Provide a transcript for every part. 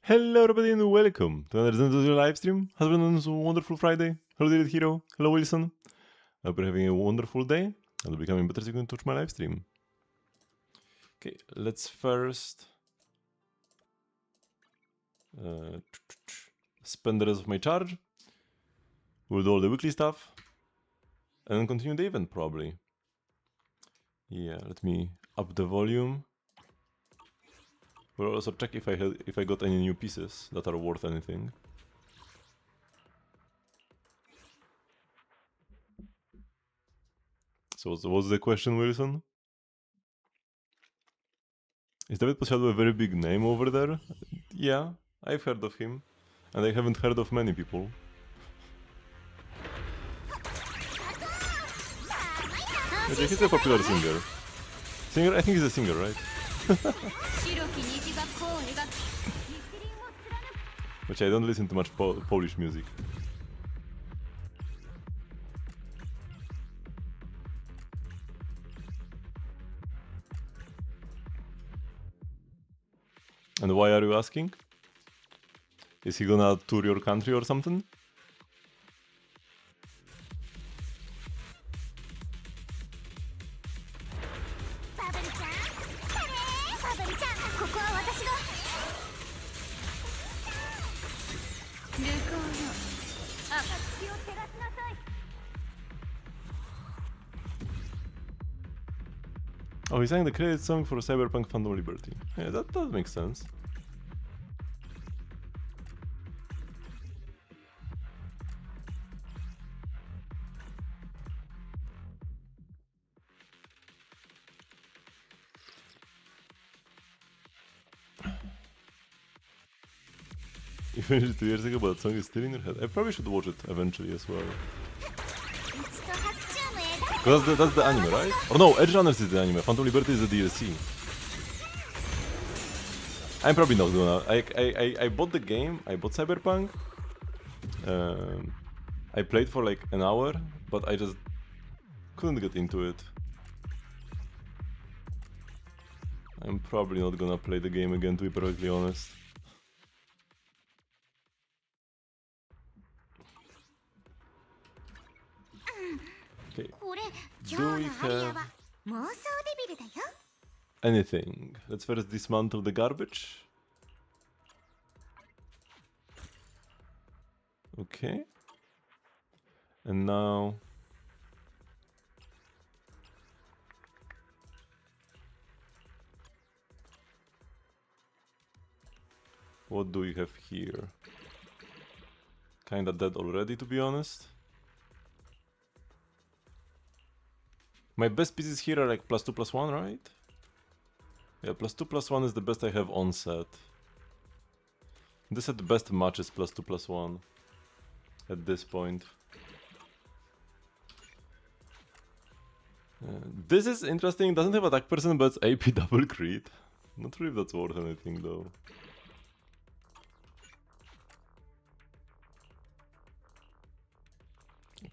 Hello everybody and welcome to another Zenless live stream. Has been a wonderful Friday. Hello David Hero. Hello Wilson. Hope you're having a wonderful day. I'll be becoming better so you can touch my live stream. Okay, let's first spend the rest of my charge. We'll do all the weekly stuff. And then continue the event probably. Yeah, let me up the volume. We'll also check if I got any new pieces that are worth anything. So what's the question, Wilson? Is David Posiadło a very big name over there? Yeah, I've heard of him. And I haven't heard of many people. But he's a popular singer. I think he's a singer, right? Which I don't listen to much Polish music. And why are you asking? Is he gonna tour your country or something? Oh, he sang the credit song for Cyberpunk Phantom Liberty. Yeah, that makes sense. You finished it 2 years ago, but that song is still in your head. I probably should watch it eventually as well. That's the anime, right? Oh no, Edge Runners is the anime. Phantom Liberty is the DLC. I'm probably not gonna. I bought the game. I bought Cyberpunk. I played for like an hour, but I just couldn't get into it. I'm probably not gonna play the game again, to be perfectly honest. Okay. Do we have anything? Let's first dismantle the garbage. Okay. And now... what do we have here? Kinda dead already, to be honest. My best pieces here are like +2/+1, right? Yeah, +2/+1 is the best I have on set. This at best matches +2/+1 at this point. This is interesting, doesn't have attack person, but it's AP double crit. Not sure if that's worth anything though.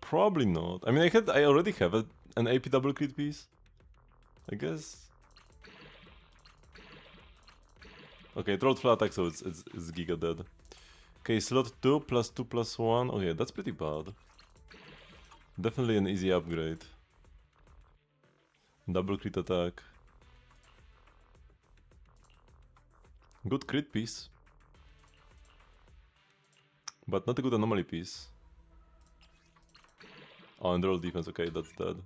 Probably not. I mean, I already have an AP double crit piece, I guess. Okay, it rolled full attack, so it's giga dead. Okay, slot 2 +2/+1. Okay, that's pretty bad. Definitely an easy upgrade. Double crit attack. Good crit piece. But not a good anomaly piece. Oh, and roll defense, okay, that's dead.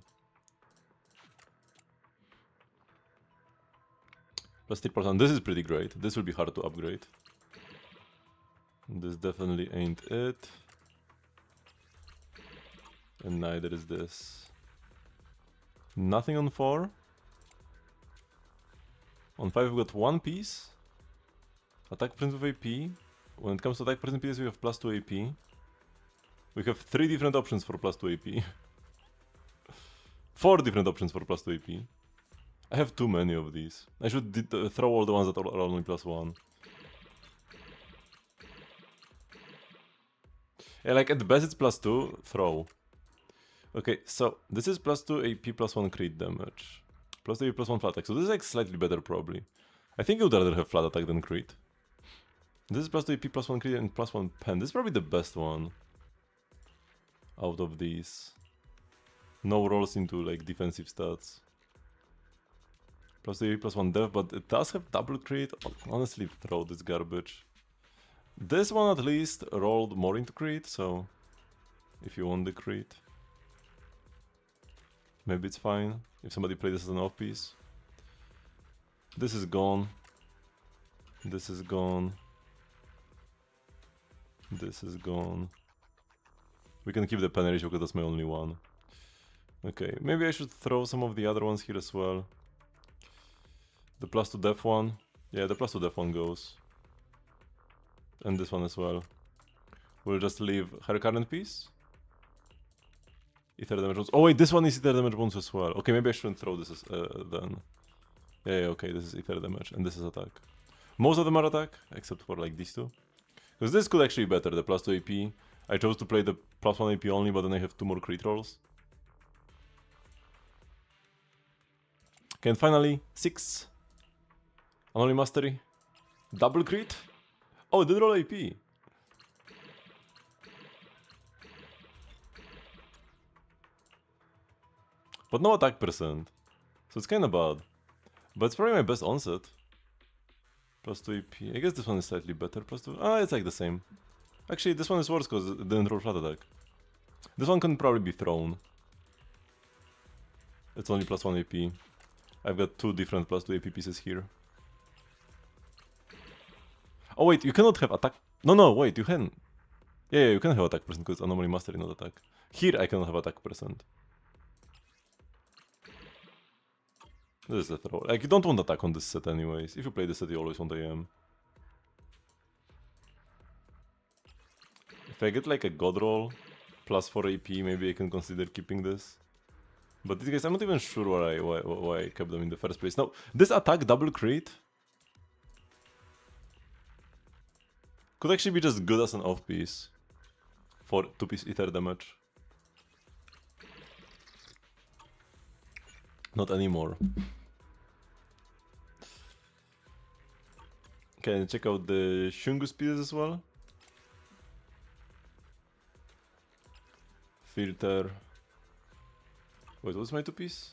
+3%, this is pretty great. This will be hard to upgrade. This definitely ain't it. And neither is this. Nothing on 4. On 5 we've got one piece. Attack percent with AP. When it comes to attack percent pieces we have +2 AP. We have 3 different options for +2 AP. 4 different options for +2 AP. I have too many of these. I should throw all the ones that are only +1. Yeah, like at best it's +2, throw. Okay, so this is +2 AP +1 crit damage. +2 AP +1 flat attack, so this is like slightly better probably. I think you'd rather have flat attack than crit. This is plus 2 AP, plus 1 crit, and plus 1 pen. This is probably the best one out of these. No rolls into like defensive stats. Plus 2 AP, plus 1 def, but it does have double crit. Honestly, throw this garbage. This one at least rolled more into crit, so if you want the crit, maybe it's fine if somebody plays this as an off-piece. This is gone. This is gone. This is gone. We can keep the pen ratio because that's my only one. Okay, maybe I should throw some of the other ones here as well. The plus 2 def one. Yeah, the plus 2 def one goes. And this one as well. We'll just leave her current piece. Ether damage wounds. Oh wait, this one is ether damage wounds as well. Okay, maybe I shouldn't throw this as, then. Yeah, okay, this is ether damage and this is attack. Most of them are attack, except for like these two. Because this could actually be better, the plus 2 AP. I chose to play the plus 1 AP only, but then I have 2 more crit rolls. Okay, and finally, 6. Anomaly Mastery. Double crit. Oh, it did roll AP. But no attack percent. So it's kinda bad. But it's probably my best onset. Plus 2 AP. I guess this one is slightly better. Plus 2. Ah, it's like the same. Actually, this one is worse because it didn't roll flat attack. This one can probably be thrown. It's only plus 1 AP. I've got 2 different plus 2 AP pieces here. Oh wait, you cannot have attack. No, wait, you can. Yeah, you can have attack percent because Anomaly Mastery, not attack. Here I cannot have attack percent. This is a throw. Like, you don't want attack on this set anyways. If you play this set, you always want AM. If I get like a god roll, plus 4 AP, maybe I can consider keeping this. But these guys, I'm not even sure why I kept them in the first place. Now, this attack double crit could actually be just good as an off-piece for 2-piece ether damage. Not anymore. Okay, check out the Shungus pieces as well. Filter. Wait, what's my 2-piece?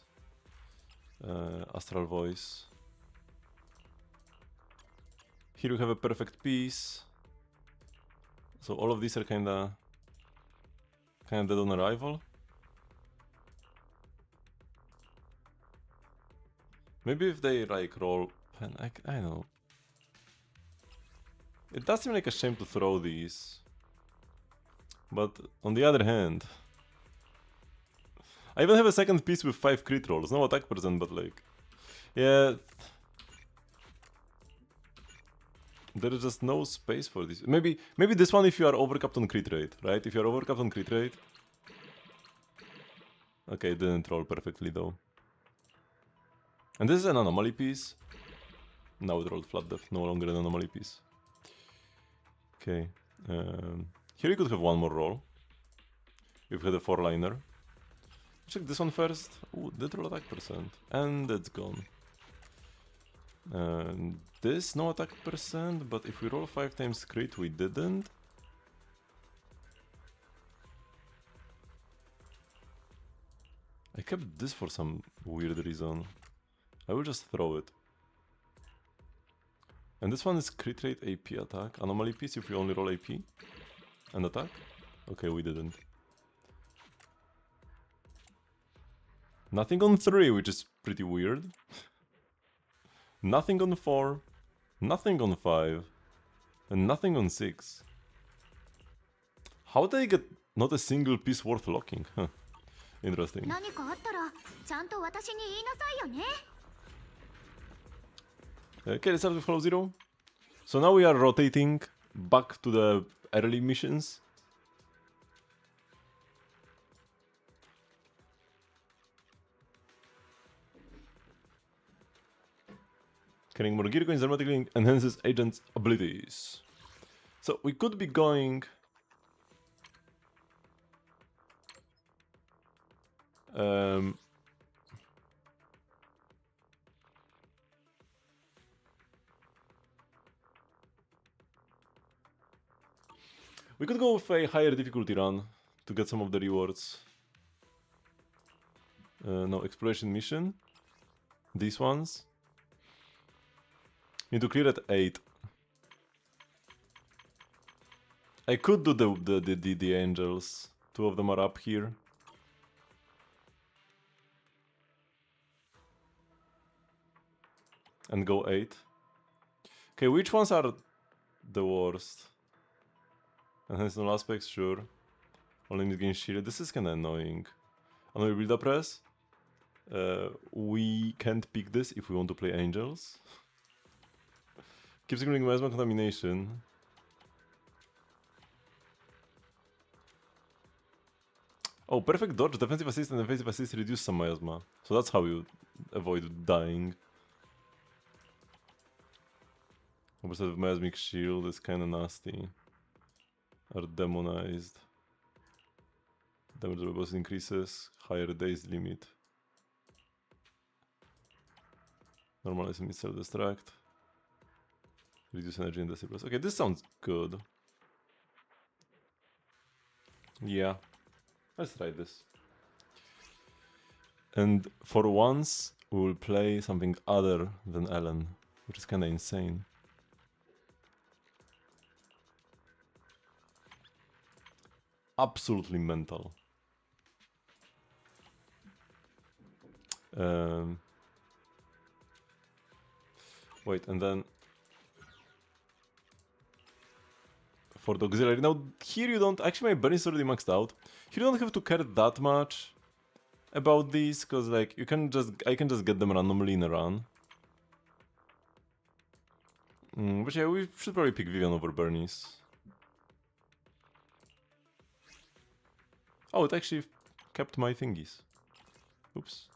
Astral Voice. Here we have a perfect piece. So all of these are kinda dead on arrival. Maybe if they like roll pen, I don't know. It does seem like a shame to throw these. But on the other hand, I even have a second piece with 5 crit rolls. No attack percent, but like, yeah. There is just no space for this. Maybe this one if you are overcapped on crit rate, right? If you are overcapped on crit rate. Okay, it didn't roll perfectly though. And this is an anomaly piece. Now it rolled flat def, no longer an anomaly piece. Okay. Here you could have one more roll. You've had a 4-liner. Check this one first. Ooh, did roll attack percent. And it's gone. This, no attack percent, but if we roll 5 times crit, we didn't. I kept this for some weird reason. I will just throw it. And this one is crit rate AP attack. Anomaly piece if we only roll AP and attack. Okay, we didn't. Nothing on 3, which is pretty weird. Nothing on 4. Nothing on 5. And nothing on 6. How did I get not a single piece worth locking? Huh. Interesting. Okay, let's start with Hollow Zero. So now we are rotating back to the early missions. Carrying more gear coins dramatically enhances agents' abilities. So we could be going... We could go with a higher difficulty run to get some of the rewards. No, exploration mission. These ones. Need to clear at 8. I could do the angels. 2 of them are up here. And go 8. Okay, which ones are the worst? Enhanced aspects, sure. Only need gain shield. This is kinda annoying. Another build up press. We can't pick this if we want to play angels. Keeps ignoring miasma contamination. Oh, perfect dodge, defensive assist and offensive assist reduce some miasma. So that's how you avoid dying. Opposite of miasmic shield is kinda nasty. Are demonized. Damage robust increases, higher days limit. Normalize and self-destruct. Reduce energy and decibels. Okay, this sounds good. Yeah. Let's try this. And for once, we will play something other than Ellen, which is kinda insane. Absolutely mental. Wait, and then for the auxiliary. Now here you don't, actually my burn is already maxed out. Here you don't have to care that much about these, cause like I can just get them randomly in a run. But yeah, we should probably pick Vivian over Bernice. Oh, it actually kept my thingies. Oops.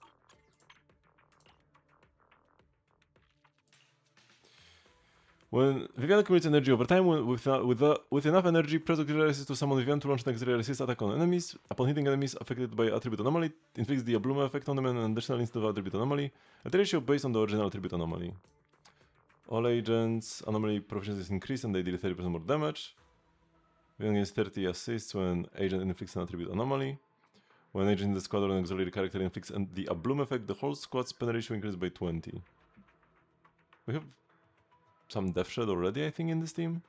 When Vivian accumulates energy over time, with enough energy, press auxiliary assist to summon Vivian to launch an auxiliary assist attack on enemies. Upon hitting enemies affected by attribute anomaly, it inflicts the Abluma effect on them and an additional instant of attribute anomaly, at a ratio based on the original attribute anomaly. All agents' anomaly proficiency is increased and they deal 30% more damage. Vivian gains 30 assists when agent inflicts an attribute anomaly. When an agent in the squad or an auxiliary character inflicts the Abluma effect, the whole squad's pen ratio increases by 20. We have some death shed already, I think, in this team.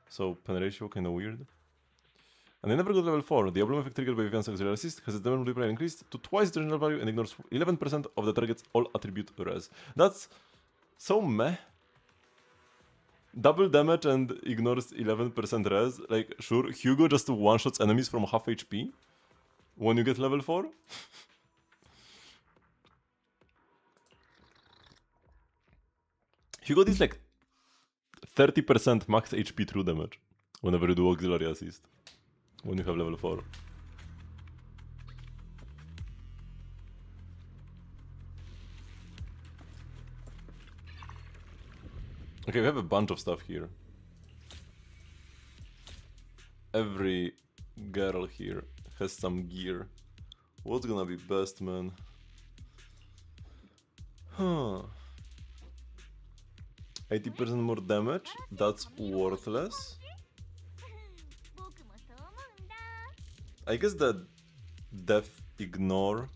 So pen ratio kinda weird. And they never got level 4. The Abluma effect triggered by Vivian's auxiliary assist has its damage multiplier increased to twice the original value and ignores 11% of the target's all attribute res. That's so meh. Double damage and ignores 11% res. Like, sure, Hugo just one-shots enemies from half HP when you get level 4. Hugo is like 30% max HP true damage whenever you do auxiliary assist when you have level 4. Okay, we have a bunch of stuff here. Every girl here has some gear. What's gonna be best, man? Huh. 80% more damage? That's worthless. I guess the death ignore.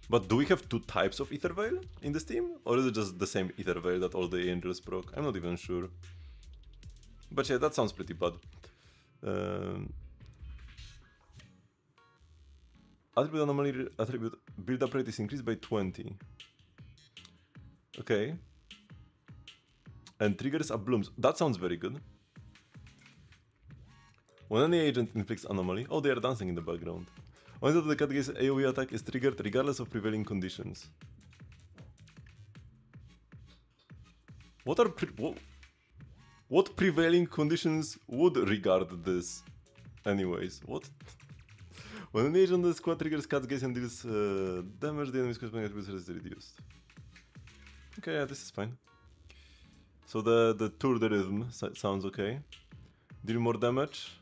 But do we have 2 types of Ether Veil in this team? Or is it just the same Ether Veil that all the angels proc? I'm not even sure. But yeah, that sounds pretty bad. Attribute anomaly attribute build up rate is increased by 20. Okay. And triggers Ablums. That sounds very good. When any agent inflicts anomaly, oh, they are dancing in the background. Only that the cat gaze AoE attack is triggered regardless of prevailing conditions. What prevailing conditions would regard this? Anyways, what? When an agent on the squad triggers cat's gaze and deals damage, the enemy's corresponding attribute is reduced. Okay, yeah, this is fine. So the Tour de Rhythm sounds okay. Deal more damage.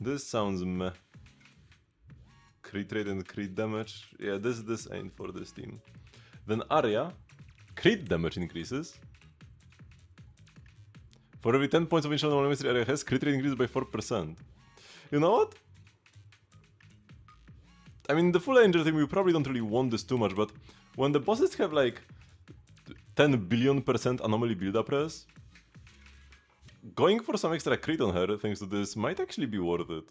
This sounds meh. Crit rate and crit damage. Yeah, this ain't for this team. Then Arya. Crit damage increases. For every 10 points of initial normal mystery area has, crit rate increases by 4%. You know what? I mean, the full Angel thing, we probably don't really want this too much, but when the bosses have like 10 billion% anomaly build-up res, going for some extra crit on her thanks to this might actually be worth it.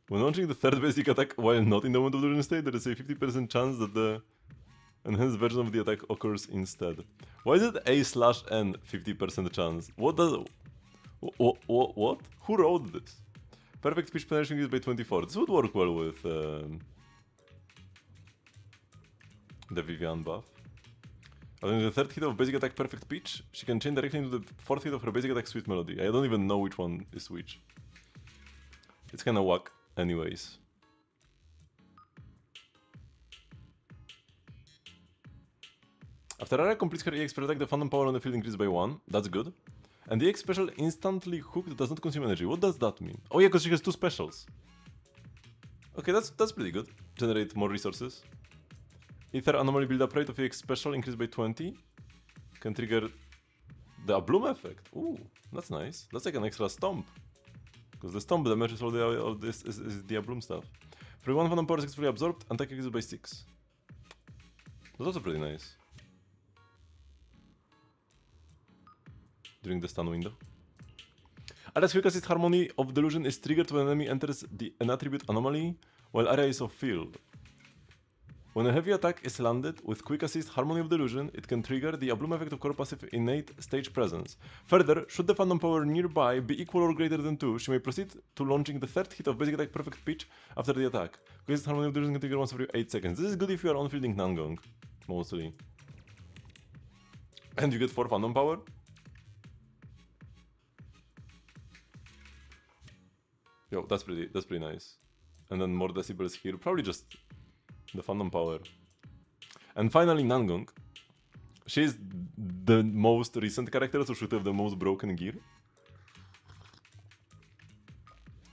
When launching the third basic attack while not in the moment of delusion state, there is a 50% chance that the enhanced version of the attack occurs instead. Why is it A/N 50% chance? What does... What? Who wrote this? Perfect speech penetration is by 24. This would work well with the Vivian buff. And in the third hit of basic attack perfect pitch, she can chain directly into the fourth hit of her basic attack sweet melody. I don't even know which one is which. It's kinda whack anyways. After Ara completes her EX per attack, the phantom power on the field increases by 1. That's good. And the EX special instantly hooked does not consume energy. What does that mean? Oh yeah, because she has 2 specials. Okay, that's pretty good. Generate more resources. Ether anomaly build-up rate of EX special increased by 20. Can trigger the Bloom effect. Ooh, that's nice. That's like an extra stomp. Because the stomp damages all this is the Bloom stuff. For 1 phantom power is fully absorbed, attack increases by 6. That's also pretty nice. During the stun window. Aria's quick assist harmony of delusion is triggered when an enemy enters an attribute anomaly while Aria is off field. When a heavy attack is landed with quick assist harmony of delusion, it can trigger the Bloom effect of core passive innate stage presence. Further, should the phantom power nearby be equal or greater than 2, she may proceed to launching the third hit of basic attack perfect pitch after the attack. Quick assist harmony of delusion can trigger once every 8 seconds. This is good if you are on-fielding Nangong, mostly. And you get 4 phantom power. Yo, that's pretty nice. And then more decibels here, probably just the phantom power. And finally Nangong. She's the most recent character, so should have the most broken gear.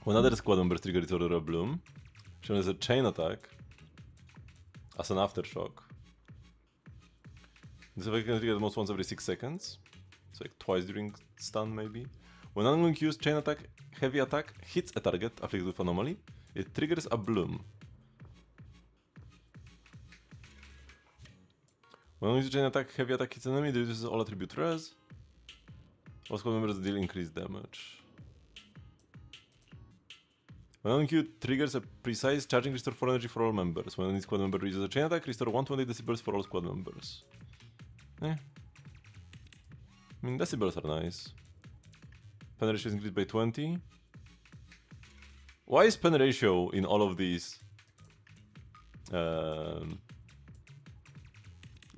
When other squad members trigger its Aurora Bloom, she has a chain attack as an aftershock. This effect can trigger the most once every 6 seconds. It's like twice during stun maybe. When Nangong uses chain attack, heavy attack hits a target afflicted with anomaly, it triggers a Bloom. When uses chain attack, heavy attack hits an enemy, it reduces all attribute res. All squad members deal increased damage. When Nangong triggers a precise charging restore 4 energy for all members. When any squad member uses a chain attack, restore 120 decibels for all squad members. I mean, decibels are nice. Pen ratio is increased by 20. Why is pen ratio in all of these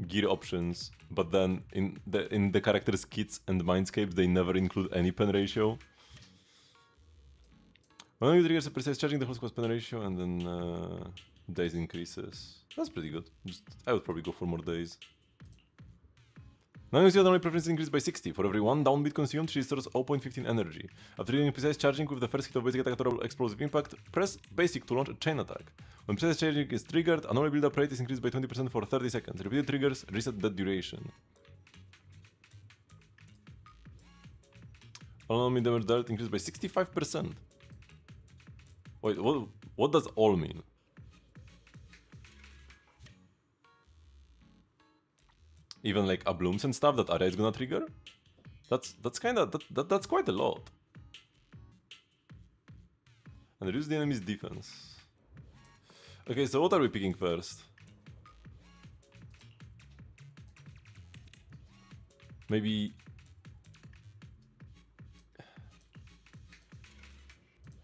gear options, but then in the characters' kits and mindscapes they never include any pen ratio? When you triggers a precise charging, the whole squad's pen ratio, and then days increases. That's pretty good. I would probably go for more days. Now you see anomaly preference increased by 60. For every 1 downbeat consumed, she restores 0.15 energy. After doing precise charging with the first hit of basic attack or explosive impact, press basic to launch a chain attack. When precise charging is triggered, anomaly build-up rate is increased by 20% for 30 seconds. Repeated triggers reset that duration. Anomaly damage dealt increased by 65%. Wait, what does all mean? Even like Ablooms and stuff that Aria is gonna trigger? That's kinda that's quite a lot. And reduce the enemy's defense. Okay, so what are we picking first? Maybe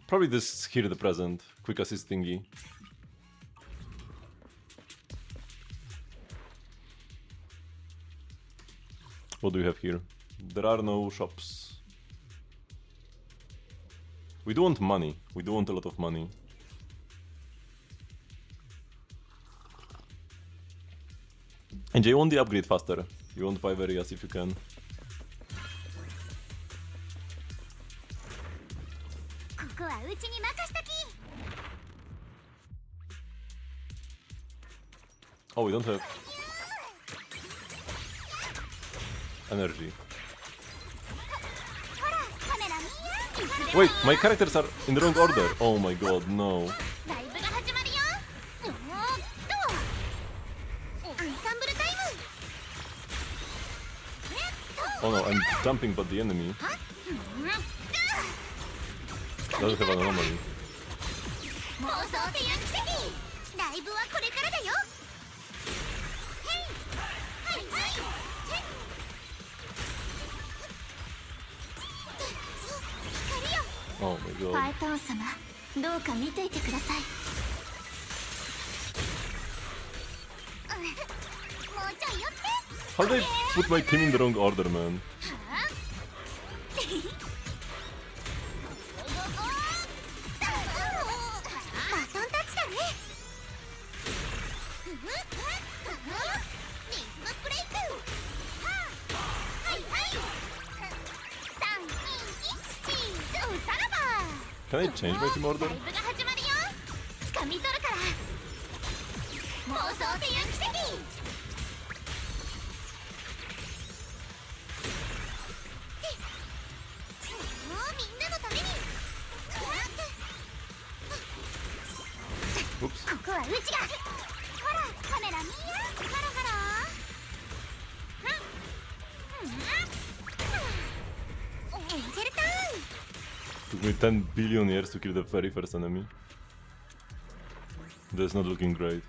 probably this here, the present quick assist thingy. What do we have here? There are no shops. We do want money. We do want a lot of money. And you want the upgrade faster. You want 5 areas if you can. Oh, we don't have... energy. Wait, my characters are in the wrong order. Oh my god, no. Oh no, I'm jumping but the enemy doesn't have an anomaly. Oh my god. How did I put my team in the wrong order, man? Can I change my team order? Oops. Took me 10 billion years to kill the very first enemy. That's not looking great.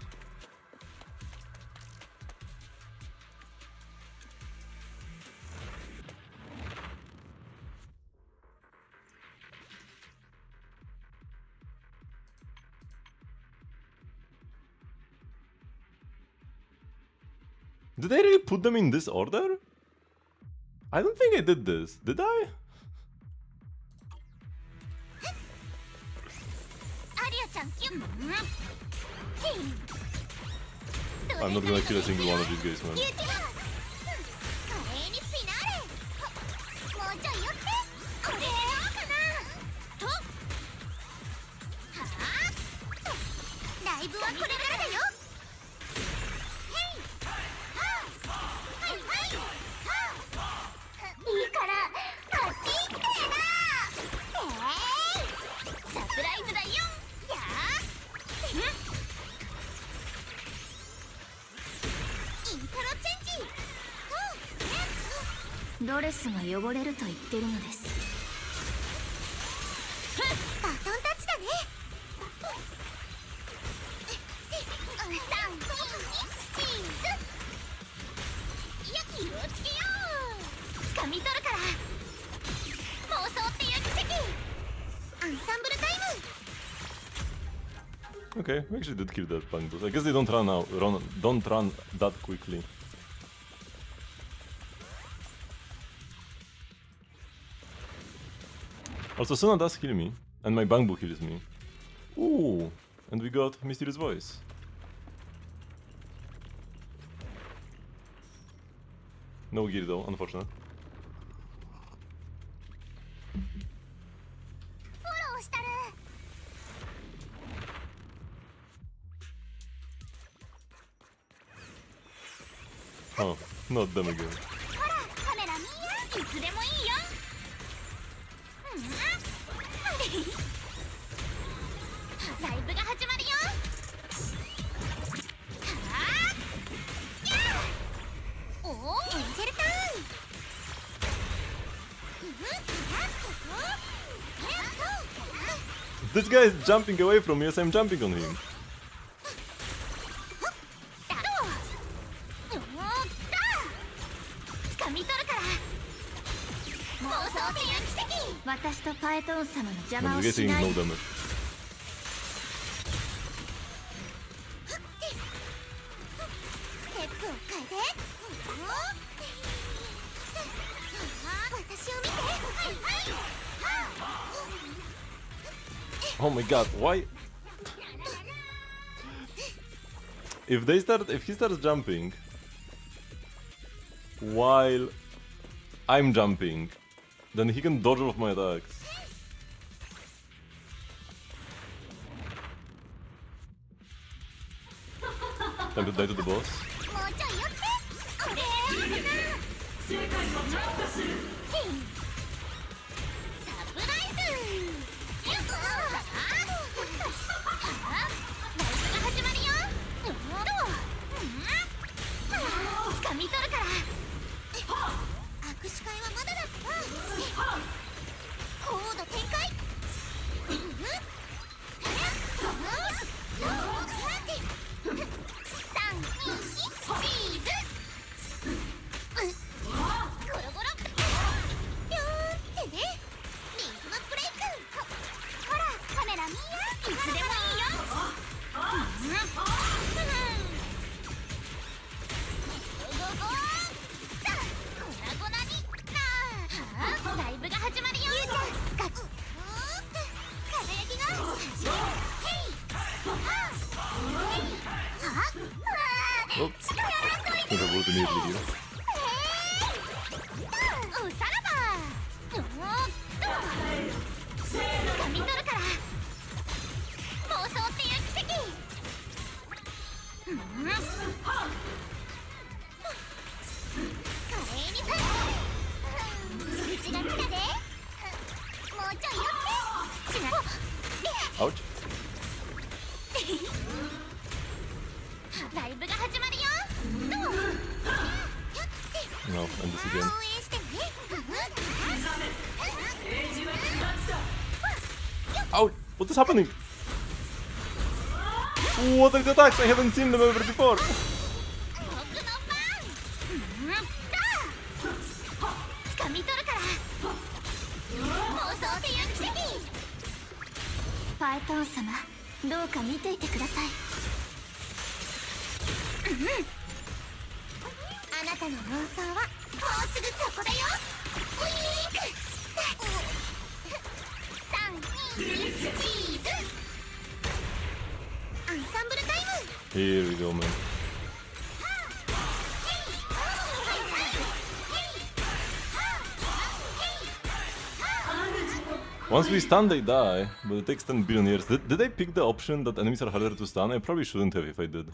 Did I really put them in this order? I don't think I did this. Did I? I'm not gonna kill a single one of these guys, man. Okay, we actually did kill that punk boss. I guess they don't don't run that quickly. Also, Suna does heal me, and my Bangbu heals me. Ooh, and we got Mysterious Voice. No gear though, unfortunate. Oh, not them again. This guy is jumping away from me as I'm jumping on him. And we're getting no damage. Oh my god, why? If he starts jumping while I'm jumping, then he can dodge off my attacks. Time to die to the boss. Oops. I think I rolled immediately here. Ouch. No, end this again. Ouch! What is happening? What are the attacks? I haven't seen them ever before. Python 様、どうか見ていてください。あなたの妄想はもうすぐそこだよ。ウィーク。3、2、1、チーズ。アンサンブルタイム。Here we go, man. Once we stun, they die, but it takes 10 billion years. Did I pick the option that enemies are harder to stun? I probably shouldn't have if I did.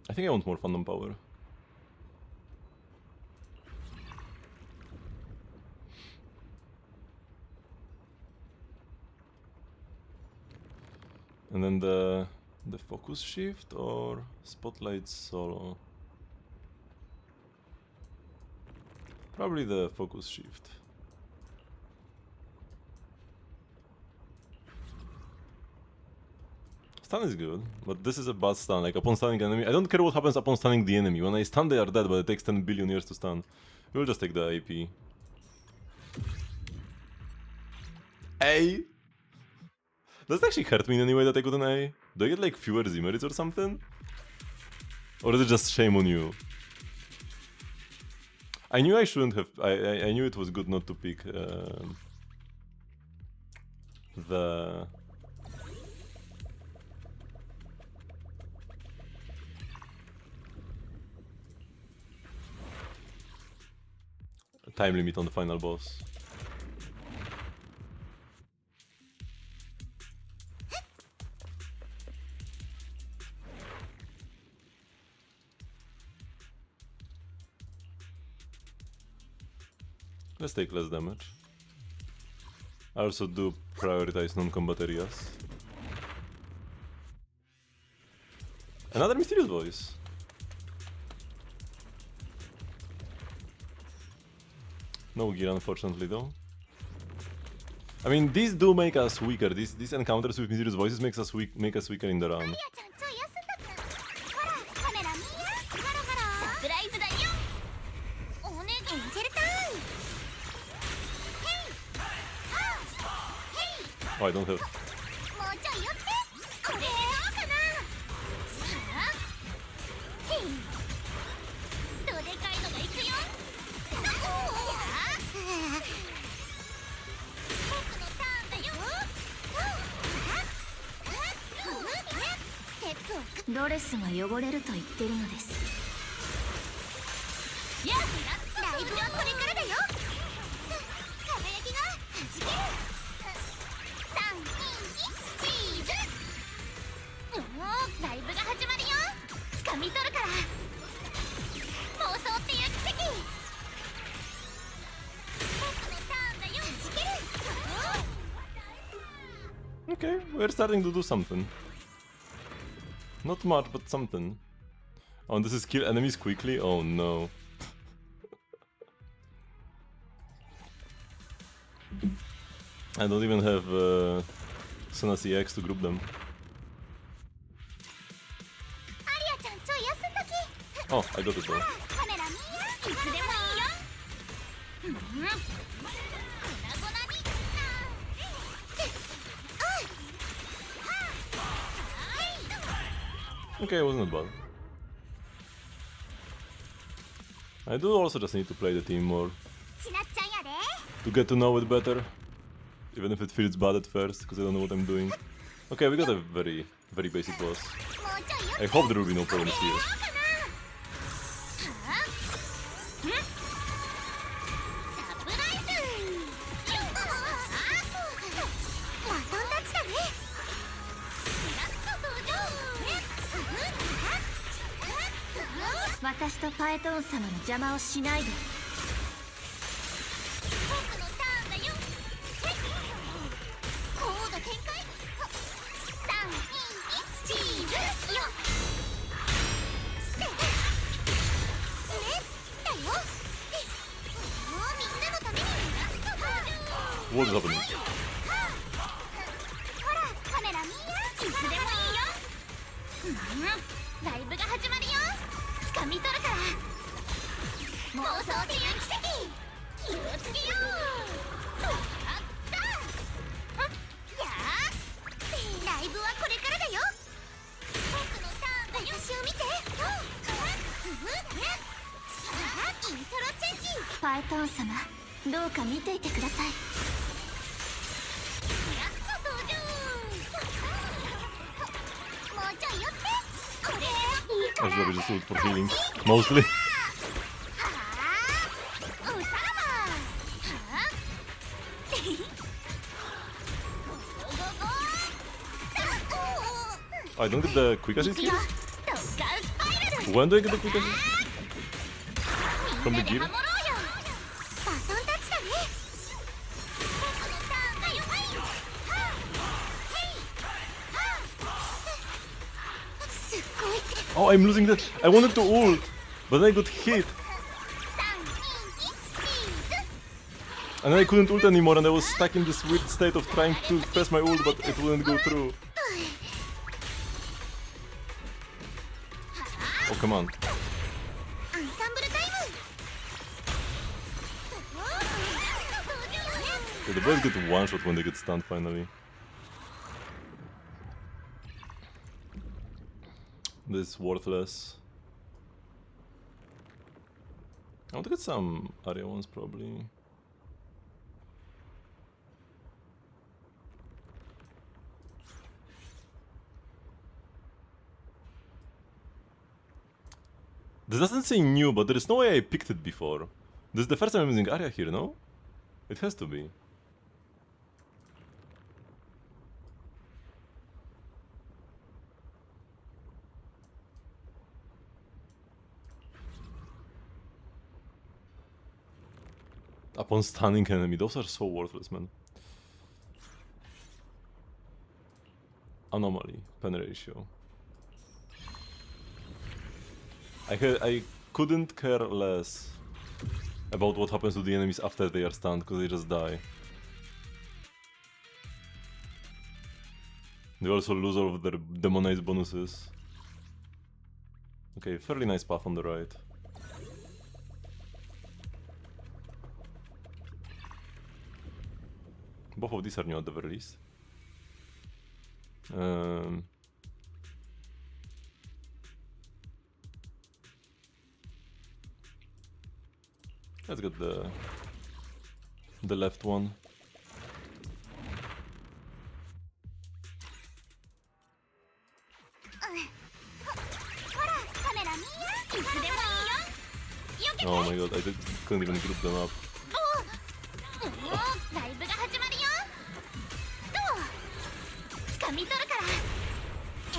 I think I want more fandom power. And then the focus shift or spotlight solo? Probably the focus shift. Stun is good, but this is a bad stun. Like upon stunning enemy, I don't care what happens upon stunning the enemy. When I stun, they are dead, but it takes 10 billion years to stun. We'll just take the AP. A? Does it actually hurt me in any way that I got an A? Do I get like fewer Z-merits or something? Or is it just shame on you? I knew I shouldn't have. I knew it was good not to pick the time limit on the final boss. Let's take less damage. I also do prioritize non-combat areas. Another mysterious voice. No gear, unfortunately, though. I mean, these do make us weaker. These encounters with mysterious voices make us weaker in the run. Oh, I don't have. Dress が汚れると言ってるのです。やあ、ライブはこれからだよ。輝きがはじける。3、2、1、チーズ。掴み取るから妄想っていう奇跡僕のターンだよ弾ける Okay, we're starting to do something. Not much, but something. Oh, and this is kill enemies quickly? Oh no. I don't even have Sona CX to group them. アリアちゃんちょい休んどき Oh, I got it though. カメラ見やいつでもいいよ粉々に Okay, it wasn't bad. I do also just need to play the team more, ちなっちゃんやで to get to know it better. Even if it feels bad at first, because I don't know what I'm doing. Okay, we got a very basic boss. もうちょいよ I hope there will be no problems here. サプライズバトンタッチだねやっと登場私とパエトーン様の邪魔をしないで僕のターンだよコード展開321チーズよだよもうみんなのためにやっと登場 What is happening? ほらカメラ見やいつでもいいよライブが始まるよ掴み取るから妄想っていう奇跡気をつけようやったやーライブはこれからだよ僕のターンだよ私を見てイントロチェンジパイトーン様どうか見ていてくださいやっと登場もうちょい寄ってこれいいか I ら should just use it for healing, mostly. おさらば I don't get the quick assist いくよ here? ドッカースパイラル When do I get the quick assist? From the みんなで gear? ハモろうよバトンタッチだね僕のターンだよはいすっごい Oh, I'm losing that. I wanted to ult, but I got hit. 321チーズ And I couldn't ult anymore, and I was stuck in this weird state of trying to press my ult, but it wouldn't go through. Oh, come on. アンサンブルタイム Yeah, the boys get one shot when they get stunned finally. This is worthless. I want to get some area ones probably. This doesn't say new, but there is no way I picked it before. This is the first time I'm using area here, no? It has to be. Upon stunning enemy, those are so worthless, man. Anomaly, pen ratio. I couldn't care less about what happens to the enemies after they are stunned, because they just die. They also lose all of their demonized bonuses. Okay, fairly nice path on the right. Both of these are new at the very least. Let's get the left one. Oh my god, couldn't even group them up. ライブが始まるよどう掴み取るからエ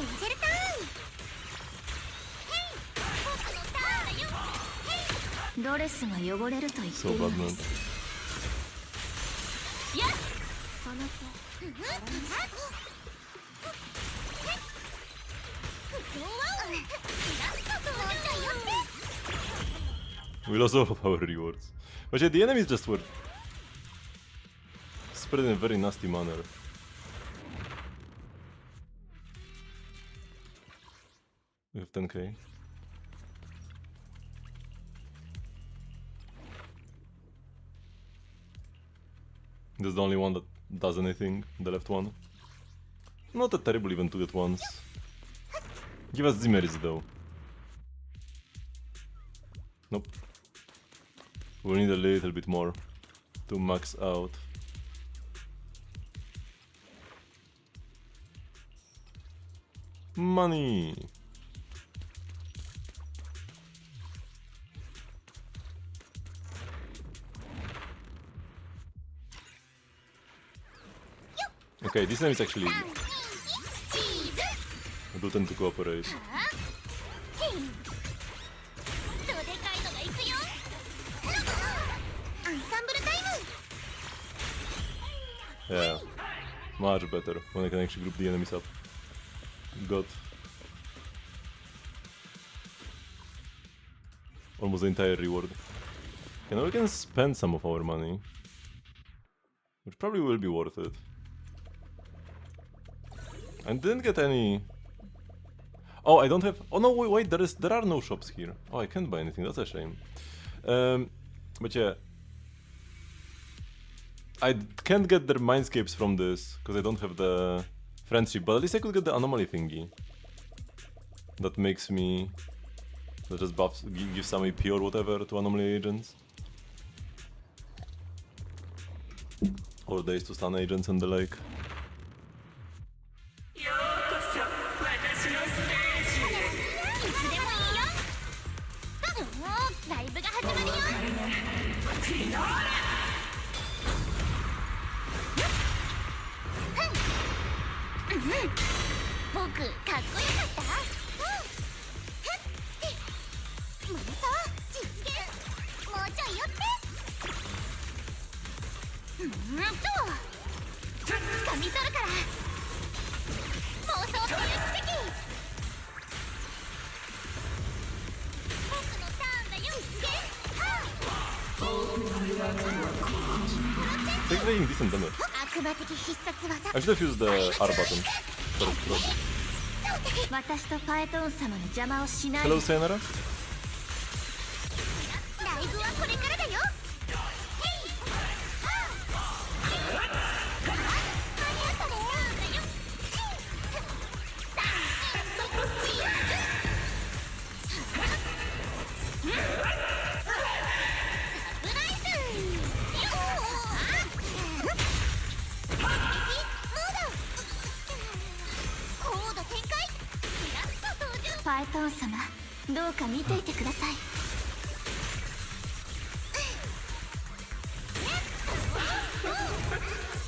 ンジェルターンヘイドレスが汚れると言って So いる bad, ので man. す。やっその手 We lost all of our rewards. But yeah, the enemies just were spread in a very nasty manner. We have 10k. This is the only one that does anything, the left one. Not a terrible even to get once. Give us Zimmeris though. Nope. We'll need a little bit more to max out. Money! Okay, this name is actually do tend to cooperate. Yeah, much better when I can actually group the enemies up. Got almost the entire reward. Okay, now we can spend some of our money, which probably will be worth it. I didn't get any. Oh, I don't have. Oh no, wait. There are no shops here. Oh, I can't buy anything. That's a shame. But yeah, I can't get their mindscapes from this because I don't have the friendship. But at least I could get the anomaly thingy. That makes me. That just buffs, gives some AP or whatever to anomaly agents. Or days to stun agents and the like. They're taking decent damage. I should have used the R button. Hello, Sayonara.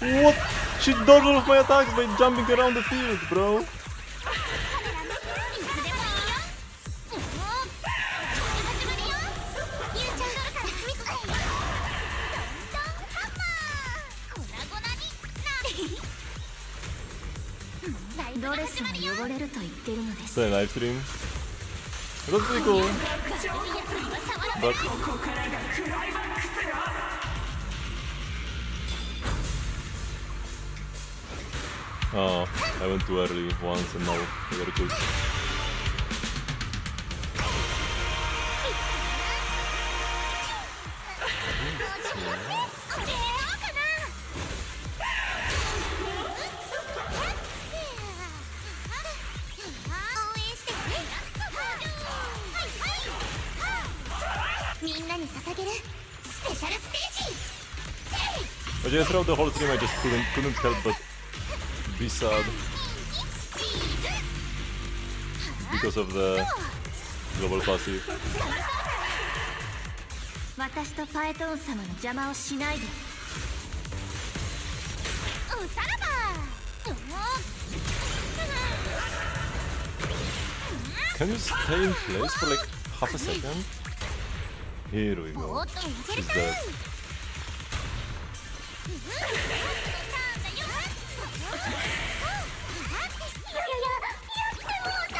What? She dodged all of my attacks by jumping around the field, bro. So live stream. That's pretty cool. But oh, I went too early once and now I gotta cook. But yeah, throughout the whole stream I just couldn't help but be sad because of the global passive. Can you stay in place for like half a second? Here we go. もっと見せる She's か dead. ターンだよ。いやいやいや、やってもうた。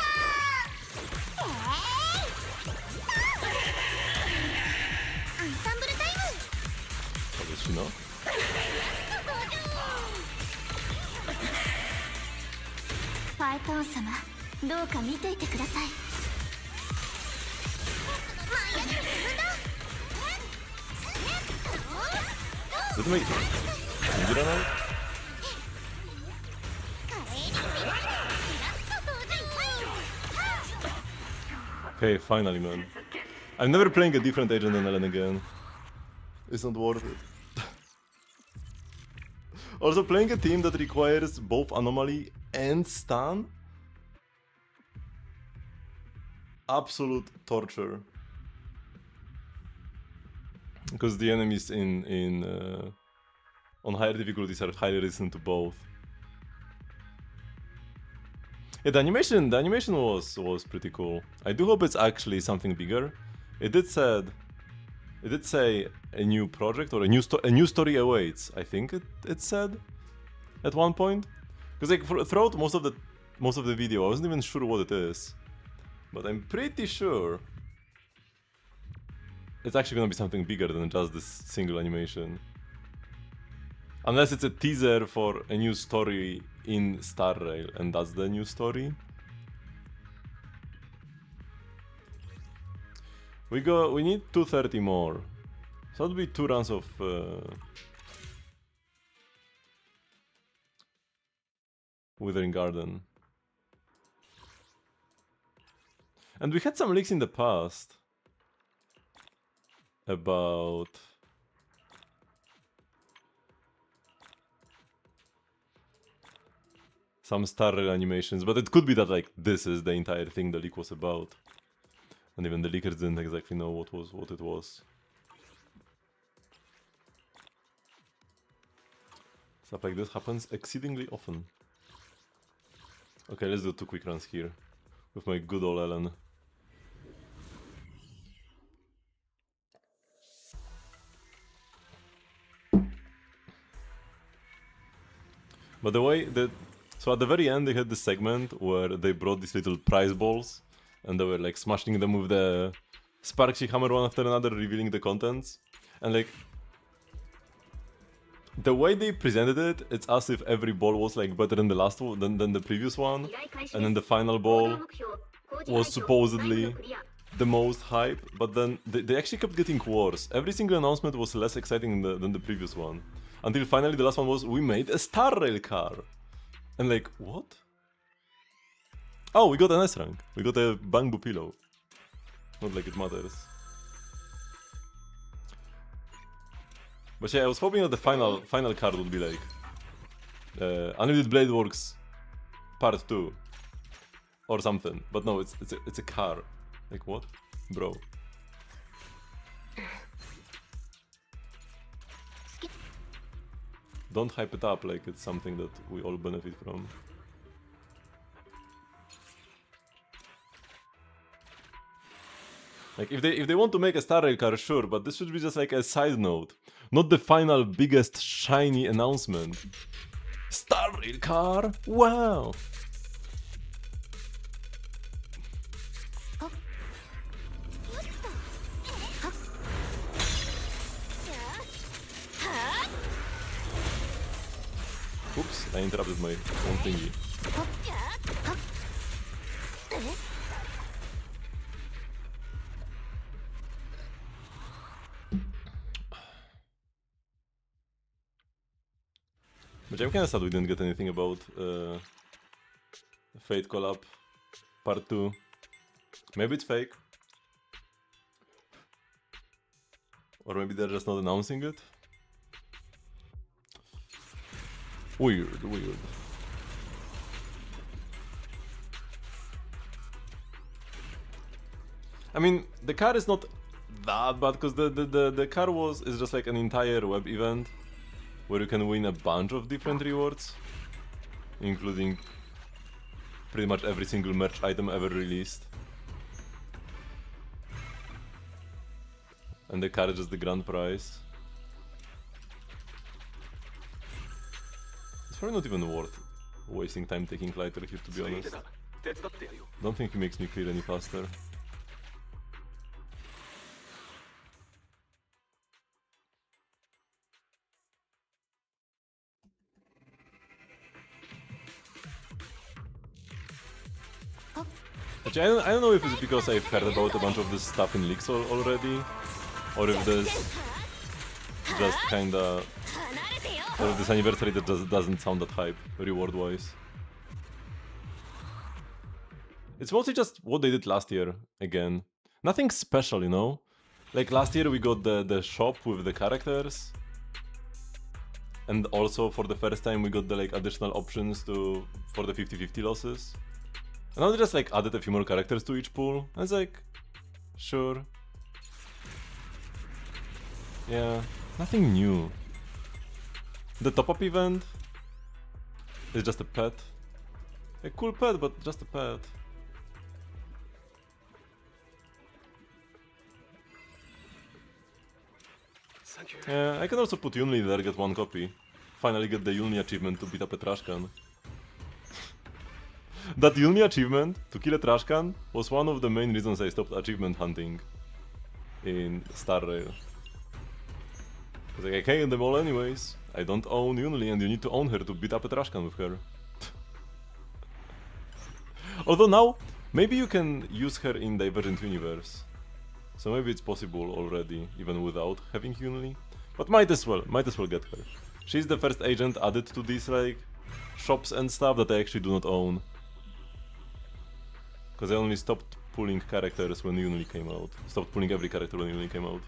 アンサンブルタイム。 How does she know? ファイトン様、どうか見ていてください。Does it make... Did I know? Okay, finally, man. I'm never playing a different agent than Ellen again. It's not worth it. Also, playing a team that requires both Anomaly and Stun? Absolute torture. Because the enemies on higher difficulties are highly resistant to both. Yeah, the animation was pretty cool. I do hope it's actually something bigger. It did say a new project or a new story awaits. I think it said at one point. Because like throughout most of the video, I wasn't even sure what it is, but I'm pretty sure it's actually gonna be something bigger than just this single animation. Unless it's a teaser for a new story in Star Rail, and that's the new story. We need 230 more. So that'll be 2 runs of Withering Garden. And we had some leaks in the past about some Star Rail animations, but it could be that like this is the entire thing the leak was about. And even the leakers didn't exactly know what it was. Stuff like this happens exceedingly often. Okay, let's do 2 quick runs here with my good old Ellen. But the way that... So at the very end they had this segment where they brought these little prize balls and they were like smashing them with the Sparksy hammer one after another, revealing the contents. And like... The way they presented it, it's as if every ball was like better than the last one, than the previous one. And then the final ball was supposedly the most hype, but then they actually kept getting worse. Every single announcement was less exciting than the previous one. Until finally the last one was, we made a Star Rail car! And like, what? Oh, we got an S rank. We got a bamboo pillow. Not like it matters. But yeah, I was hoping that the final card would be like Unlimited Blade Works Part 2 or something. But no, it's a car. Like what? Bro. Don't hype it up like it's something that we all benefit from. Like if they want to make a Star Rail car, sure, but this should be just like a side note, not the final biggest shiny announcement. Star Rail car? Wow! Oops, I interrupted my own thingy. But I'm kinda sad we didn't get anything about Fate Collab Part 2. Maybe it's fake. Or maybe they're just not announcing it. Weird, weird. I mean, the car is not that bad, because the car is just like an entire web event where you can win a bunch of different rewards, including pretty much every single merch item ever released. And the carriage is the grand prize. It's probably not even worth wasting time taking lighter here, to be honest. Don't think he makes me clear any faster. Actually, I don't know if it's because I've heard about a bunch of this stuff in leaks already, or if this just kinda... or if this anniversary that just doesn't sound that hype, reward-wise. It's mostly just what they did last year, again. Nothing special, you know? Like, last year we got the shop with the characters, and also for the first time we got the like additional options for the 50-50 losses. And now they just like added a few more characters to each pool. I was like, sure. Yeah, nothing new. The top-up event is just a pet. A cool pet, but just a pet. Yeah, I can also put Yunli there, get one copy. Finally get the Yunli achievement to beat up a trash can. That Yunli achievement, to kill a trash can, was one of the main reasons I stopped achievement hunting in Star Rail. I was like, I can't get them all anyways. I don't own Yunli and you need to own her to beat up a trash can with her. Although now, maybe you can use her in Divergent Universe. So maybe it's possible already, even without having Yunli. But might as well get her. She's the first agent added to these like shops and stuff that I actually do not own. Because I only stopped pulling characters when Yunli came out. Stopped pulling every character when Yunli came out.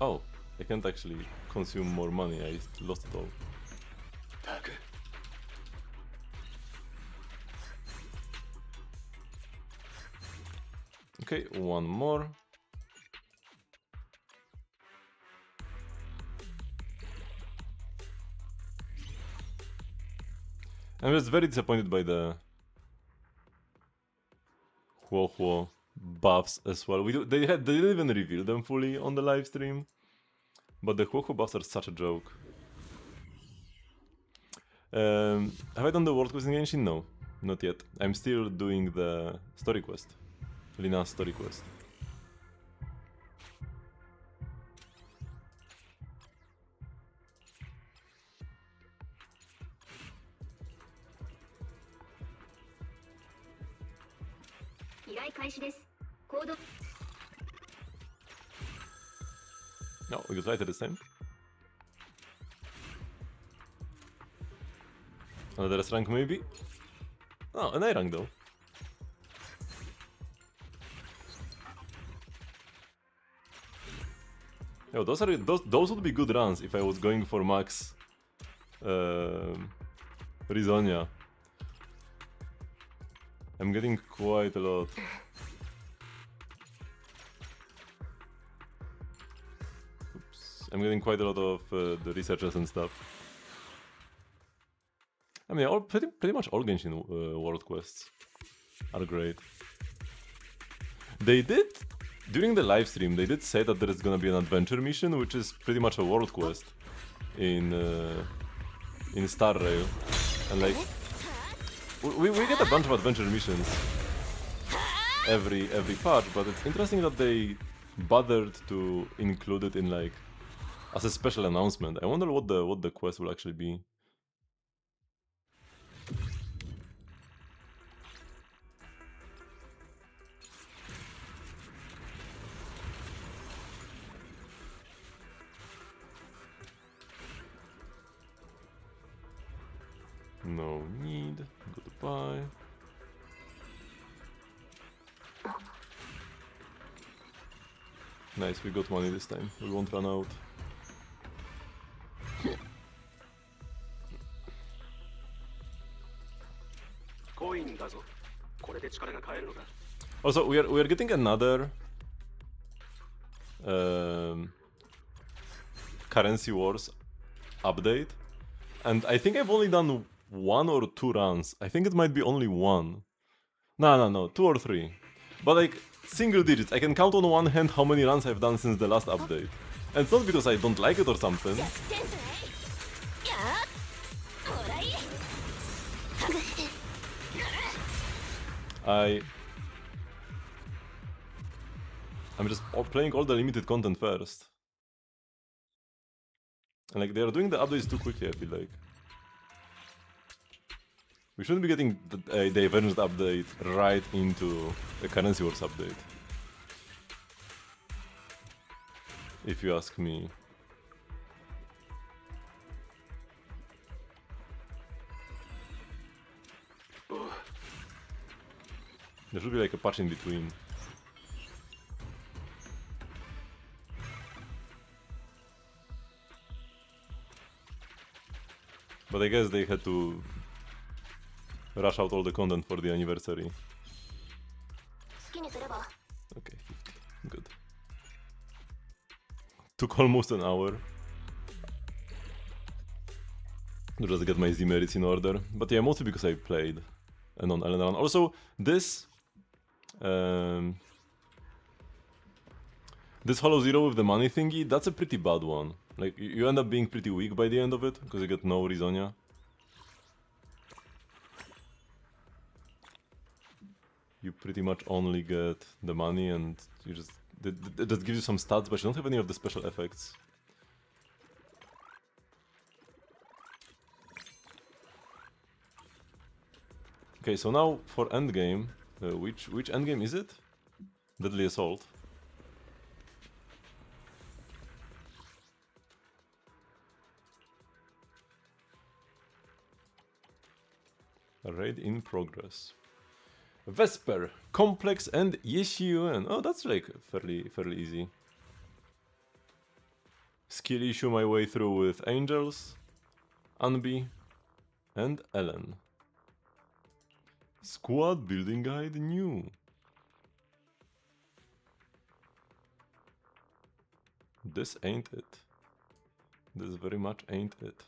Oh, I can't actually consume more money, I lost it all. Okay, one more. I'm just very disappointed by the Huo buffs as well. They didn't even reveal them fully on the live stream, but the Huo buffs are such a joke. Have I done the world quest in Genshin? No, not yet. I'm still doing the story quest, Lina's story quest. No, we got lighter this time. Another S rank maybe? Oh, an A rank though. Yo, those would be good runs if I was going for max Rizonia. I'm getting quite a lot. Oops. I'm getting quite a lot of the researchers and stuff. I mean, pretty much all Genshin world quests are great. They did, during the live stream, they did say that there is gonna be an adventure mission, which is pretty much a world quest in Star Rail, and like we get a bunch of adventure missions every patch, but it's interesting that they bothered to include it in like as a special announcement. I wonder what the quest will actually be. No need. Goodbye. Nice, we got money this time. We won't run out. Also, we are getting another Currency Wars update, and I think I've only done 1 or 2 runs. I think it might be only 1. No, 2 or 3. But like, single digits. I can count on one hand how many runs I've done since the last update. And it's not because I don't like it or something. I'm just playing all the limited content first. And like, they are doing the updates too quickly, I feel like. We shouldn't be getting the Divergence update right into the Currency Wars update. If you ask me. There should be like a patch in between. But I guess they had to rush out all the content for the anniversary. Okay, 50. Good. Took almost an hour to just get my Z merits in order. But yeah, mostly because I played and on Ellen. Also, this Hollow Zero with the money thingy, that's a pretty bad one. Like, you end up being pretty weak by the end of it, because you get no Rizonia. You pretty much only get the money and you just... It just gives you some stats, but you don't have any of the special effects. Okay, so now for endgame, which endgame is it? Deadly Assault. A raid in progress. Vesper, Complex, and Yeshiuen. Oh, that's like fairly easy. Skill issue my way through with Angels, Anbi, and Ellen. Squad building guide new. This ain't it. This very much ain't it.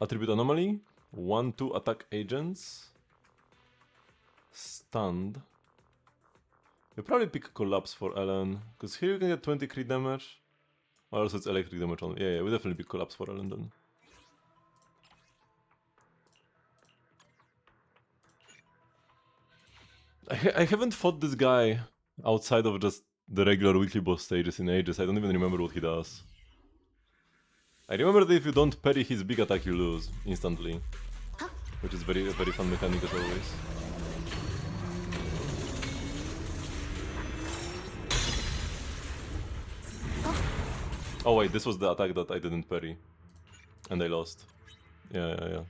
Attribute anomaly, 1-2 attack agents, stunned. You probably pick collapse for Ellen, because here you can get 20 crit damage. Or also it's electric damage only. Yeah, we definitely pick collapse for Ellen then. I haven't fought this guy outside of just the regular weekly boss stages in ages. I don't even remember what he does. I remember that if you don't parry his big attack, you lose instantly, which is very fun mechanic as always. Oh wait, this was the attack that I didn't parry, and I lost. Yeah.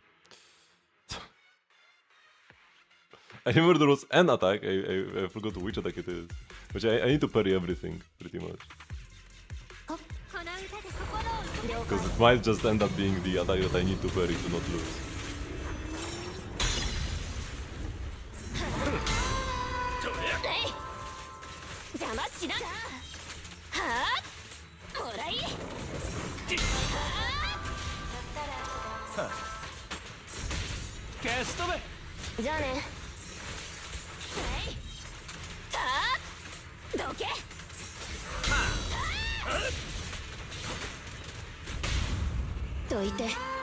I remember there was an attack. I forgot which attack it is, which I need to parry everything pretty much. Because it might just end up being the attack that I need to parry to not lose.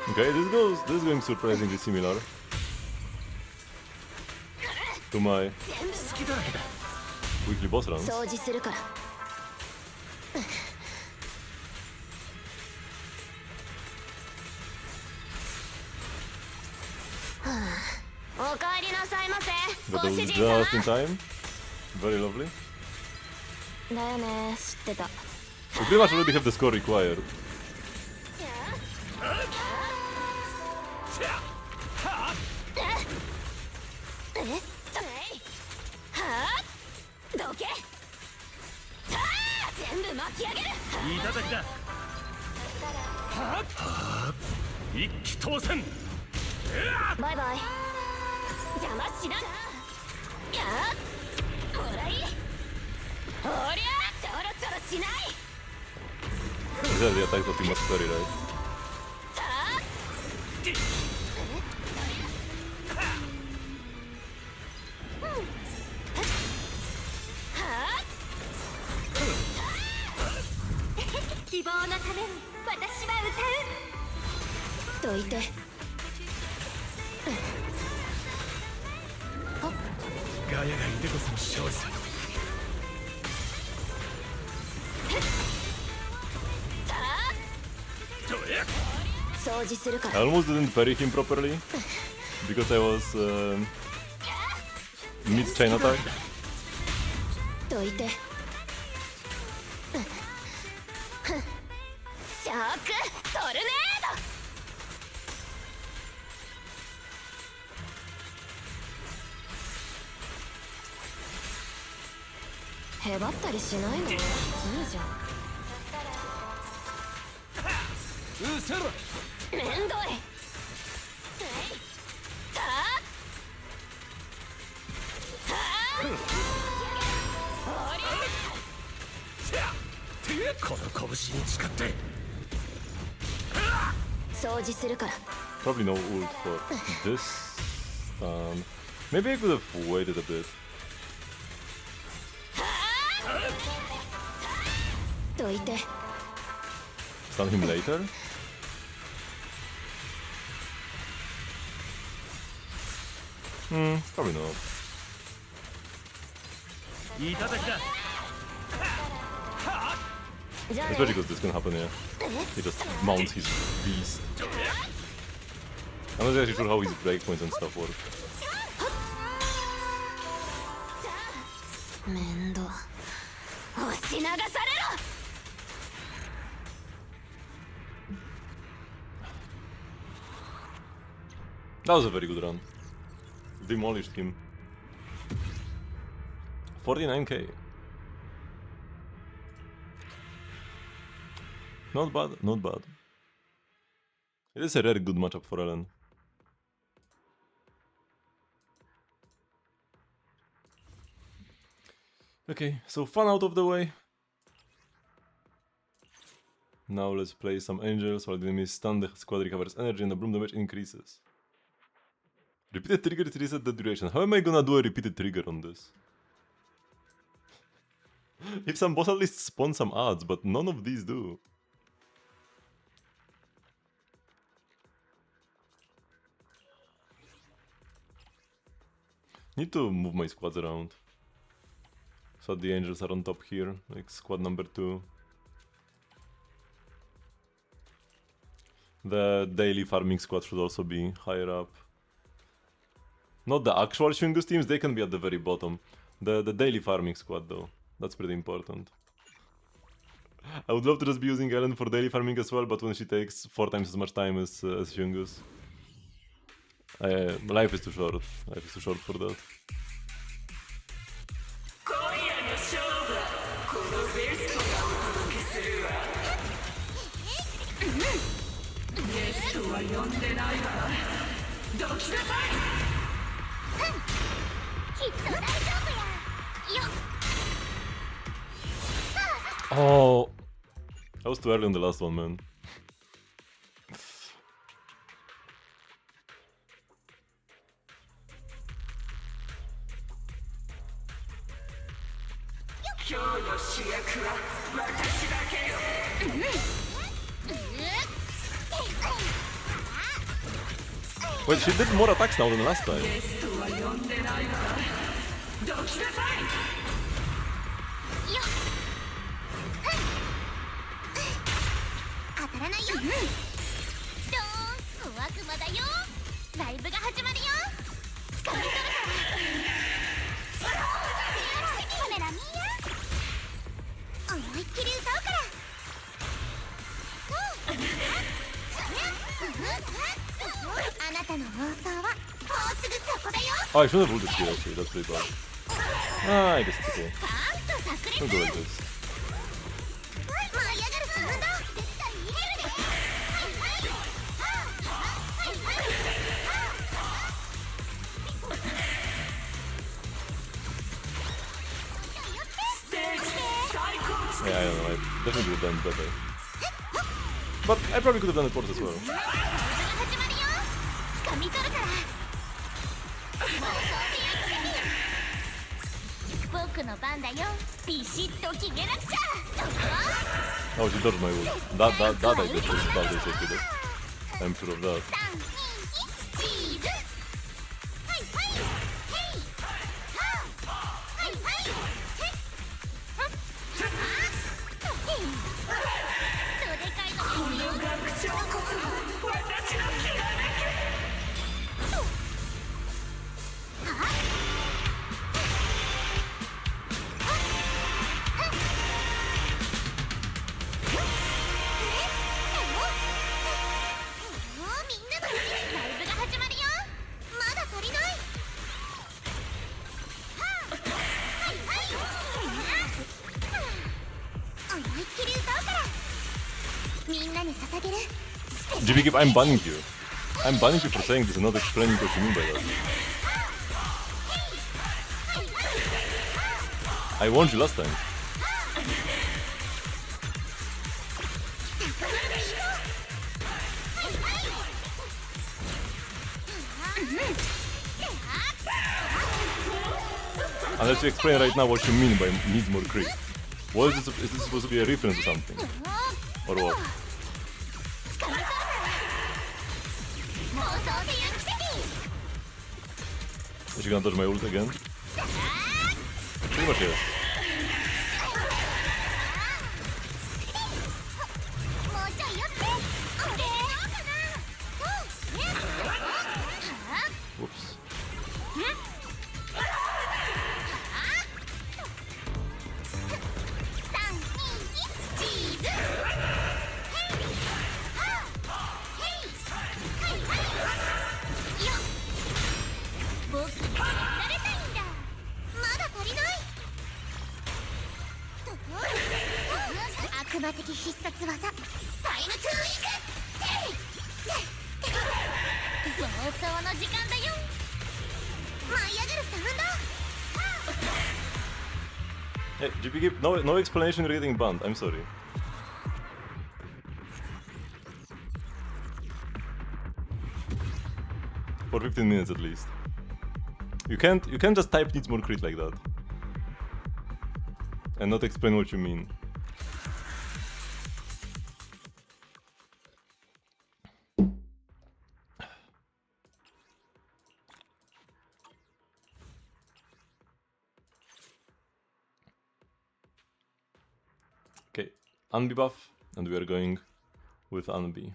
Okay, this is going surprisingly similar to my weekly boss runs. But that was just in time. Very lovely. We pretty much already have the score required. Bye bye. These are the attacks that you must parry, right? 希望のために私は歌う。どいて。ガヤがいてこその勝利さ。掃除するから。 I almost didn't parry him properly because I was mid chain attack. どいて。ショックトルネード。へばったりしないのいいじゃん。うせろ。めんどい。この拳に誓って掃除するから。 Probably no ult for this. Maybe I could have waited a bit. どいて。 Stun him later? Probably not. いただきだ。 Especially because this can happen here. He just mounts his beast. I'm not actually sure how his breakpoints and stuff work. 面倒。押し流されろ。 That was a very good run. Demolished him. 49k. Not bad, not bad. It is a very good matchup for Ellen. Okay, so fun out of the way. Now let's play some angels while the enemy is stunned, the squad recovers energy and the bloom damage increases. Repeated triggers reset the duration. How am I gonna do a repeated trigger on this? If some boss at least spawn some ads, but none of these do. Need to move my squads around. So the angels are on top here, like squad number 2. The daily farming squad should also be higher up. Not the actual Shungus teams, they can be at the very bottom. The daily farming squad though, that's pretty important. I would love to just be using Ellen for daily farming as well, but when she takes 4 times as much time as Shungus. Life is too short. Life is too short for that. Oh, I was too early on the last one, man. Wait, she did more attacks now than last time. Oh, I should have ulted here actually, that's pretty bad. Ah, I guess it's okay. We'll go like this. Yeah, I don't know, I definitely could have done better. But I probably could have done it worse as well. 掴み取るから妄想で行く僕の番だよビシッと決めなくちゃ Oh, she does my ult. That I just started to do. I'm sure of that. 3、2、1、チーズはいはいヘイはあはいはいヘイはっはあヘイどでかいのこの学長こそ私のきらめきはあGBKIP, I'm banning you. I'm banning you for saying this and not explaining what you mean by that. I warned you last time. Unless you explain right now what you mean by need more creep. What is this? Is this supposed to be a reference or something? Or what? Is she gonna dodge my ult again? Pretty much yes. Whoops. Hey, GBKIP, no explanation, you're getting banned. I'm sorry. For 15 minutes at least. You can't just type needs more crit like that. And not explain what you mean. Okay, Anbi buff, and we are going with Anbi.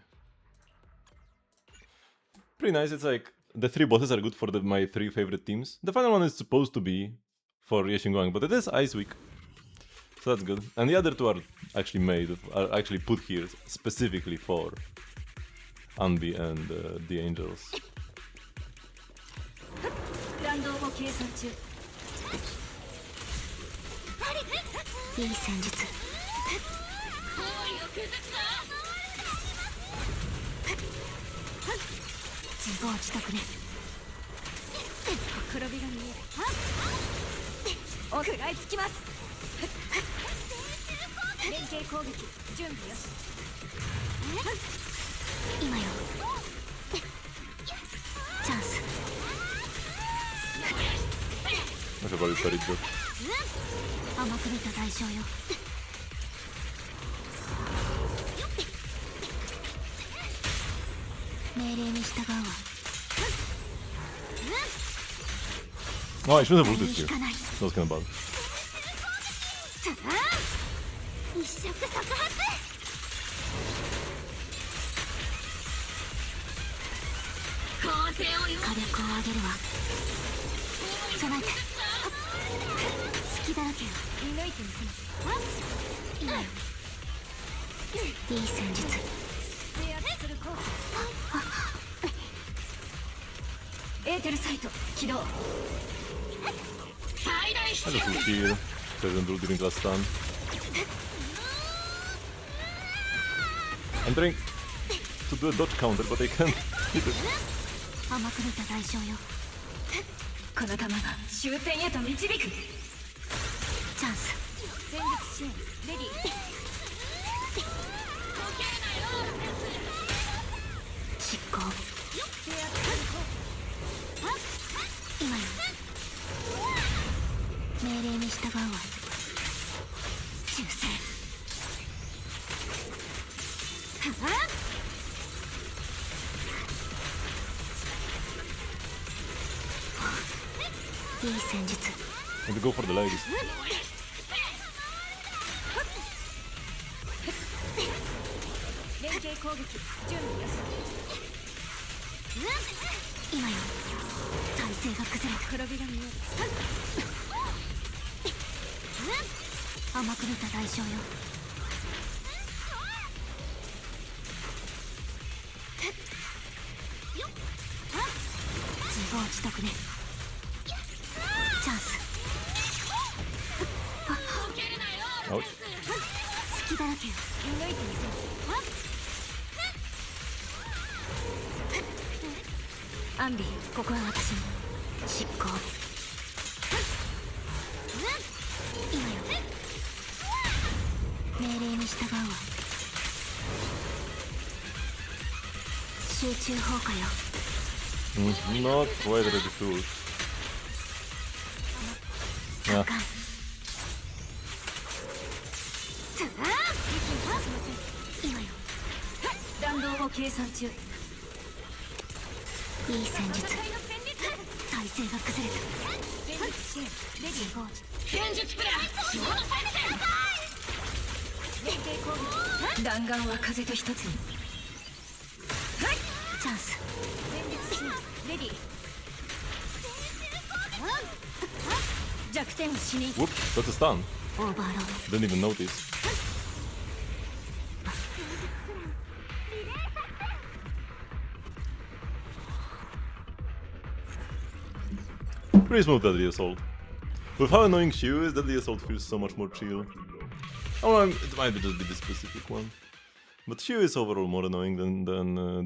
Pretty nice, it's like the three bosses are good for my three favorite teams. The final one is supposed to be for Yeshinguang, but it is Ice Week. So that's good. And the other two are actually put here specifically for Anbi and the Angels. I should probably studied that. 甘く見た代償よ。命令に従うわ。Oh, I should have ulted here. That was kind of bad. 一触即発。火力を上げるわ。備えて。隙だらけよ。射抜いてみせます。今よ。いい戦術。エーテルサイト起動。I just ult here. Doesn't do during last stun. I'm trying to do a dodge counter, but I can't hit it. 甘く見た代償よ。この弾が終点へと導く。チャンス。戦術支援レディー。執行。いい戦術。 And go for the legs. 連携攻撃準備よし。今よ、体勢が崩れた。黒火が見える。甘く見た代償よ。自業自得ね。チャンス。 Ouch. 隙だらけよ。見抜いてみせる。アンビ、ここは私の執行。今よ、命令に従うわ。集中放火よ。 Not quite ready to it. Yeah. 今よ、弾道を計算中。いい戦術。体勢が崩れた。戦術プラン。弾丸は風と一つに。チャンス。レディー。弱点を死に。 Whoops, that's a stun. オーバーロード。 Didn't even notice. Pretty smooth Deadly Assault. With how annoying Shiu is, Deadly Assault feels so much more chill. Oh, it might be just be the specific one. But Shiu is overall more annoying than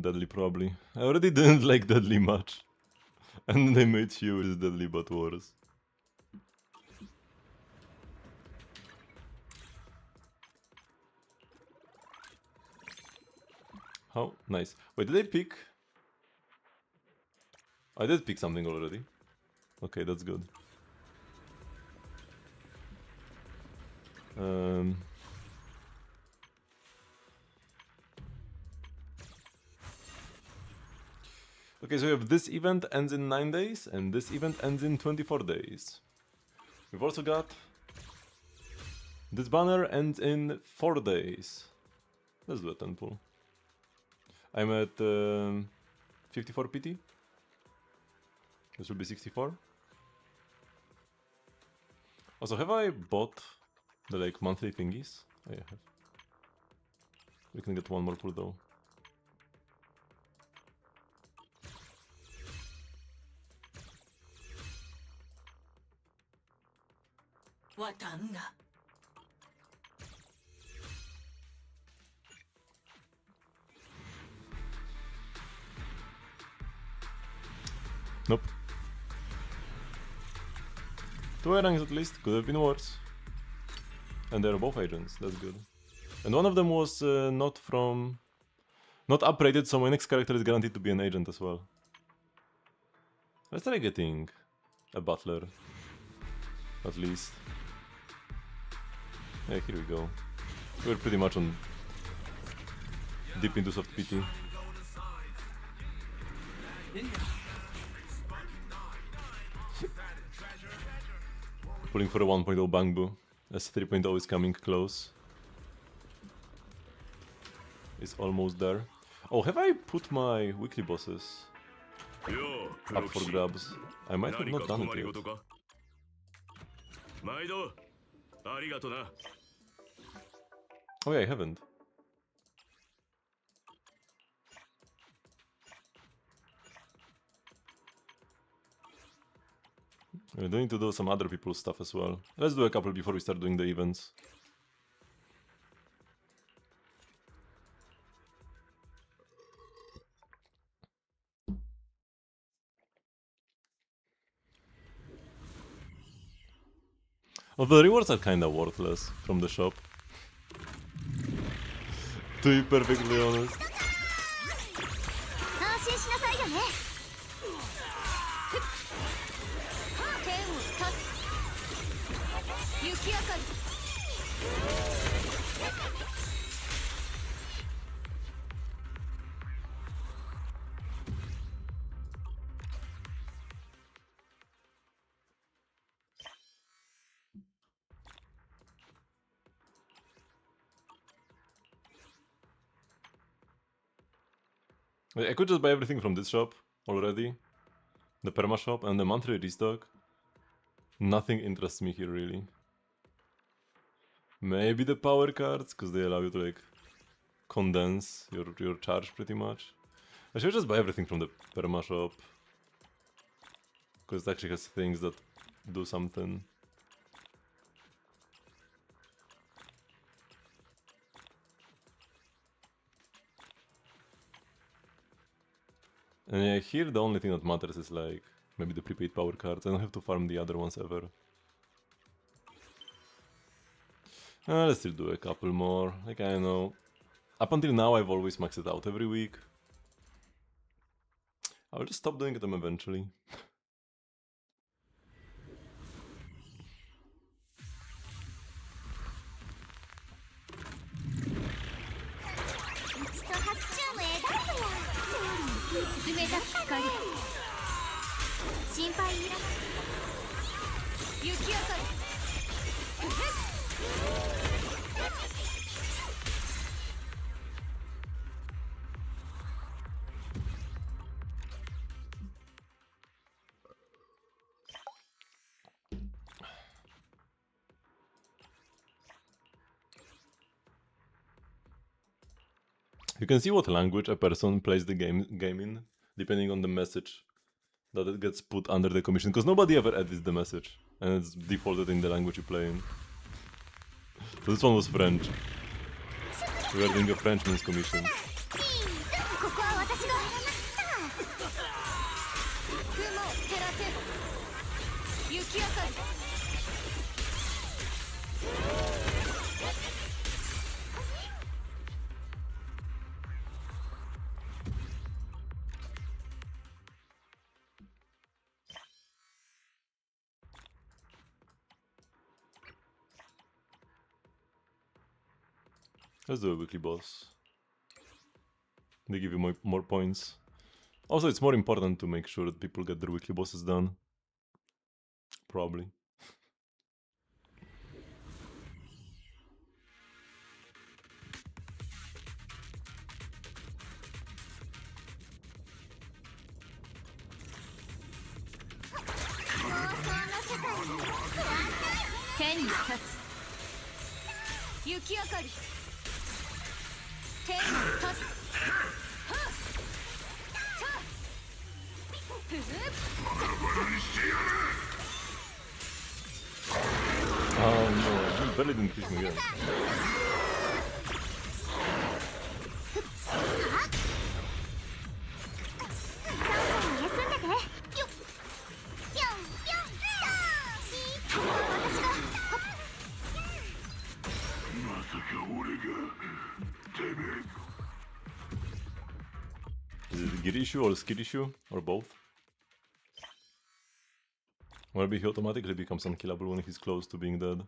Deadly, probably. I already didn't like Deadly much. And they made Shiu is Deadly but worse. How nice. Wait, did I pick? I did pick something already. Okay, that's good. Okay, so we have this event ends in 9 days, and this event ends in 24 days. We've also got this banner ends in 4 days. Let's do a 10 pull. I'm at 54 PT. This will be 64. Also, have I bought the like monthly thingies? Oh, yeah, I have. We can get one more pull though. Nope. 2 ranks at least, could have been worse. And they're both agents, that's good. And one of them was not upgraded, so my next character is guaranteed to be an agent as well. Let's try getting a butler, at least. Yeah, here we go. We're pretty much on deep into soft PT. Pulling for a 1.0 Bangbu, as 3.0 is coming close. It's almost there. Oh, have I put my weekly bosses up for grabs? I might have not done it yet. Oh yeah, I haven't. We do need to do some other people's stuff as well. Let's do a couple before we start doing the events. Although the rewards are kinda worthless from the shop. To be perfectly honest. 安心しなさいよね。剣を断つ。雪明かり。I could just buy everything from this shop already. The perma shop and the monthly restock. Nothing interests me here really. Maybe the power cards, because they allow you to like condense your charge pretty much. I should just buy everything from the perma shop. Because it actually has things that do something. And yeah, here the only thing that matters is like maybe the prepaid power cards. I don't have to farm the other ones ever. Let's still do a couple more. Like I know. Up until now I've always maxed it out every week. I'll just stop doing them eventually. You can see what language a person plays the game in, depending on the message that it gets put under the commission, because nobody ever edits the message, and it's defaulted in the language you play in. So this one was French. We are doing a Frenchman's commission. Let's do a weekly boss. They give you more points. Also, it's more important to make sure that people get their weekly bosses done. Probably. Oh no, you barely didn't kiss me again. Is it gear issue or skill issue? Or both? Or maybe he automatically becomes unkillable when he's close to being dead.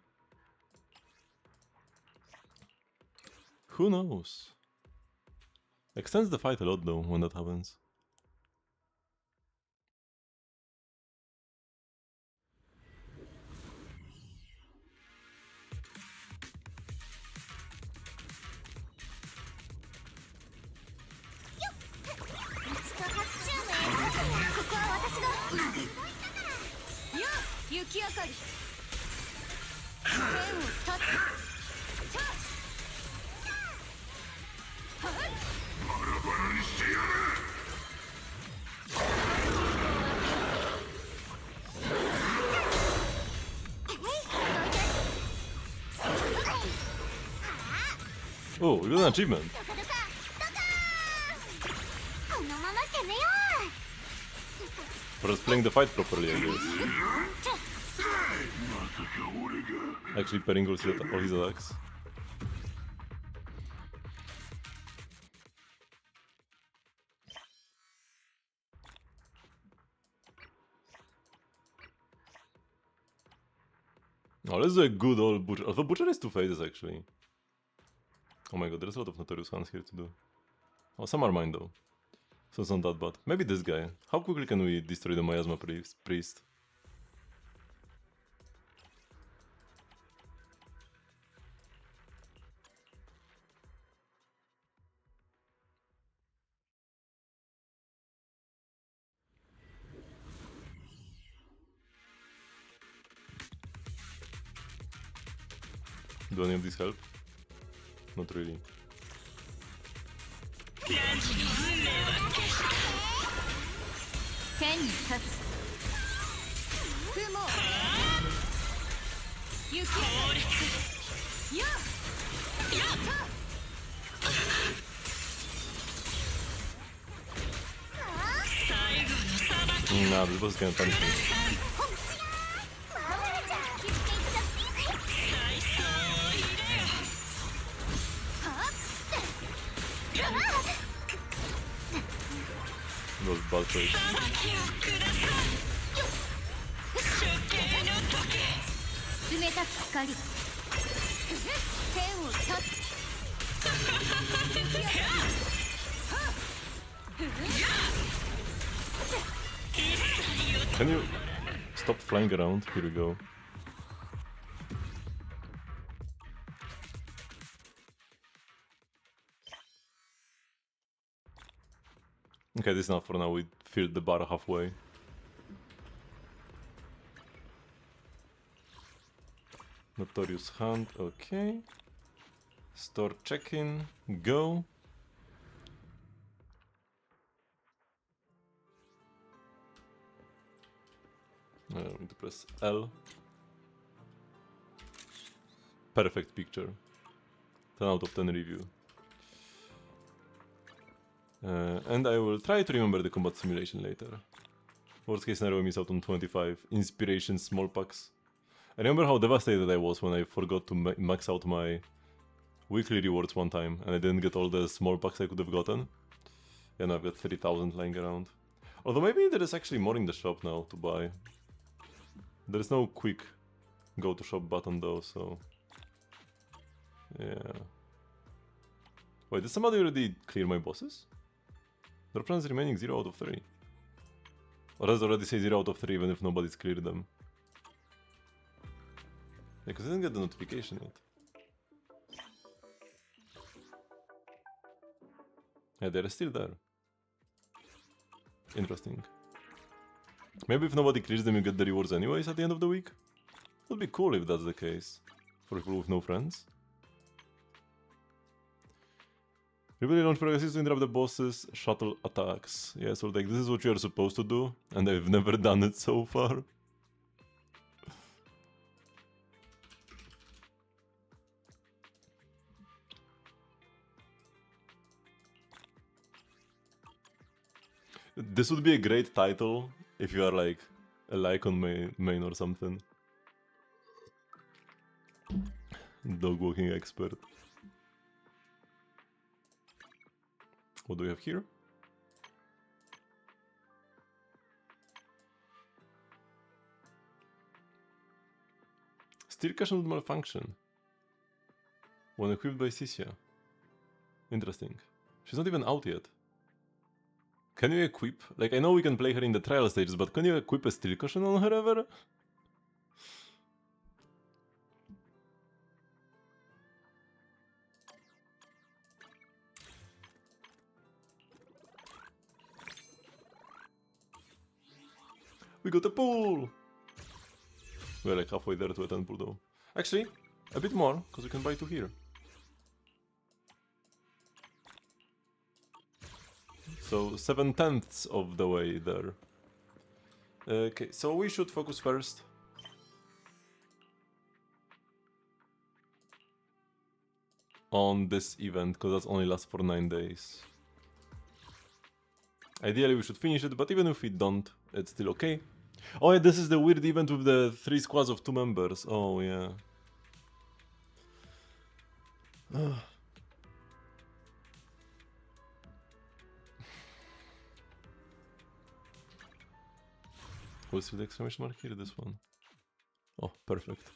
Who knows? Extends the fight a lot though when that happens. Oh, we got an achievement! For us playing the fight properly, I guess. Actually pairing all his attacks. Oh, let's do a good old Butcher. Although Butcher has two phases actually. Oh my god, there's a lot of Notorious Hands here to do. Oh, some are mine though. So it's not that bad. Maybe this guy. How quickly can we destroy the Miasma Priest? Do any of these help? Not really. Nah, this boss is gonna punish me. Those bad plays. Can you stop flying around? Here we go. Okay, this is not for now. We filled the bar halfway. Notorious Hunt, okay. Store check-in, go. I need to press L. Perfect picture. 10 out of 10 review. And I will try to remember the combat simulation later. Worst case scenario, I miss out on 25 inspiration small packs. I remember how devastated I was when I forgot to max out my weekly rewards one time and I didn't get all the small packs I could have gotten. Yeah, now I've got 30,000 lying around. Although maybe there is actually more in the shop now to buy. There is no quick go to shop button though, so... yeah. Wait, did somebody already clear my bosses? Their plan is remaining 0 out of 3. Or does it already say 0 out of 3 even if nobody's cleared them? Yeah, because I didn't get the notification yet. Yeah, they're still there. Interesting. Maybe if nobody clears them, you get the rewards anyways at the end of the week? Would be cool if that's the case. For people with no friends. Really launch progress is to interrupt the boss's shuttle attacks. Yeah, so like this is what you are supposed to do, and I've never done it so far. This would be a great title if you are like a Lycon main or something. Dog walking expert. What do we have here? Steel cushion would malfunction when equipped by Sisia. Interesting. She's not even out yet. Can you equip? Like, I know we can play her in the trial stages, but can you equip a steel cushion on her ever? We got a pool! We're like halfway there to a 10 pool though. Actually, a bit more, because we can buy 2 here. So 7/10 of the way there. Okay, so we should focus first on this event, because that's only lasts for 9 days. Ideally we should finish it, but even if we don't, it's still okay. Oh yeah, this is the weird event with the 3 squads of 2 members. Oh yeah. What's the exclamation mark here? This one. Oh, perfect.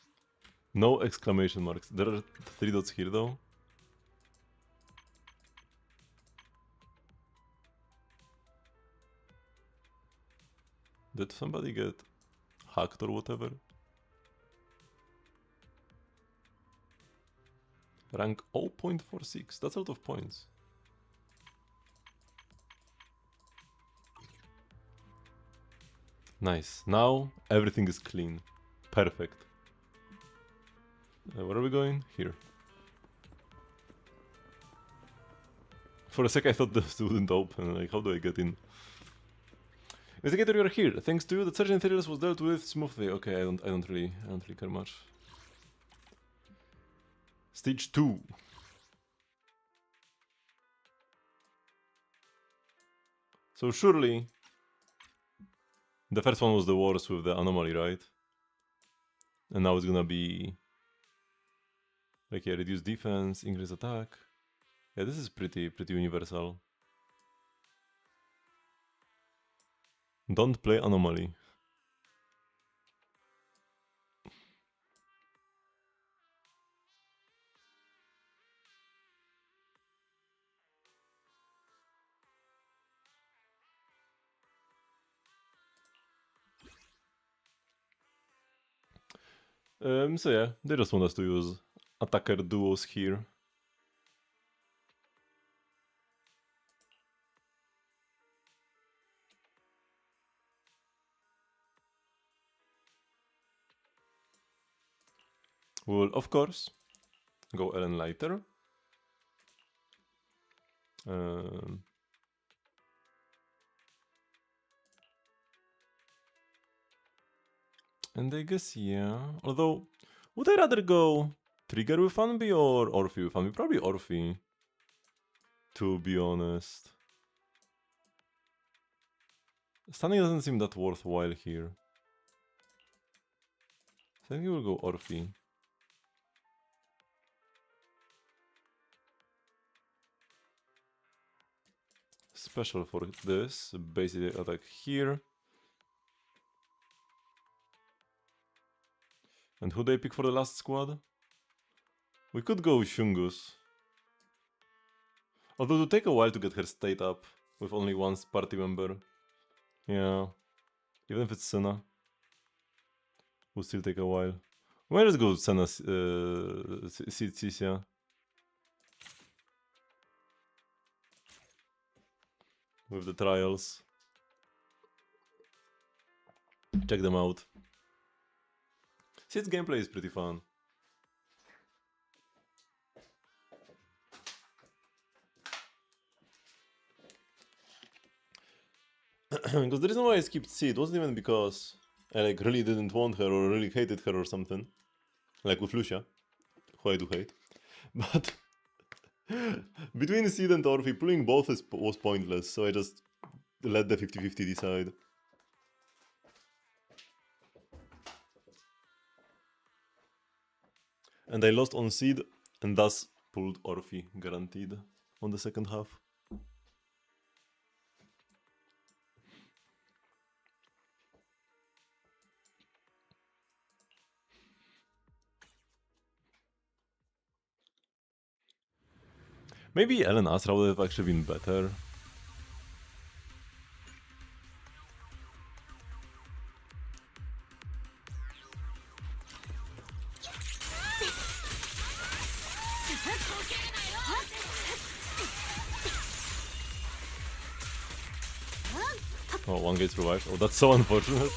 No exclamation marks. There are 3 dots here though. Did somebody get hacked or whatever? Rank 0.46. That's out of points. Nice. Now everything is clean. Perfect. Where are we going? Here. For a sec I thought this wouldn't open, like how do I get in? Investigator, you're here. Thanks to you, the surgeon theories was dealt with smoothly. Okay, I don't really care much. Stage 2. So surely the first one was the worst with the anomaly, right? And now it's gonna be like, yeah, reduce defense, increase attack. Yeah, this is pretty universal. Don't play anomaly. So yeah, they just want us to use attacker duos here. We will, of course, go Ellen lighter. And I guess, yeah. Although, would I rather go Trigger with Funby or Orphe with Funby? Probably Orphe, to be honest. Stunning doesn't seem that worthwhile here. So I think we'll go Orphe. Special for this, basically attack here. And who do I pick for the last squad? We could go Shungus. Although it would take a while to get her state up with only one party member. Yeah. Even if it's Senna. Will still take a while. We might just go Senna Cisia. With the trials. Check them out. Its gameplay is pretty fun. Because the reason why I skipped Sid wasn't even because I like really didn't want her or really hated her or something. Like with Lucia, who I do hate. But between Sid and Orphe, pulling both was pointless, so I just let the 50-50 decide. And I lost on Sid, and thus pulled Orphe, guaranteed, on the second half. Maybe Ellen Astra would have actually been better. Oh, one gate survived. Oh, that's so unfortunate.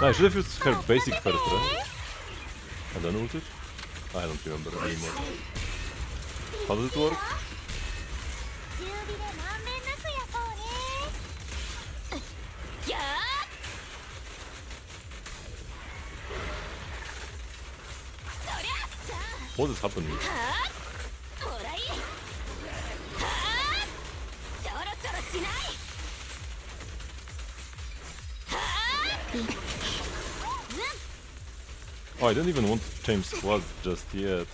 No, I should have used her basic first, right? And then ulted? I don't remember anymore. How does it work? What is happening? Oh, I didn't even want to change squads just yet.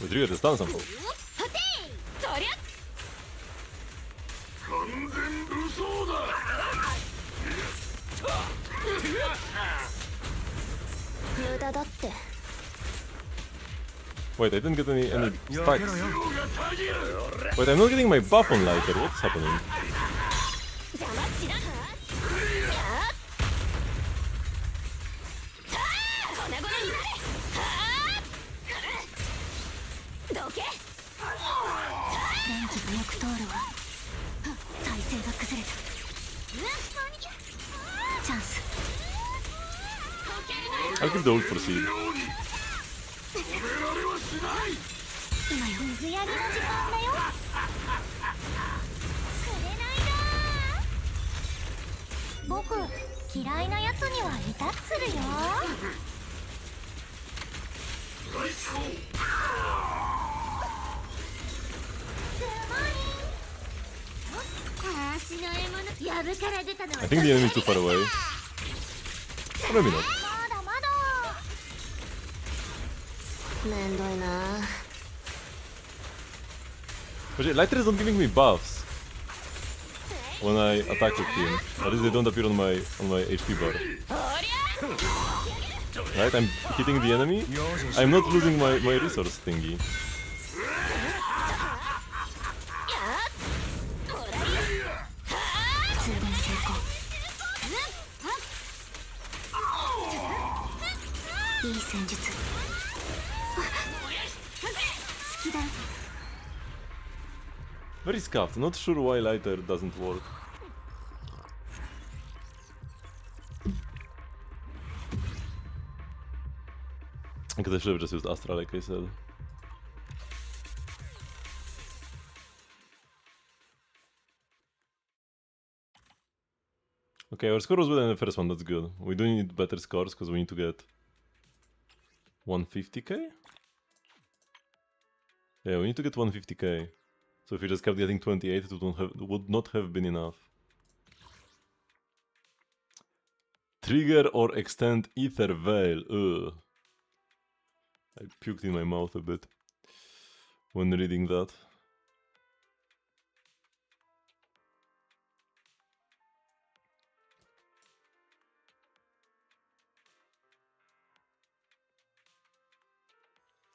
We trigger the stun somehow. はていそりゃ無駄だって Wait, I didn't get any stacks. Wait, I'm not getting my buff on lighter. What's happening? 邪魔しな粉々になれどけ電気がよく通るわ体勢が崩れたチャンス I'll give the ult for seed. 今よ水やりの時間だよくれないな僕嫌いなやつにはイタッするよ足の獲物やぶから出たのは I think the enemy is too far away. Or maybe not. まだまだめんどいな But yeah, lighter is not giving me buffs when I attack with him. At least they don't appear on my HP bar. Right, I'm hitting the enemy. I'm not losing my resource thingy. Very scuffed. Not sure why lighter doesn't work. Because I should have just used Astra like I said. Okay, our score was better than the first one, that's good. We do need better scores because we need to get 150k? Yeah, we need to get 150k. So if we just kept getting 28, it would not have been enough. Trigger or extend ether veil. Ugh. I puked in my mouth a bit when reading that.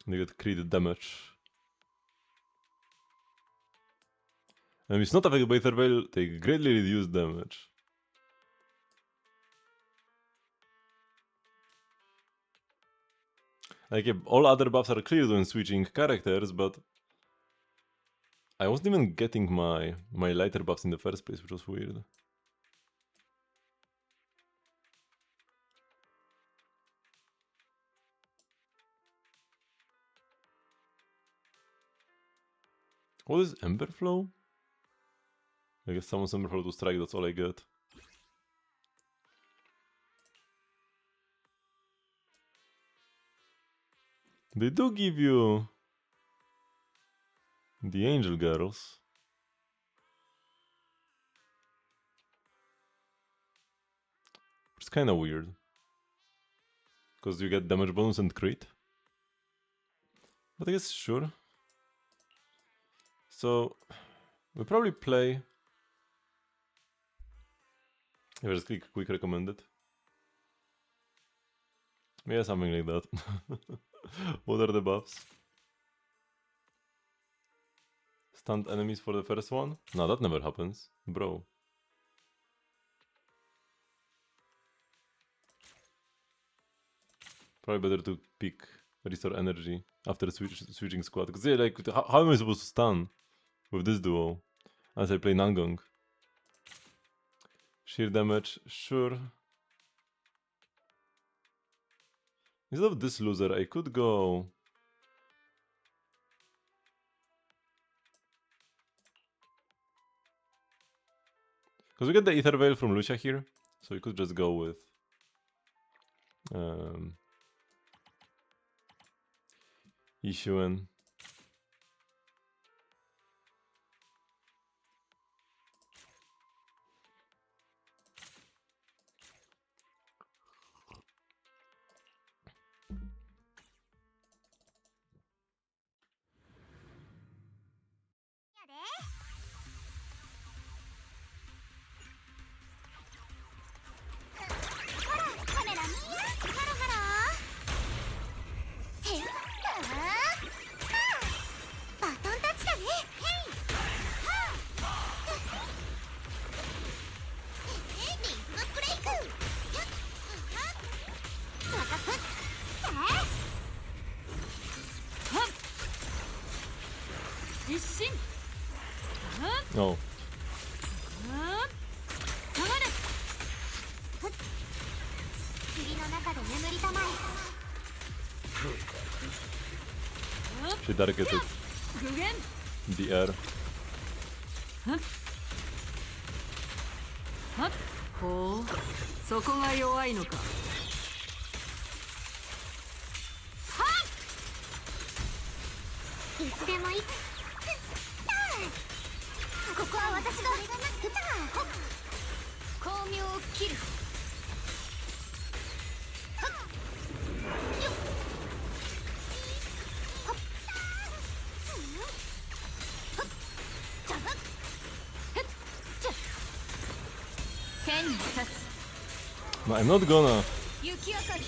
They get crit damage. And if it's not affected by ether veil, they greatly reduce damage. Like, yeah, all other buffs are cleared when switching characters, but I wasn't even getting my lighter buffs in the first place, which was weird. What is Ember Flow? I guess someone's Ember Flow to strike, that's all I get. They do give you the Angel Girls. It's kinda weird. Because you get damage bonus and crit. But I guess sure. So we'll probably play. Yeah, just quick recommended. Yeah, something like that. What are the buffs? Stunned enemies for the first one? No, that never happens, bro. Probably better to pick Restore Energy after switching squad. Because yeah, like, how am I supposed to stun with this duo as I play Nangong? Sheer damage, sure. Instead of this loser, I could go... Because we get the Ether Veil from Lucia here, so we could just go with... Ishuen. Oh. 霧の中で眠りたまえ She targeted the air. ほう、そこが弱いのか。いつでもいいここは私が光明を切る天に立つ No, I'm not gonna 雪明かり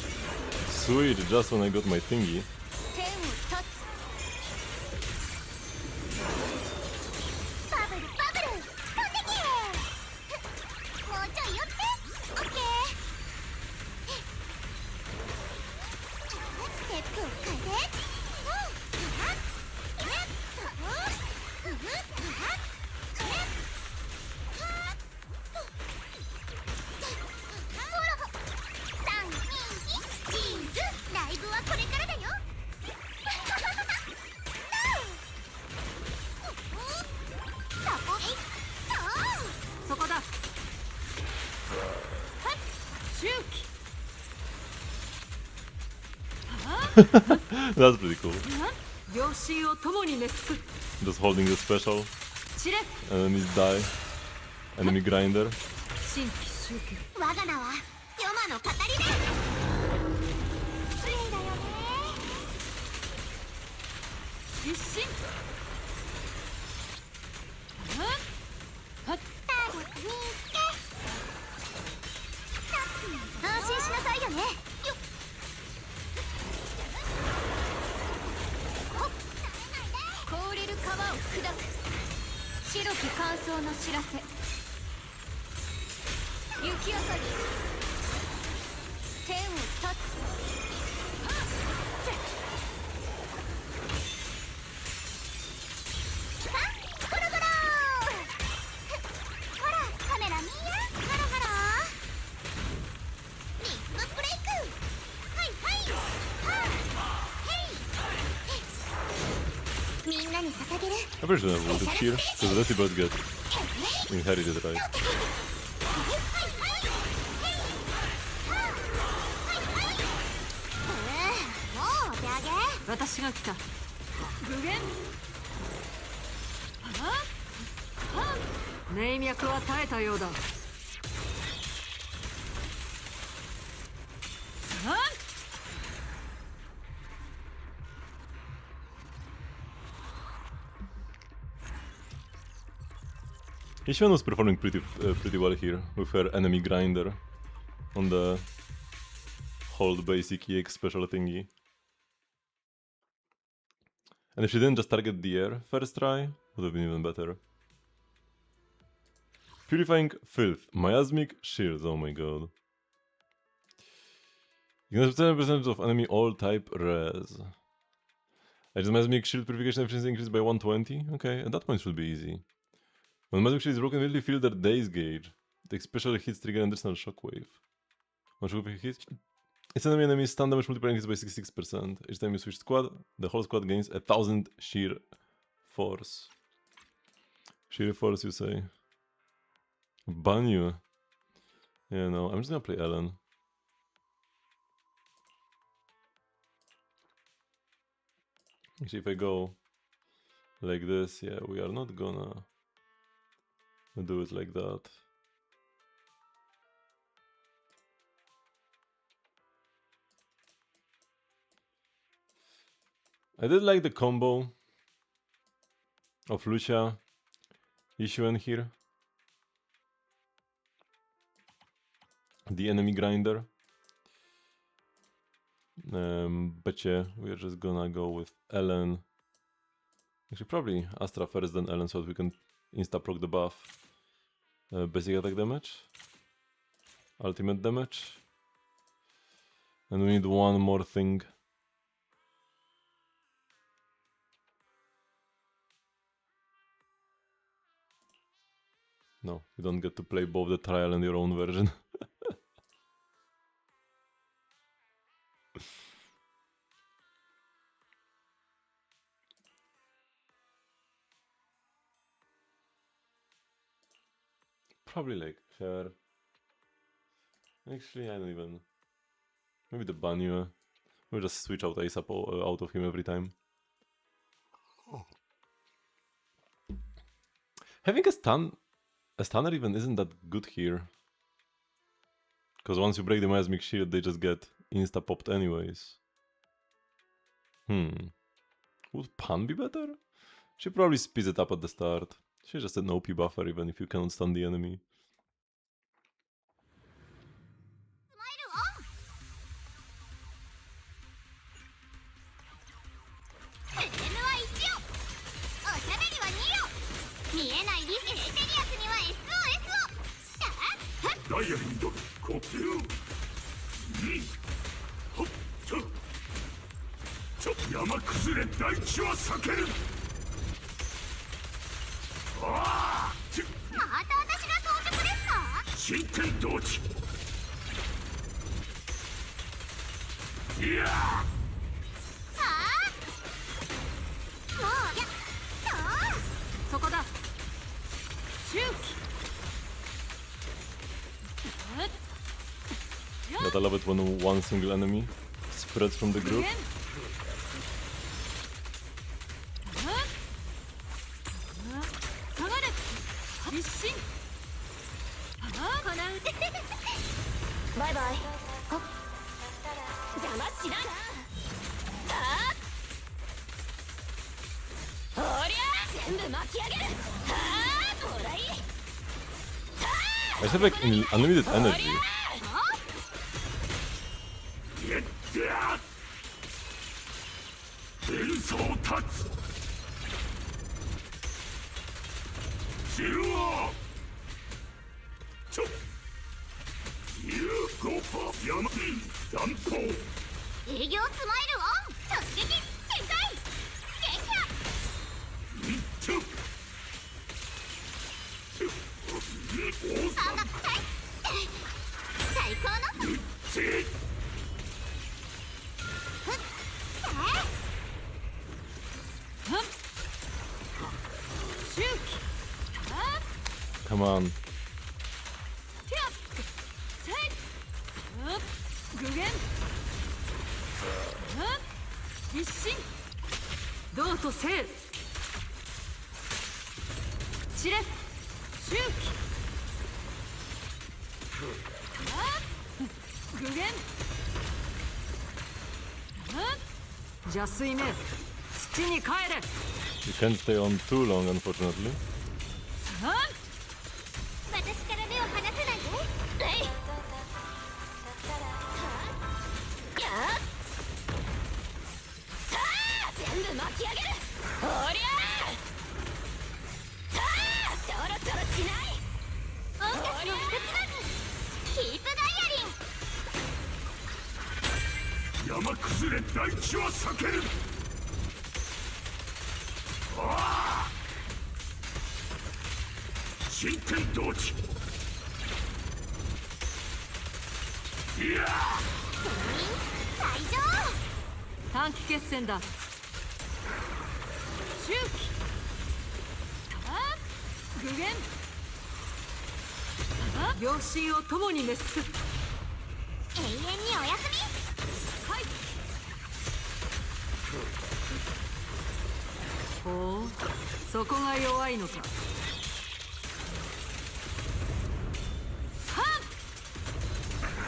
switch just when I got my thingy. 天を立つバブルバブル飛んでけもうちょい寄ってオッケーステップを変えてライブはこれからだよそこだ。周期。 That's pretty cool. 両親を共に滅す。 Just holding the special. 散れ。 Enemies die. Enemy grinder. 新規集結。我が名はヨマの語りだ綺麗だよね一心。ターゲット見つけ安心しなさいよねよっ凍れる川を砕く白き乾燥の知らせ雪明かり天を立つさあゴロゴロほらカメラ見やハロハロリップブレイクはいはいはーヘイみんなに捧げる I'm pretty sure I voted here, because let's both get inherited, right? もうお手上げ私が来た。具現。霊脈は耐えたようだ。Ishan was performing pretty well here with her enemy grinder on the hold basic EX special thingy. And if she didn't just target the air first try, would have been even better. Purifying Filth. Miasmic Shields, oh my god. Ignores 10% of enemy all type res. I just Miasmic Shield Purification efficiency increased by 120. Okay, at that point should be easy. When Miasmic Shield is broken, immediately feel their daze gauge. Take special hits trigger an additional shockwave. One shockwave hit. Its enemy stun damage multiplier increases by 66%. Each time you switch squad, the whole squad gains 1000 sheer force. Sheer force, you say? Banyu. Yeah, no, I'm just gonna play Ellen. Actually, if I go like this, yeah, we are not gonna do it like that. I did like the combo of Lucia, Ishuen here. The enemy grinder. But yeah, we're just gonna go with Ellen. Actually, probably Astra first, then Ellen, so that we can insta-proc the buff. Basic attack damage. Ultimate damage. And we need one more thing. No, you don't get to play both the trial and your own version. Probably like her. Actually, I don't even. Maybe the Banyu. We'll just switch out ASAP out of him every time. Having a stunner even isn't that good here. Because once you break the miasmic shield, they just get insta-popped anyways. Would Pan be better? She probably speeds it up at the start. She's just an OP buffer even if you cannot stun the enemy. But I love it when one single enemy spreads from the group. Bye bye. I just have like unlimited energy. Come on. You can't stay on too long, unfortunately.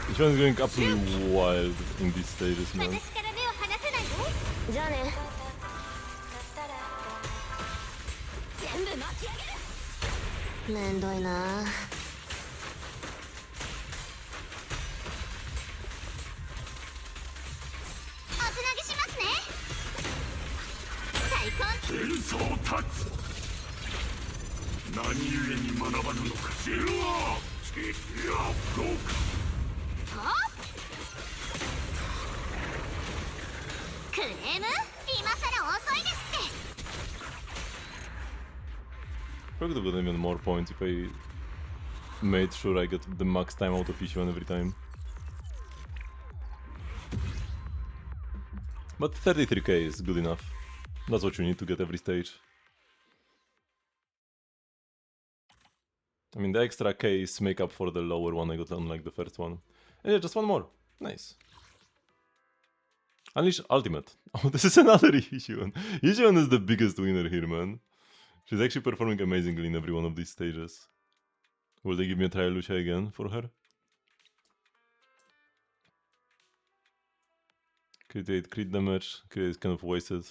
This one's going absolutely wild in these stages, man. じゃあね。めんどいな。おつなぎしますね。最高。天層立つ。何故に学ばぬのか。ゼロは。どうか。クレーム？今さら遅いですって。 Probably could have gotten even more points if I made sure I get the max time out of Ishion every time. But 33k is good enough. That's what you need to get every stage. I mean, the extra Ks make up for the lower one I got on like the first one. And yeah, just one more. Nice. Unleash Ultimate. Oh, this is another Ishion. Ishion is the biggest winner here, man. She's actually performing amazingly in every one of these stages. Will they give me a trial Lucia again for her? Crit rate, crit damage. Crit is kind of wasted.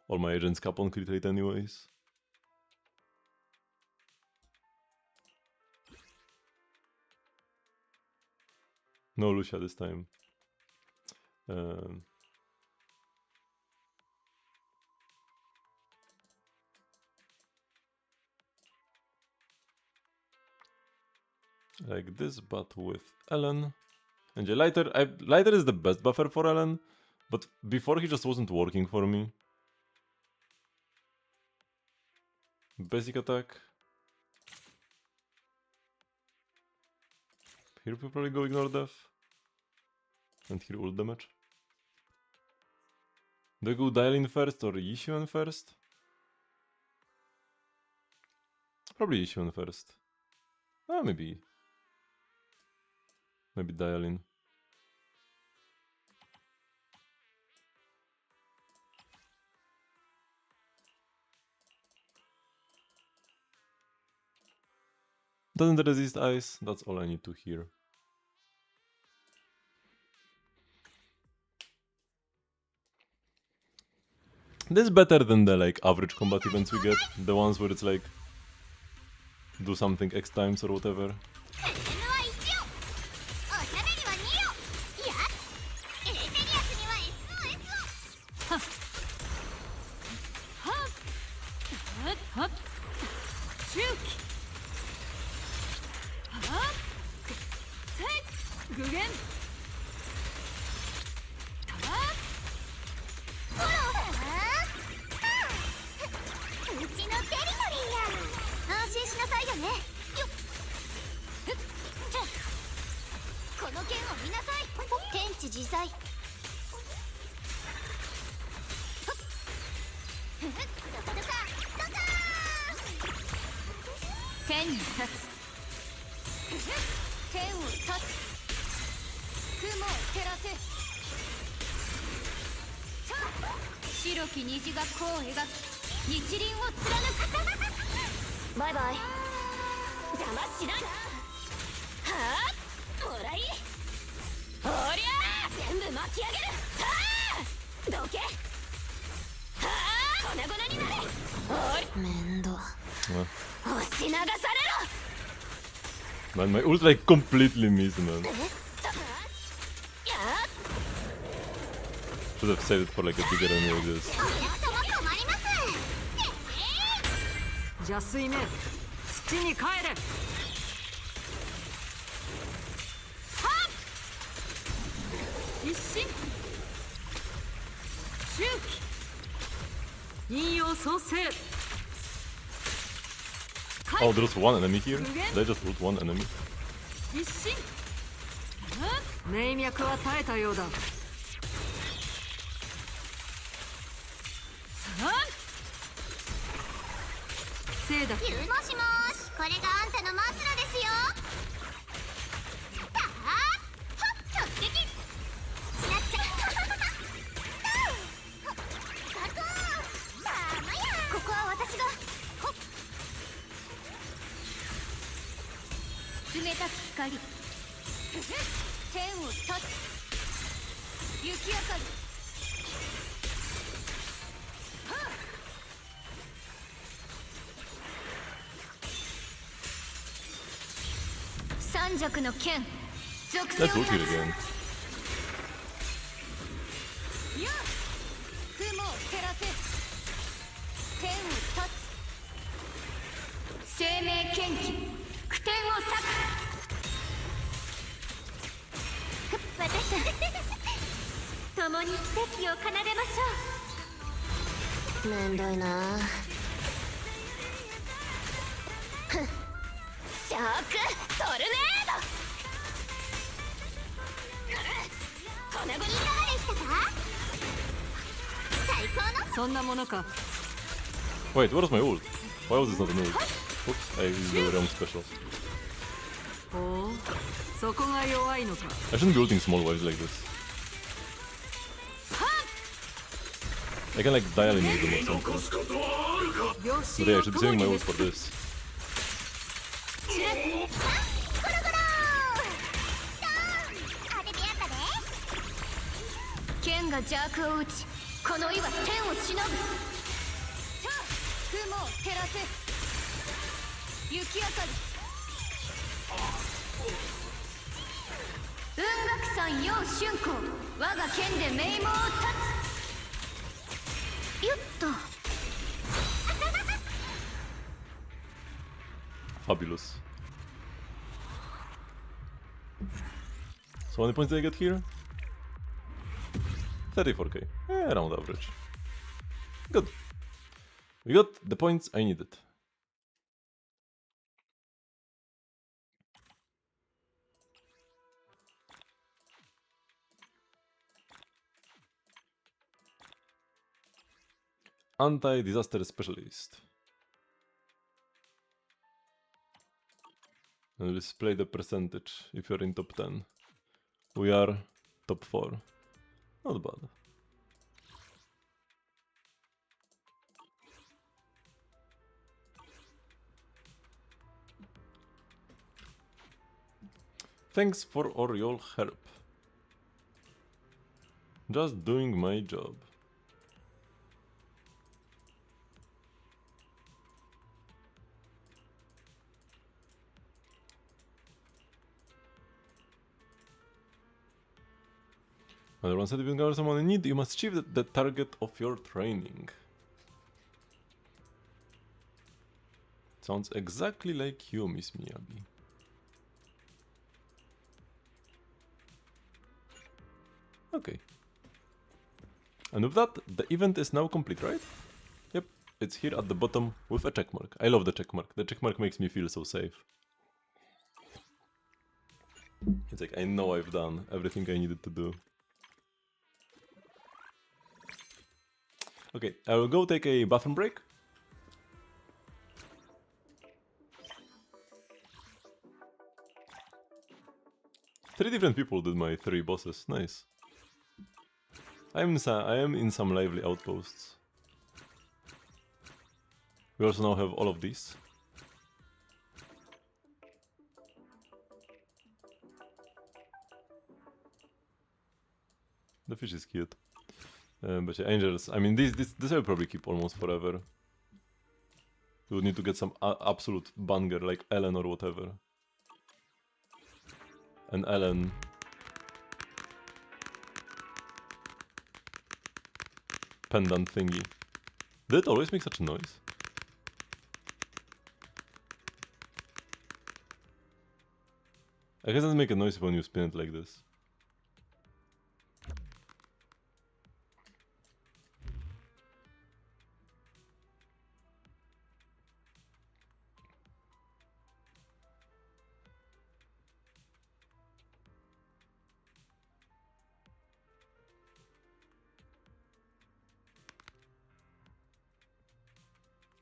All my agents cap on crit rate anyways. No Lucia this time. Like this, but with Ellen. And yeah, Lighter is the best buffer for Ellen, but before he just wasn't working for me. Basic attack. Here we probably go ignore death. And here ult damage. Do I go Dial-In first or Ishion first? Probably Ishion first. Ah, maybe Dial-In. Doesn't resist ice, that's all I need to hear. This is better than the like average combat events we get, the ones where it's like do something X times or whatever.バイバイ。邪魔しないな。はあ、もらい。おりゃあ、全部巻き上げる。さあ、どけ。はあ、粉々になれ。おり。面倒。押し流されろ。Man, my ult like completely missed, man. Should have saved it for like a bigger enemy like this. 邪水面土に帰れ。はっ一心周期引用創生。 Oh, there's one enemy here? They just ult one enemy. 一心命脈は耐えたようだ。もしもし、これがあんたの末路ですよ。だあ、突撃。しなっちゃ。ここは私が。冷たく光。天を立つ。雪明かり。 三尺の剣。属性を Let's ult here again. 雲を照らせ。天を立つ。生命剣気。句点を裂く。私た共に奇跡を奏でましょう。めんどいな。ふん。しゃクトルネード。粉々いかがでしたか？最高の。そんなものか。 Wait, what was my ult? Why was this not an ult? Oops, I used the wrong special. おお、そこが弱いのか。 I shouldn't be ulting small waves like this. I can like dial in with them or something. 残すことはあるか。 よ But し yeah, I should be saving my ult for this. コロコロ当ててやったで。剣が邪悪を打ち、この意は天を忍ぶ。雲を照らせ。雪明かり。雲岳山陽春光、我が剣で名門を立つ。よっと。 Fabulous. So how many points did I get here? 34k. Around average. Good. We got the points I needed. Anti-disaster specialist. And display the percentage if you're in top 10. We are top 4. Not bad. Thanks for all your help. Just doing my job. Another one said if you encounter someone in need, you must achieve the target of your training. Sounds exactly like you, Miss Miyagi. Okay. And with that, the event is now complete, right? Yep, it's here at the bottom with a checkmark. I love the checkmark. The checkmark makes me feel so safe. It's like, I know I've done everything I needed to do. Okay, I will go take a bathroom break. Three different people did my 3 bosses, nice. I am in some lively outposts. We also now have all of these. The fish is cute. But yeah, angels, I mean, this I will probably keep almost forever. You would need to get some absolute banger like Ellen or whatever. And Ellen... pendant thingy. Did it always make such a noise? I guess it doesn't make a noise when you spin it like this.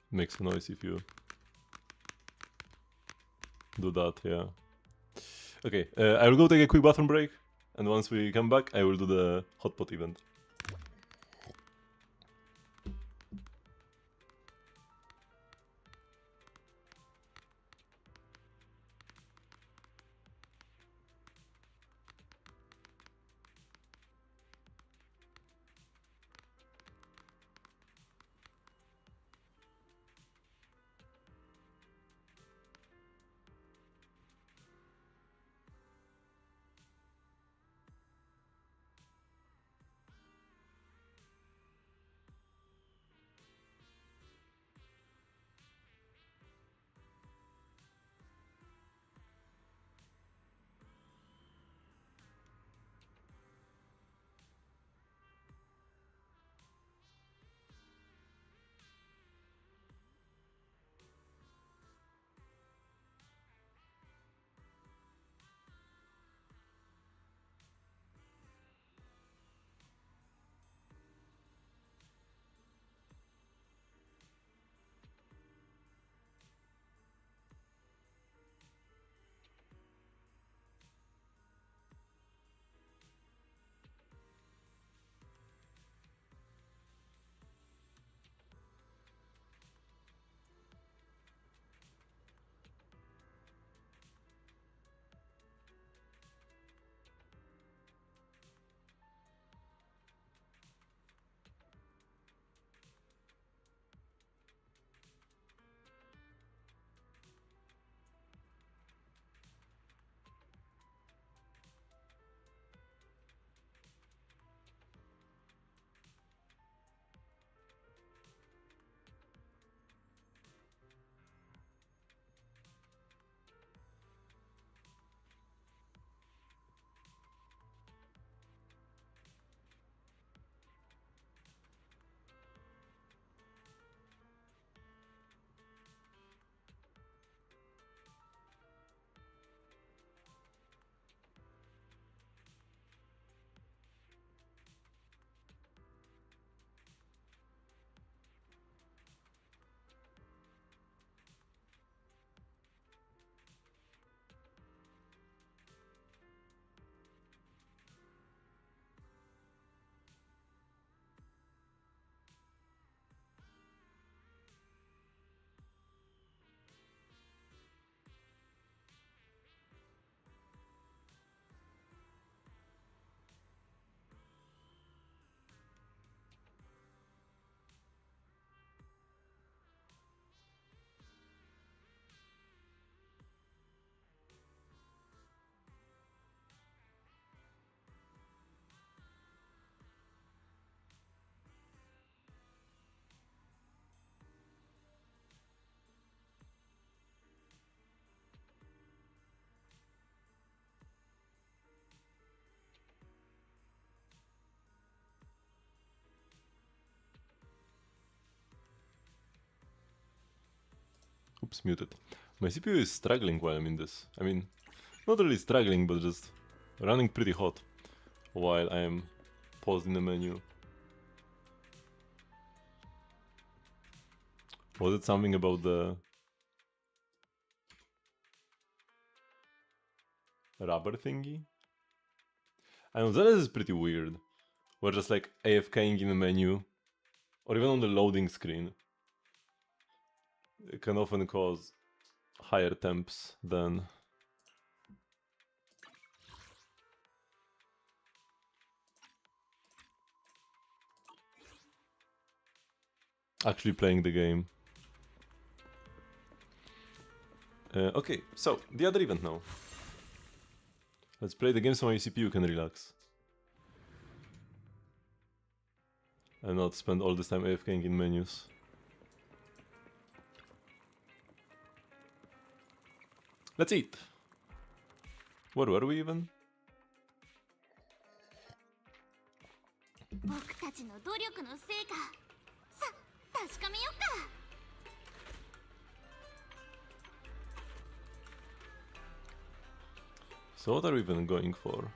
Makes a noise if you do that, yeah. Okay, I will go take a quick bathroom break, and once we come back, I will do the hotpot event. Oops, muted. My CPU is struggling while I'm in this. I mean, not really struggling, but just running pretty hot while I am paused in the menu. Was it something about the rubber thingy? I know Zenless is pretty weird. We're just like AFKing in the menu, or even on the loading screen. It can often cause higher temps than actually playing the game. Okay, so the other event now. Let's play the game so my CPU can relax. And not spend all this time AFKing in menus. Let's eat! Where were we even? 僕たちの努力の成果さ確かめよっか So what are we even going for?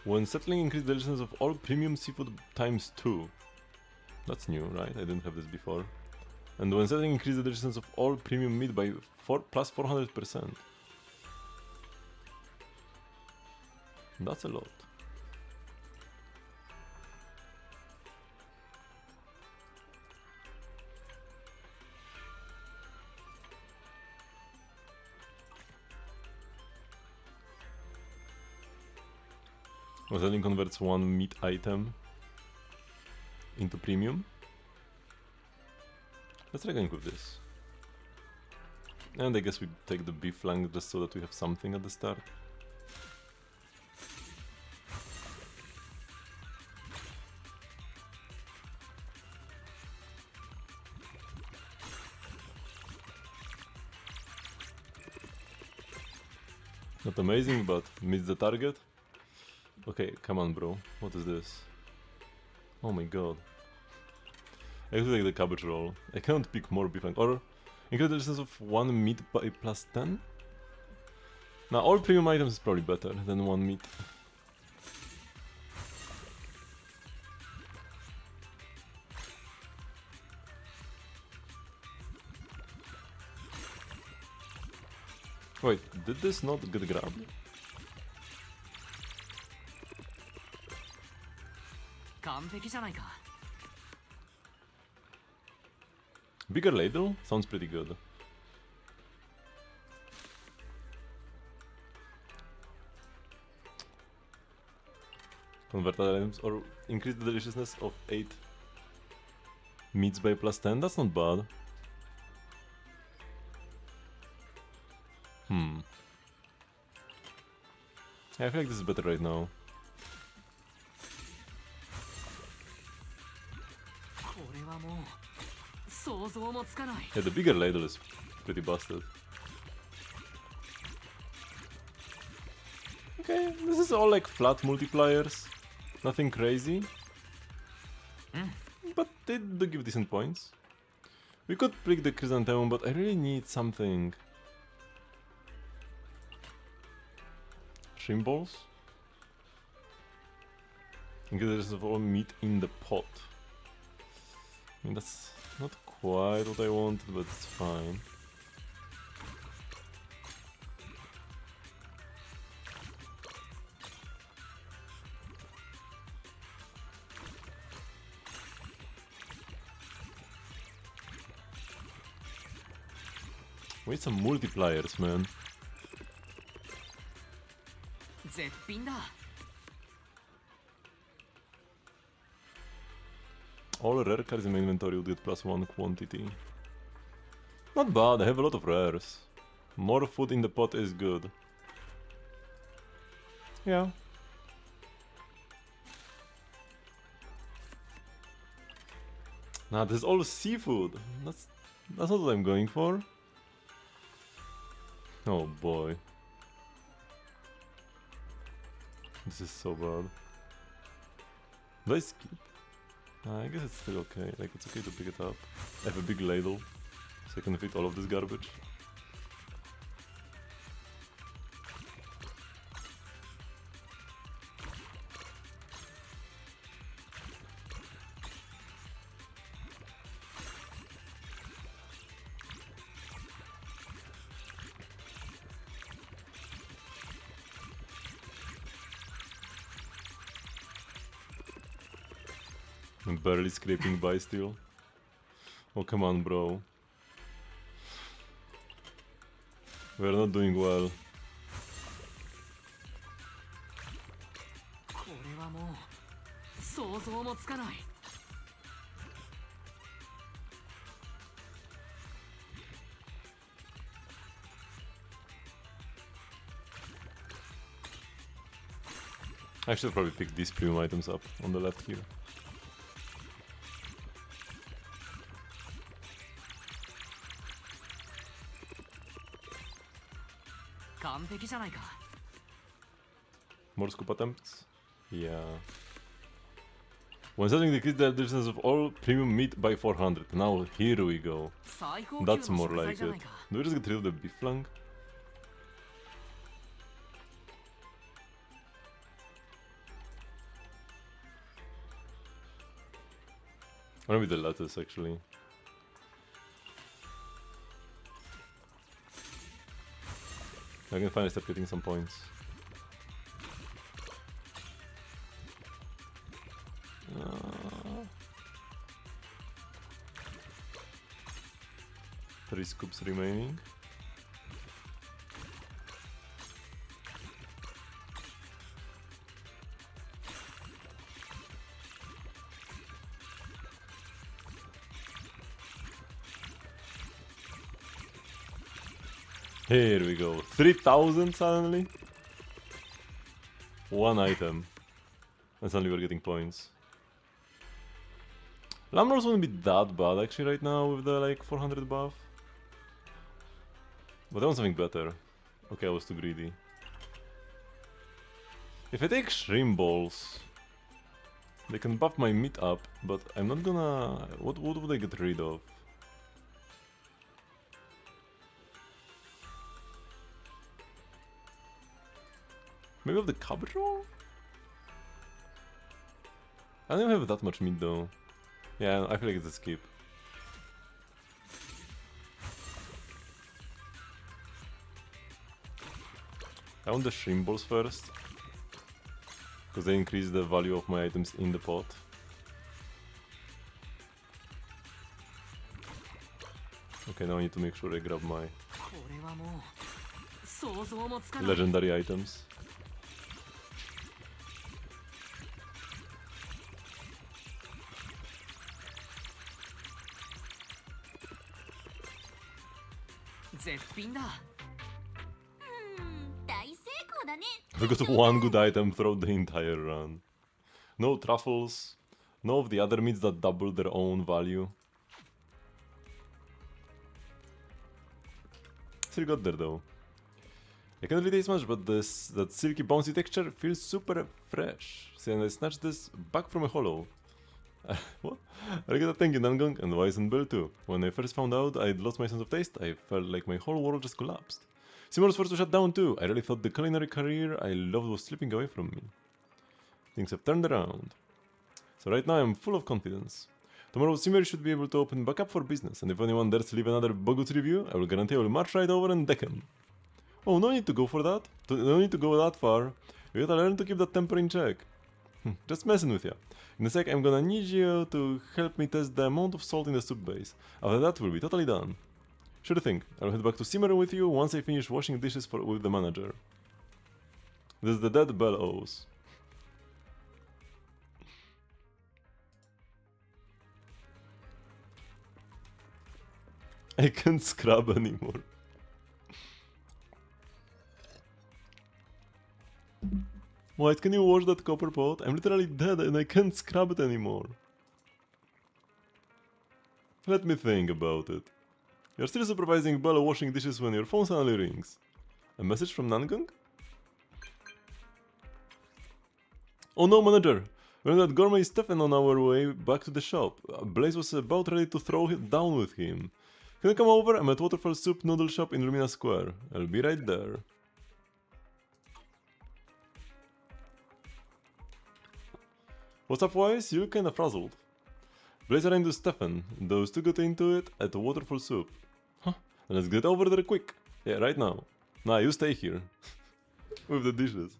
When settling, increase the deliciousness of all premium seafood times 2. That's new, right? I didn't have this before. And when settling, increase the deliciousness of all premium meat by plus 400%. That's a lot. When settling converts one meat item into premium. Let's try going with this. And I guess we take the beef flank just so that we have something at the start. Not amazing, but meets the target. Okay, come on, bro. What is this? Oh my god. I have to take the cabbage roll. I cannot pick more beef flank. Or increase the distance of one meat by plus 10? Now, all premium items is probably better than one meat. Wait, did this not get grabbed? Bigger ladle? Sounds pretty good. Convert other items or increase the deliciousness of 8 meats by plus 10? That's not bad. Yeah, I feel like this is better right now. Yeah, the bigger ladle is pretty busted. Okay, this is all like flat multipliers. Nothing crazy. But they do give decent points. We could pick the Chrysanthemum, but I really need something. Shrimp balls? Increase of all meat in the pot. I mean, that's not quite what I wanted, but it's fine. We need some multipliers, man. All rare cards in my inventory would get plus 1 quantity. Not bad, I have a lot of rares. More food in the pot is good. Yeah. Nah, this is all seafood. That's not what I'm going for. Oh boy. This is so bad. Do I skip? I guess it's still okay. Like, it's okay to pick it up. I have a big ladle. So I can fit all of this garbage. I'm barely scraping by still. Oh, come on, bro. We're not doing well. これはもう想像もつかない。 I should probably pick these premium items up on the left here. More scoop attempts? Yeah. When setting decrease the distance of all premium meat by 400. Now here we go. That's more like it. Do we just get rid of the beef flank? Or maybe the lettuce actually. I can finally start getting some points. Three scoops remaining. Here we go. 3,000 suddenly? One item. And suddenly we're getting points. Lamros wouldn't be that bad actually right now with the like 400 buff. But I want something better. Okay, I was too greedy. If I take shrimp balls, they can buff my meat up, but I'm not gonna... What would I get rid of? Maybe of the cabbage roll? I don't have that much meat though. Yeah, I feel like it's a skip. I want the shrimp balls first, because they increase the value of my items in the pot. Okay, now I need to make sure I grab my legendary items. We got one good item throughout the entire run. No truffles, no of the other meats that double their own value. Still got there though. I can't really taste much, but that silky bouncy texture feels super fresh. See, and I snatched this back from a hollow. What? I get a thank you, Nangung, and Wise and Bill too. When I first found out I'd lost my sense of taste, I felt like my whole world just collapsed. Simmer was forced to shut down too. I really thought the culinary career I loved was slipping away from me. Things have turned around. So right now I'm full of confidence. Tomorrow Simmer should be able to open back up for business, and if anyone dares to leave another bogus review, I will guarantee I will march right over and deck him. Oh, no need to go for that. No need to go that far. You gotta learn to keep that temper in check. Just messing with ya. In a sec, I'm gonna need you to help me test the amount of salt in the soup base. After that, we'll be totally done. Sure thing. I'll head back to Simmer with you once I finish washing dishes with the manager. This is the dead bell owes. I can't scrub anymore. White, can you wash that copper pot? I'm literally dead and I can't scrub it anymore. Let me think about it. You're still supervising Bella washing dishes when your phone suddenly rings. A message from Nangung? Oh no, manager! We're at Gourmet Stefan on our way back to the shop. Blaze was about ready to throw it down with him. Can you come over? I'm at Waterfall Soup Noodle Shop in Lumina Square. I'll be right there. What's up, Wise? You kinda frazzled. Blazer into Stefan. Those two got into it at the Waterfall Soup. Huh? Let's get over there quick. Yeah, right now. Nah, you stay here. With the dishes.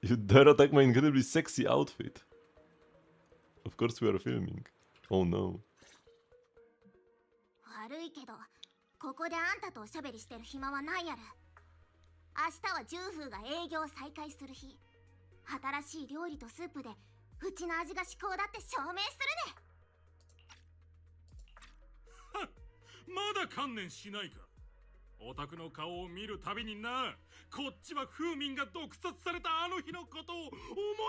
You dare attack my incredibly sexy outfit. Of course we are filming. Oh no. 悪いけど、ここであんたとおしゃべりしてる暇はないやる。明日はジューフーが営業再開する日。新しい料理とスープでうちの味が至高だって証明するね。まだ観念しないか。オタクの顔を見るたびにな、こっちはフーミンが毒殺されたあの日のことを思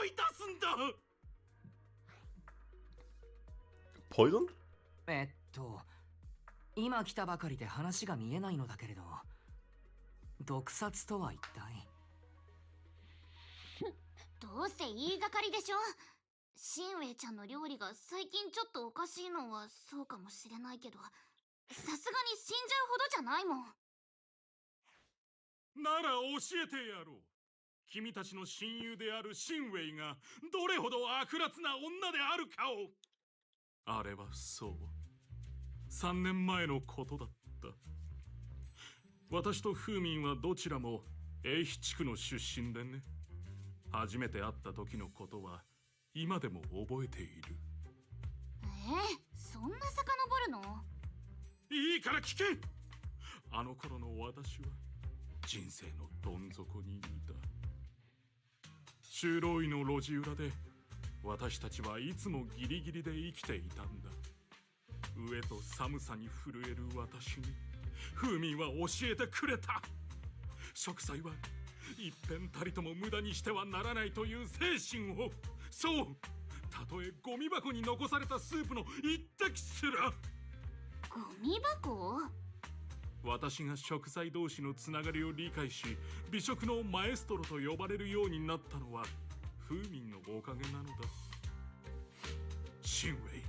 い出すんだ。Poison? 今来たばかりで話が見えないのだけれど、毒殺とは一体。どうせ言いがかりでしょ。シンウェイちゃんの料理が最近ちょっとおかしいのはそうかもしれないけど、さすがに死んじゃうほどじゃないもん。なら教えてやろう。君たちの親友であるシンウェイがどれほど悪辣な女であるかを。あれはそう、3年前のことだった。私とフーミンはどちらも英比地区の出身でね。初めて会った時のことは今でも覚えている。そんな遡るの？いいから聞け。あの頃の私は人生のどん底にいた。修道院の路地裏で私たちはいつもギリギリで生きていたんだ。飢えと寒さに震える私にフーミンは教えてくれた。食材は一遍たりとも無駄にしてはならないという精神を。そう、たとえゴミ箱に残されたスープの一滴すら。ゴミ箱？私が食材同士のつながりを理解し、美食のマエストロと呼ばれるようになったのはフーミンのおかげなのだ。シンウェイ、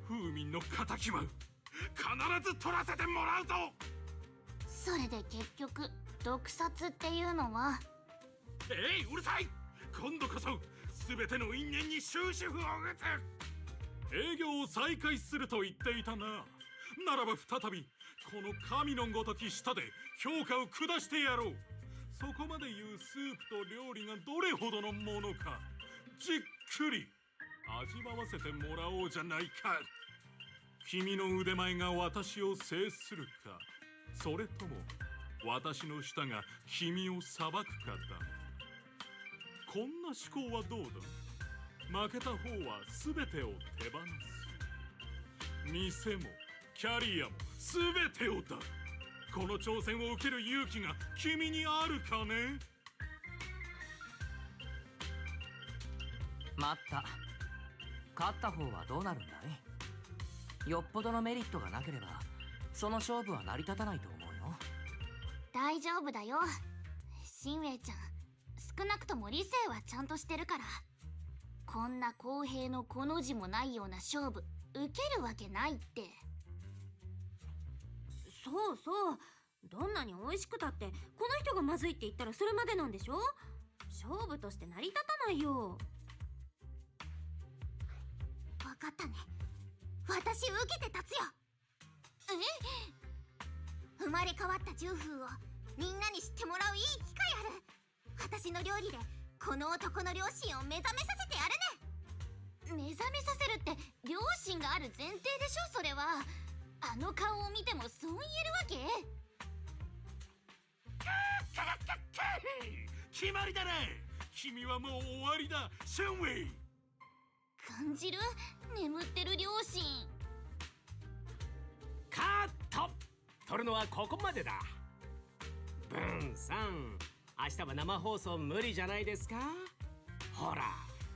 フーミンの敵は必ず取らせてもらうぞ。それで結局毒殺っていうのは？うるさい。今度こそ全ての因縁に終止符を打つ。営業を再開すると言っていたな。ならば再びこの神のごとき舌で評価を下してやろう。そこまで言うスープと料理がどれほどのものか、じっくり味わわせてもらおうじゃないか。君の腕前が私を制するか、それとも私の舌が君を裁くかだ。こんな思考はどうだ。負けた方は全てを手放す。店もキャリアも全てをだ。この挑戦を受ける勇気が君にあるかね。待った。勝った方はどうなるんだい？よっぽどのメリットがなければその勝負は成り立たないと思うよ。大丈夫だよ。シンウェイちゃん、少なくとも理性はちゃんとしてるから。こんな公平のこの字もないような勝負受けるわけないって。そうそう、どんなに美味しくたってこの人がまずいって言ったらそれまでなんでしょ。勝負として成り立たないよ。分かったね。私受けて立つよ。生まれ変わったジューフーをみんなに知ってもらういい機会ある。私の料理でこの男の両親を目覚めさせてやるね。目覚めさせるって両親がある前提でしょ。それはあの顔を見てもそう言えるわけ？決まりだね。君はもう終わりだ、シンウェイ。感じる？眠ってる両親。カット。撮るのはここまでだ。ブンさん、明日は生放送無理じゃないですか。ほら、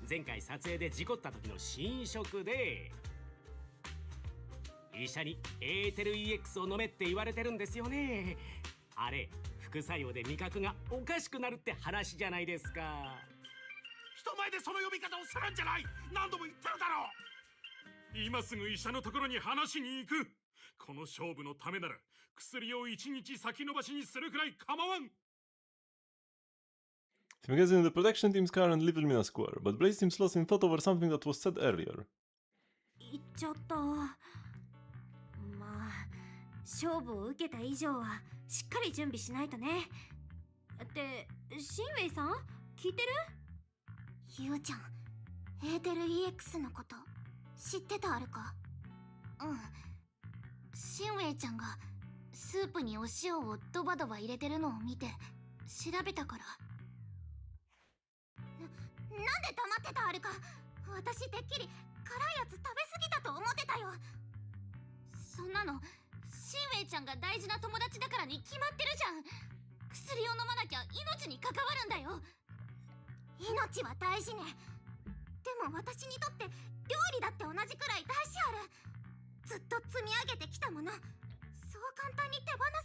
前回撮影で事故った時の新色で医者にエーテル EX を飲めって言われてるんですよね。あれ副作用で味覚がおかしくなるって話じゃないですか。人前でその呼び方をするんじゃない。何度も言ってるだろう。今すぐ医者のところに話しに行く。この勝負のためなら薬を1日先延ばしにするくらい構わん。 I'm guessing the protection team's car and Little Mina Square, but Blaze seems lost in thought over something that was said earlier. 言っちゃった。まあ勝負を受けた以上はしっかり準備しないとね。ってシンウェイさん聞いてる？ゆうちゃん、エーテル EX のこと知ってたあるか？うん。シンウェイちゃんがスープにお塩をドバドバ入れてるのを見て調べたから。なんで黙ってたあるか。私てっきり辛いやつ食べ過ぎたと思ってたよ。そんなのシンウェイちゃんが大事な友達だからに決まってるじゃん。薬を飲まなきゃ命に関わるんだよ。命は大事ね。でも私にとって料理だって同じくらい大事ある。ずっと積み上げてきたもの、そう簡単に手放せ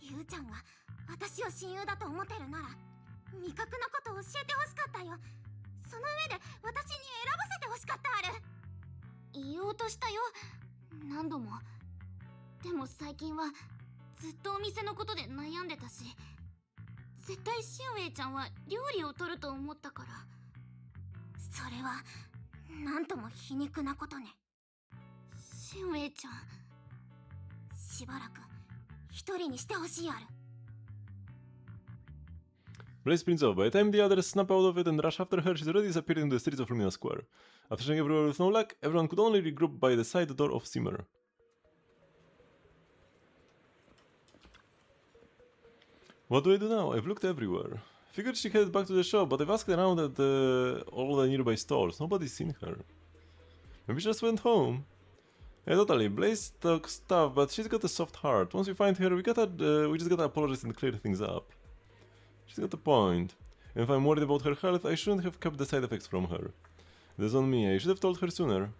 ないよ。ゆうちゃんが私を親友だと思ってるなら味覚のこと教えてほしかったよ。その上で私に選ばせてほしかったある。言おうとしたよ、何度も。でも最近はずっとお店のことで悩んでたし、絶対シンウェイちゃんは料理を取ると思ったから。それはなんとも皮肉なことね。シンウェイちゃん、しばらく一人にしてほしいある。Blaze sprints off. By the time the others snap out of it and rush after her, she's already disappeared in the streets of Lumina Square. After checking everywhere with no luck, everyone could only regroup by the side door of Simmer. What do I do now? I've looked everywhere. Figured she headed back to the shop, but I've asked around at all the nearby stores. Nobody's seen her. Maybe she just went home. Yeah, totally. Blaze talks tough, but she's got a soft heart. Once we find her, we just gotta apologize and clear things up. She's got a point. And if I'm worried about her health, I shouldn't have kept the side effects from her. That's on me. I should have told her sooner.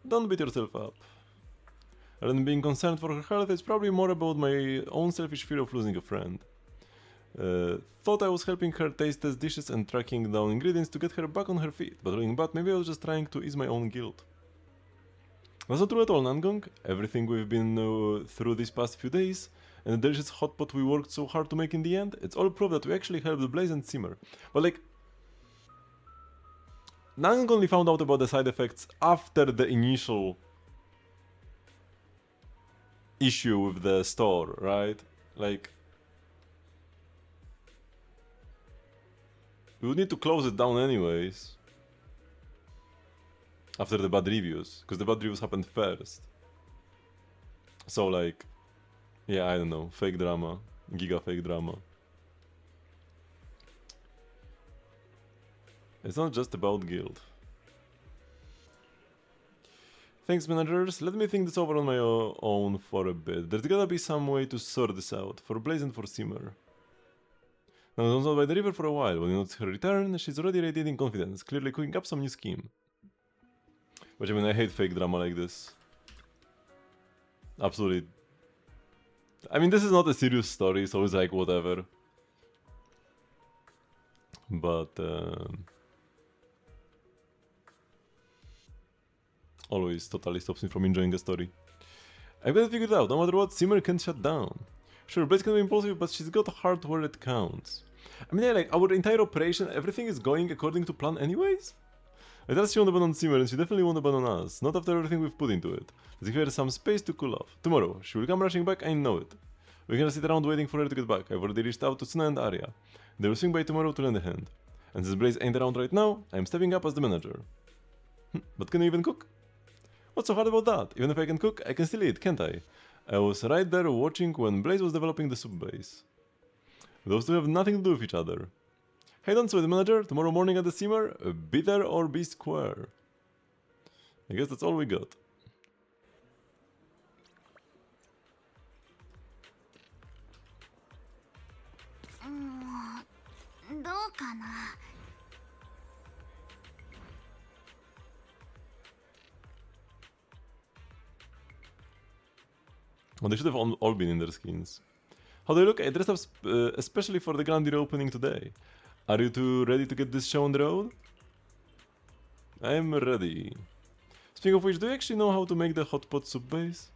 Don't beat yourself up. Rather than being concerned for her health, it's probably more about my own selfish fear of losing a friend. Thought I was helping her taste test dishes and tracking down ingredients to get her back on her feet, but looking back, maybe I was just trying to ease my own guilt. That's not true at all, Nangong. Everything we've been through these past few days, and the delicious hot pot we worked so hard to make in the end, it's all proof that we actually helped Blaze and Simmer. But like, Nangong only found out about the side effects after the initial issue with the store, right? Like, we would need to close it down anyways after the bad reviews, because the bad reviews happened first. So like, yeah, I don't know, fake drama, giga fake drama. It's not just about guilt. Thanks, managers. Let me think this over on my own for a bit. There's gotta be some way to sort this out, for Blaze and for Simmer. Now, I was not by the river for a while. When you notice her return, she's already radiating confidence, clearly cooking up some new scheme. Which, I mean, I hate fake drama like this. Absolutely. I mean, this is not a serious story, so it's like, whatever. But, always totally stops me from enjoying a story. I've got it figured out. No matter what, Simmer can't shut down. Sure, Blaze can be impulsive, but she's got a heart where it counts. I mean, yeah, like, our entire operation, everything is going according to plan anyways? I thought she won't abandon Simmer, and she definitely won't abandon us. Not after everything we've put into it. Let's give her some space to cool off. Tomorrow, she will come rushing back, I know it. We can sit around waiting for her to get back. I've already reached out to Suna and Arya. They will swing by tomorrow to lend a hand. And since Blaze ain't around right now, I'm stepping up as the manager. But can you even cook? What's so hard about that? Even if I can cook, I can still eat, can't I? I was right there watching when Blaze was developing the soup base. Those two have nothing to do with each other. Hey, don't sweat, manager. Tomorrow morning at the Simmer, be there or be square. I guess that's all we got. Well, they should have all been in their skins. How do I look? I dressed up especially for the grand reopening today. Are you two ready to get this show on the road? I'm ready. Speaking of which, do you actually know how to make the hot pot soup base?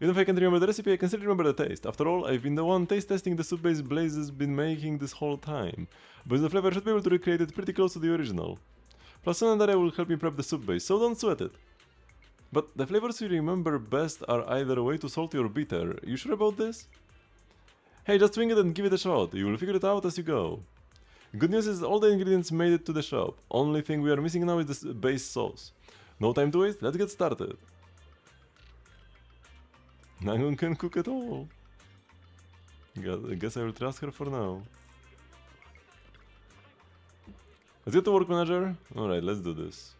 Even if I can't remember the recipe, I can still remember the taste. After all, I've been the one taste testing the soup base Blaze has been making this whole time. But the flavor should be able to recreate it pretty close to the original. Plus one another will help me prep the soup base, so don't sweat it. But the flavors you remember best are either way too salty or bitter. You sure about this? Hey, just swing it and give it a shot. You will figure it out as you go. Good news is all the ingredients made it to the shop. Only thing we are missing now is the base sauce. No time to waste, let's get started. Nangon can cook at all. I guess I will trust her for now. Let's get to work, manager. Alright, let's do this.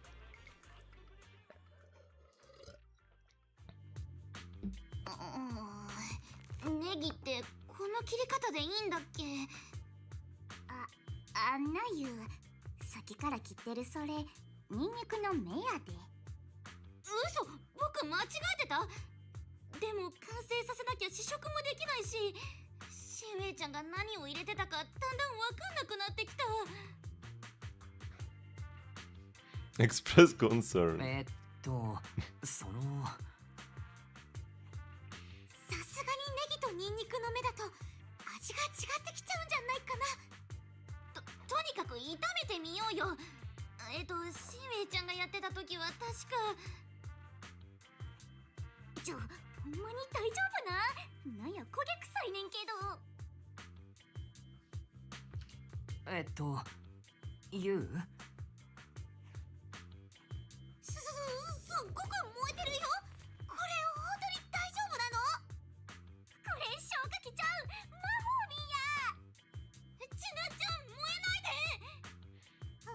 ネギってこの切り方でいいんだっけ？あんなゆさっきから切ってるそれニンニクの芽やで。嘘、僕間違えてた。でも完成させなきゃ試食もできないし、シンウェイちゃんが何を入れてたかだんだんわかんなくなってきた。Express concern. そのさすがにネギとニンニクの芽だと味が違ってきちゃうんじゃないかな。とにかく炒めてみようよ。シンウェイちゃんがやってた時は確かほんまに大丈夫な？なんや焦げ臭いねんけど。ユウ？すっごく燃えてるよ。これ本当に大丈夫なの？これ消火器ちゃう、魔法瓶や。ちなちゃん燃えないで。ど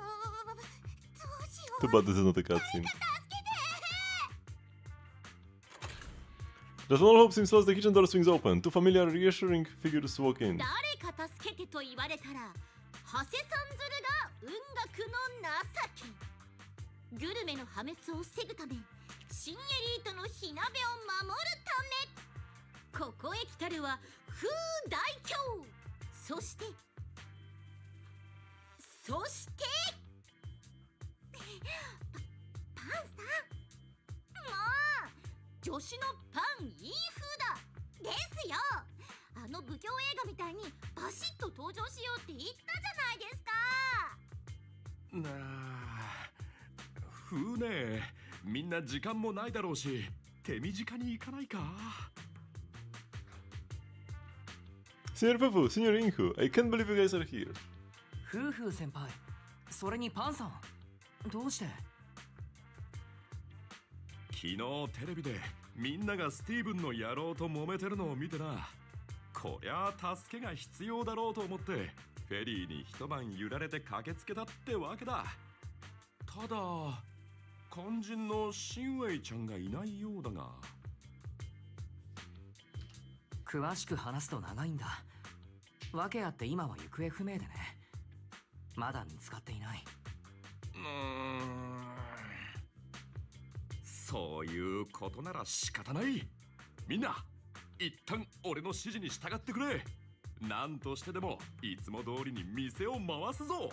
うしよう。 Too bad this is not a cutscene. The small hope seems lost, the kitchen door swings open. Two familiar, reassuring figures walk in. 誰か助けてと言われたらハセさんずるが運楽の情け。グルメの破滅を防ぐため、新エリートの火鍋を守るため、ここへ来たるは風大凶。そしてパンさん、もう女子のパンいい風だですよ。あの武侠映画みたいにバシッと登場しようって言ったじゃないですか。風ね、みんな時間もないだろうし、手短に行かないか。Senior Pufu, Senior Inku, I can't believe you guys are here. 夫婦先輩、それにパンさん、どうして？昨日テレビでみんながスティーブンの野郎と揉めてるのを見てな。こりゃ助けが必要だろうと思ってフェリーに一晩揺られて駆けつけたってわけだ。ただ肝心のシンウェイちゃんがいないようだが。詳しく話すと長いんだ。訳あって今は行方不明でね。まだ見つかっていない。そういうことなら仕方ない。みんな一旦俺の指示に従ってくれ。何としてでもいつも通りに店を回すぞ。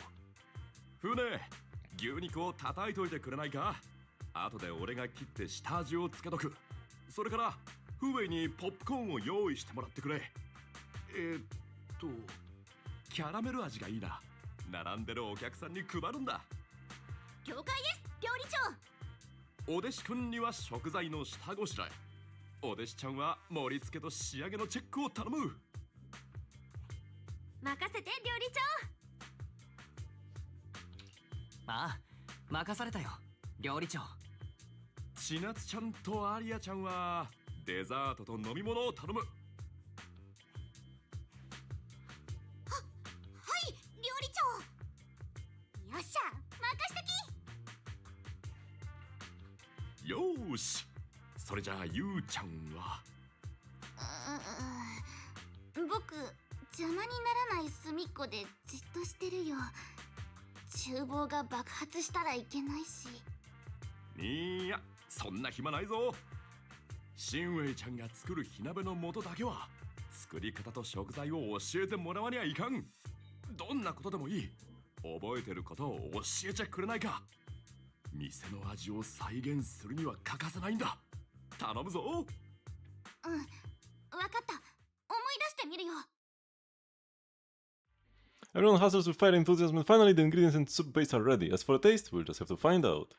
船、牛肉を叩いといてくれないか。後で俺が切って下味をつけとく。それからフーウェイにポップコーンを用意してもらってくれ。キャラメル味がいいな。並んでるお客さんに配るんだ。了解です、料理長。お弟子くんには食材の下ごしらえ、お弟子ちゃんは盛り付けと仕上げのチェックを頼む。任せて、料理長。ああ、任されたよ、料理長。千夏ちゃんとアリアちゃんはデザートと飲み物を頼む。はい、料理長。よっしゃ、任しとき。よーし、それじゃあゆうちゃんは。僕、邪魔にならない隅っこでじっとしてるよ。厨房が爆発したらいけないし。いや、そんな暇ないぞ。シンウェイちゃんが作る火鍋の素だけは作り方と食材を教えてもらわにゃいかん。どんなことでもいい。覚えてることを教えちゃくれないか。店の味を再現するには欠かせないんだ。頼むぞ。うん、わかった。思い出してみるよ。 Everyone hustles with fire enthusiasm, and finally the ingredients and soup base are ready. As for the taste, we'll just have to find out.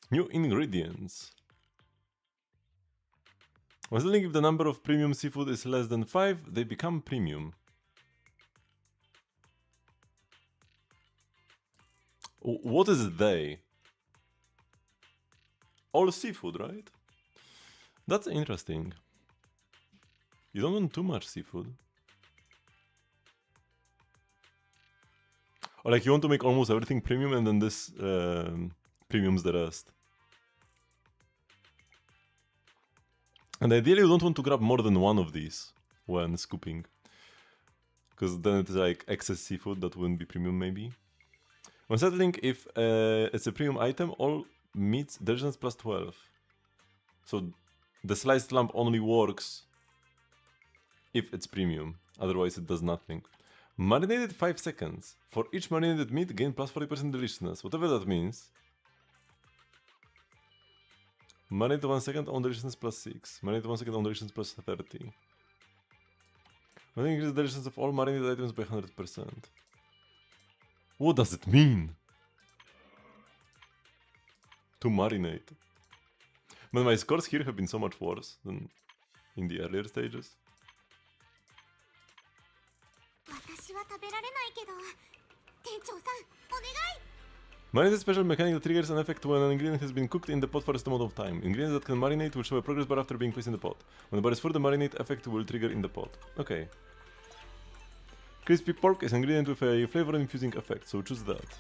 New ingredients. Was telling if the number of premium seafood is less than 5, they become premium. What is they? All seafood, right? That's interesting. You don't want too much seafood. Or like you want to make almost everything premium and then this premiums the rest. And ideally you don't want to grab more than one of these when scooping. Because then it's like excess seafood that wouldn't be premium maybe. When settling if it's a premium item, all meats deliciousness plus 12. So the sliced lamb only works if it's premium, otherwise it does nothing. Marinated 5 seconds. For each marinated meat, gain plus 40% deliciousness, whatever that means. Marinate 1 second on deliciousness plus 6. Marinate 1 second on deliciousness plus 30. Increase the deliciousness of all marinated items by 100%. What does it mean? To marinate. But my scores here have been so much worse than in the earlier stages. 私は食べられないけど、店長さん、お願い。 Marinate is a special mechanic that triggers an effect when an ingredient has been cooked in the pot for a small amount of time. Ingredients that can marinate will show a progress bar after being placed in the pot. When the bar is full, the marinate effect will trigger in the pot. Okay. Crispy pork is an ingredient with a flavor infusing effect, so choose that.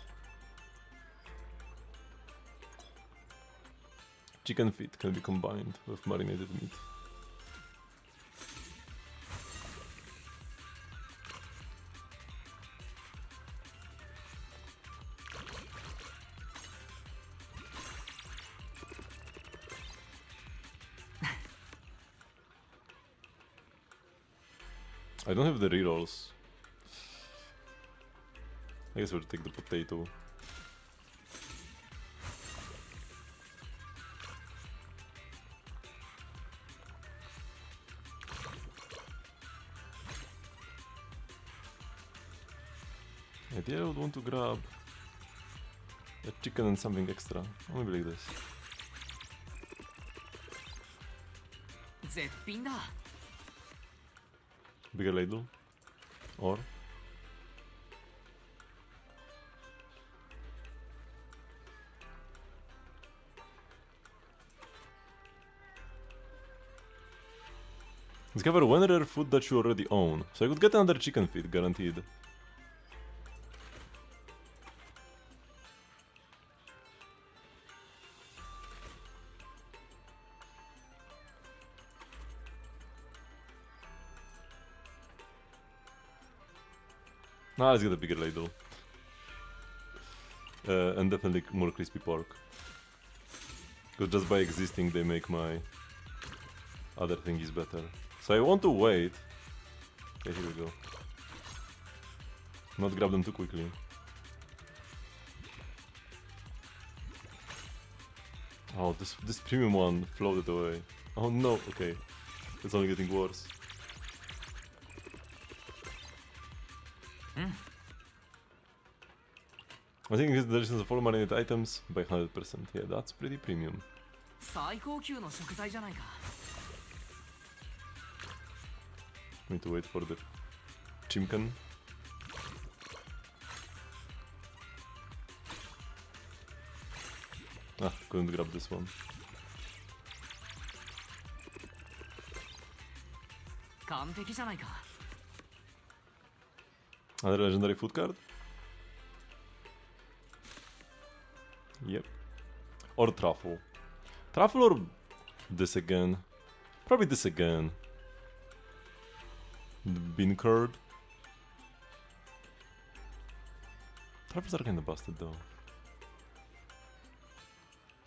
Chicken feet can be combined with marinated meat. I don't have the rerolls. I guess we'll take the potato. Ideally, I would want to grab a chicken and something extra. Or maybe like this. 絶品だ。 Bigger ladle? Or? Discover one rare food that you already own. So I could get another chicken feet, guaranteed. Nah, let's get a bigger ladle. And definitely more crispy pork. Because just by existing they make my other thingies better. So I want to wait. Okay, here we go. Not grab them too quickly. Oh, this premium one floated away. Oh no, okay. It's only getting worse. I think it's the deliciousness of all marinated items by 100%. Yeah, that's pretty premium. 最高級の食材じゃないか。 Need to wait for the chimkan. Ah, couldn't grab this one. 完璧じゃないか。 Another legendary food card? Yep. Or truffle. Truffle or this again? Probably this again. The bean curd. Truffles are kinda busted though.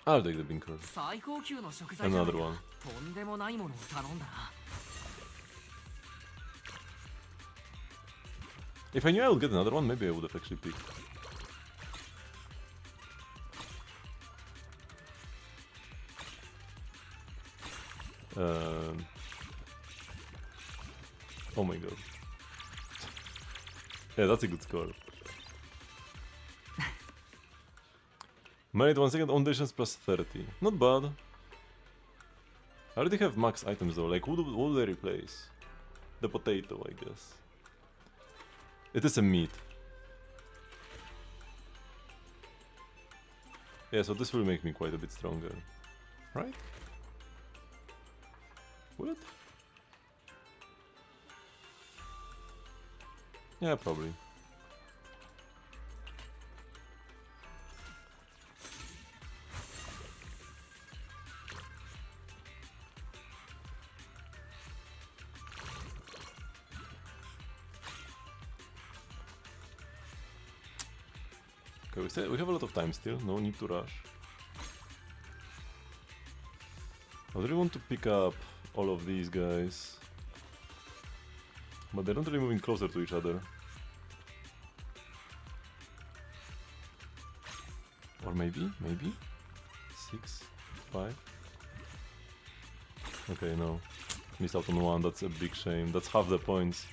I'll take the binker. 最高級の食材じゃない Another か one. とんでもないものを頼んだな。 If I knew I would get another one, maybe I would have actually picked. Oh my god. Yeah, that's a good score. Married 1 second, auditions plus 30. Not bad. I already have max items though, like what would they replace? The potato, I guess. It is a meat. Yeah, so this will make me quite a bit stronger. Right? Will it? Yeah, probably. Okay, we have a lot of time still, no need to rush. I really want to pick up all of these guys, but they're not really moving closer to each other. Or maybe? 6, 5. Okay, no. Missed out on one, that's a big shame. That's half the points.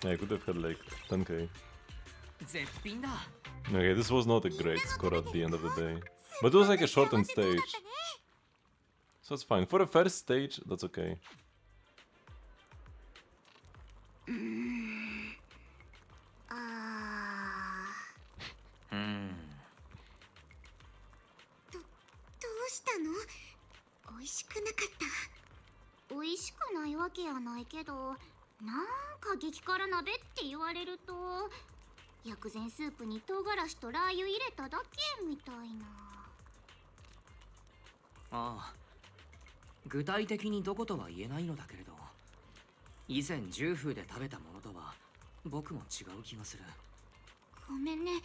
Yeah, I could have had like 10k. 絶品だ。 Okay, this was not a great score at the end of the day. But it was like a shortened stage. So it's fine. For a first stage, that's okay. どうしたの？美味しくなかった？美味しくないわけやないけど、なんか激辛鍋って言われると、薬膳スープに唐辛子とラー油入れただけみたいな。ああ、具体的にどことは言えないのだけれど、以前10風で食べたものとは僕も違う気がする。ごめんね、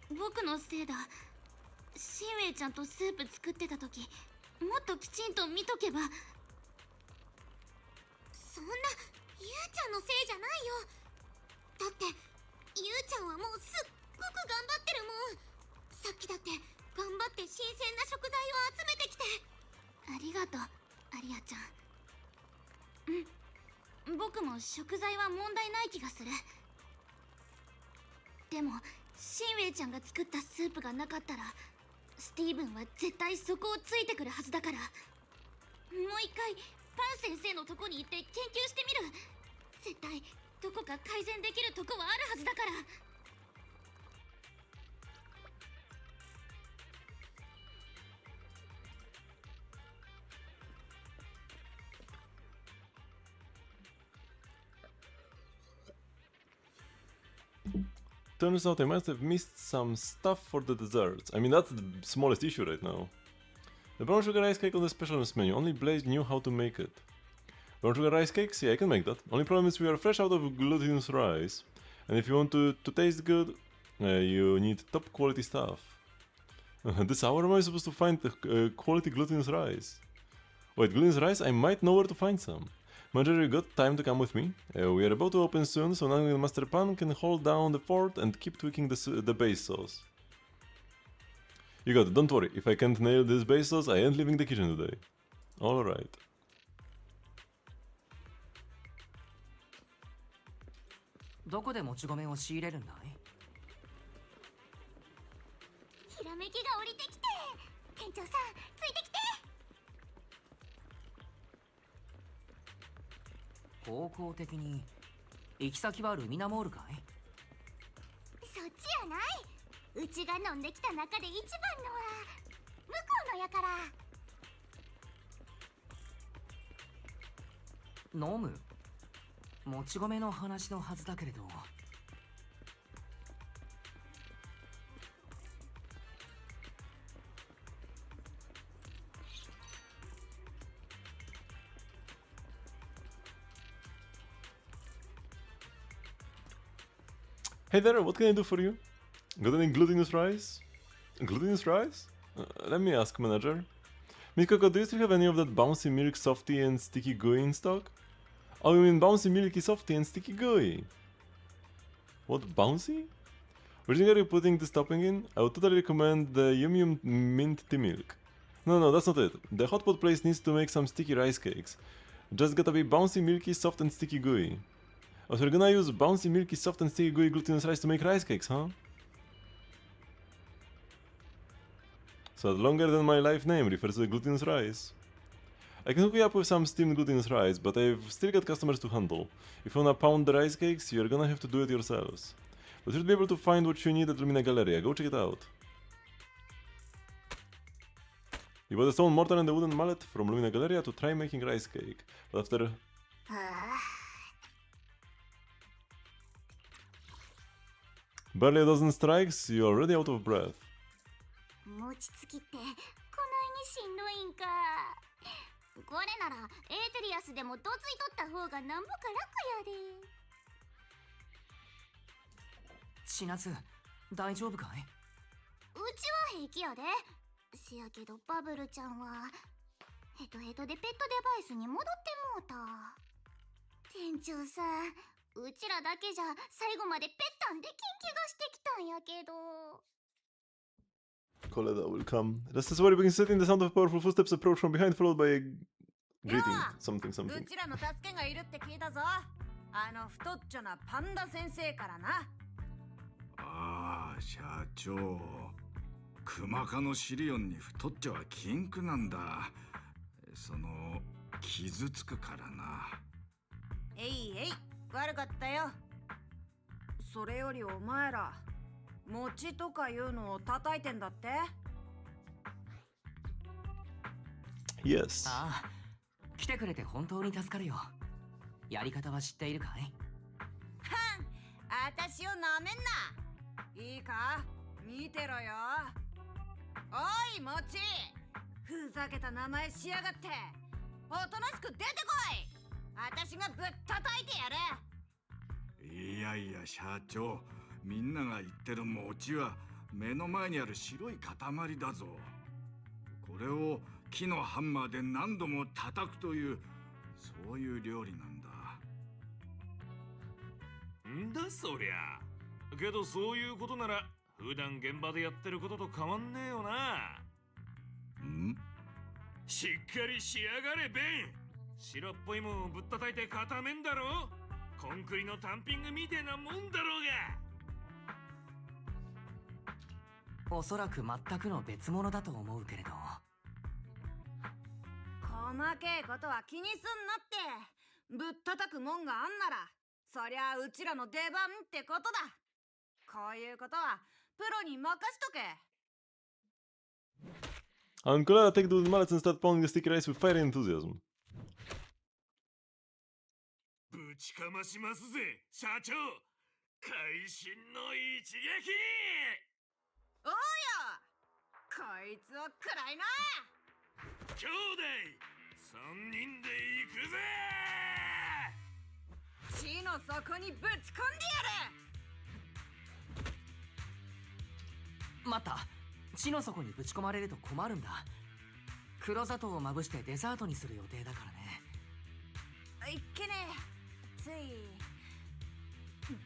僕のせいだ。シンウェイちゃんとスープ作ってた時、もっときちんと見とけば。そんなゆうちゃんのせいじゃないよ。だってゆうちゃんはもうすっごく頑張ってるもん。さっきだって頑張って新鮮な食材を集めてきて。ありがとう、アリアちゃん。僕も食材は問題ない気がする。でもシンウェイちゃんが作ったスープがなかったら、スティーブンは絶対そこをついてくるはずだから。もう一回パン先生のとこに行って研究してみる。絶対どこか改善できるとこはあるはずだから。Turns out I must have missed some stuff for the desserts. I mean, that's the smallest issue right now. The brown sugar rice cake on the specialist menu. Only Blaze knew how to make it. Brown sugar rice cakes? Yeah, I can make that. Only problem is we are fresh out of glutinous rice. And if you want to taste good, you need top quality stuff. This hour am I supposed to find quality glutinous rice? Wait, glutinous rice? I might know where to find some. Manager, you got time to come with me? We are about to open soon, so now Master Pan can hold down the fort and keep tweaking the base sauce. You got it, don't worry. If I can't nail this base sauce, I ain't leaving the kitchen today. Alright. どこでもち米を仕入れるんだい？ひらめきが降りてきて。店長さん、ついてきて。方向的に行き先はルミナモールかい？そっちやない。うちが飲んできた中で一番のは向こうのやから。飲む？もち米の話のはずだけれど。Hey there, what can I do for you? Got any glutinous rice? Glutinous rice? Let me ask, manager. Mikoko, do you still have any of that bouncy milk softy and sticky gooey in stock? Oh, you mean bouncy milky softy and sticky gooey? What, bouncy? Which thing are you putting this topping in? I would totally recommend the Yum Yum mint tea milk. No, that's not it. The hot pot place needs to make some sticky rice cakes. Just gotta be bouncy, milky, soft and sticky gooey. Oh, so we're gonna use bouncy, milky, soft and sticky gooey glutinous rice to make rice cakes, huh? So longer than my life name refers to the glutinous rice. I can hook you up with some steamed glutinous rice, but I've still got customers to handle. If you wanna pound the rice cakes, you're gonna have to do it yourselves. But you'll be able to find what you need at Lumina Galleria. Go check it out. You bought a stone mortar and a wooden mallet from Lumina Galleria to try making rice cake. But after... barely a dozen strikes, you're already out of breath. 餅つきってこないにしんどいんか。これならエーテリアスでもどついとった方がなんぼか楽やで。千夏、大丈夫かい？うちは平気やで。せやけどバブルちゃんはヘトヘトでペットデバイスに戻ってもうた。店長さん、うちらだけじゃ最後までペッタンできん気がしてきたんやけど。Koleda will come. Just as where you begin sitting, the sound of powerful footsteps approach from behind, followed by a greeting. Something. うちらの助けがいるって聞いたぞ。あの太っちょなパンダ先生からな。ああ、社長。クマ科のシリオンに太っちょは禁句なんだ。その傷つくからな。えいえい、悪かったよ。それよりお前ら餅とかいうのを叩いてんだって？ Yes. ああ、来てくれて本当に助かるよ。やり方は知っているかい？はん、あたしをなめんな。いいか、見てろよ。おい、餅。ふざけた名前しやがって。おとなしく出てこい。あたしがぶっ叩いてやる。いやいや、社長。みんなが言ってる餅は目の前にある白い塊だぞ。これを木のハンマーで何度も叩くという、そういう料理なんだ。んだそりゃ。けどそういうことなら普段現場でやってることと変わんねえよな。ん？しっかりしやがれベン。白っぽいもんをぶったたいて固めんだろ。コンクリの単品がみてえなもんだろうが。おそらく全くの別物だと思うけれど。細けえことは気にすんなって。ぶったたくもんがあんなら、そりゃうちらの出番ってことだ。こういうことはプロに任しとけ。And Koleda take those mallets and start pounding the sticky rice with fire and enthusiasm. ぶちかましますぜ、社長。会心の一撃。おうよ、こいつを食らいな。兄弟3人で行くぜ。地の底にぶち込んでやる。待った、地の底にぶち込まれると困るんだ。黒砂糖をまぶしてデザートにする予定だからね。いっけねえ、つい。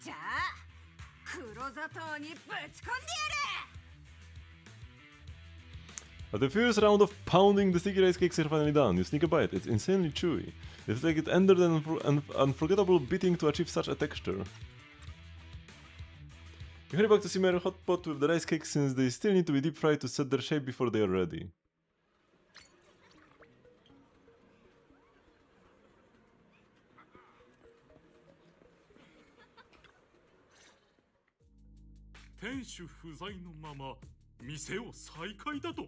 じゃあ黒砂糖にぶち込んでやる。The fierce round of pounding the sticky rice cakes are finally done. You sneak a bite. It's insanely chewy. It's like it entered an unforgettable beating to achieve such a texture. You hurry back to simmer hot pot with the rice cakes since they still need to be deep fried to set their shape before they are ready. Tensu 不在のまま店を再開だと。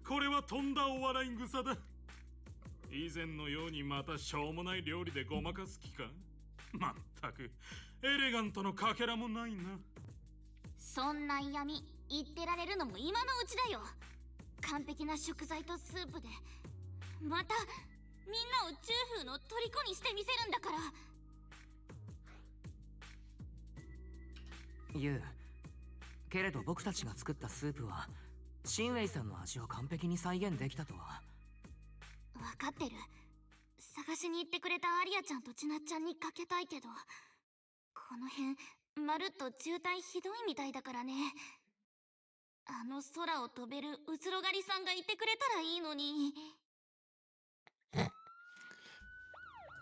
これはとんだお笑い草だ。以前のようにまたしょうもない料理でごまかす気か。まったくエレガントのかけらもないな。そんな嫌味言ってられるのも今のうちだよ。完璧な食材とスープでまたみんなを中風の虜にしてみせるんだから。ユウ、けれど僕たちが作ったスープはシンウェイさんの味を完璧に再現できたとは。分かってる。探しに行ってくれたアリアちゃんとちなっちゃんにかけたいけど、この辺まるっと渋滞ひどいみたいだからね。あの空を飛べるうつろがりさんがいてくれたらいいのに。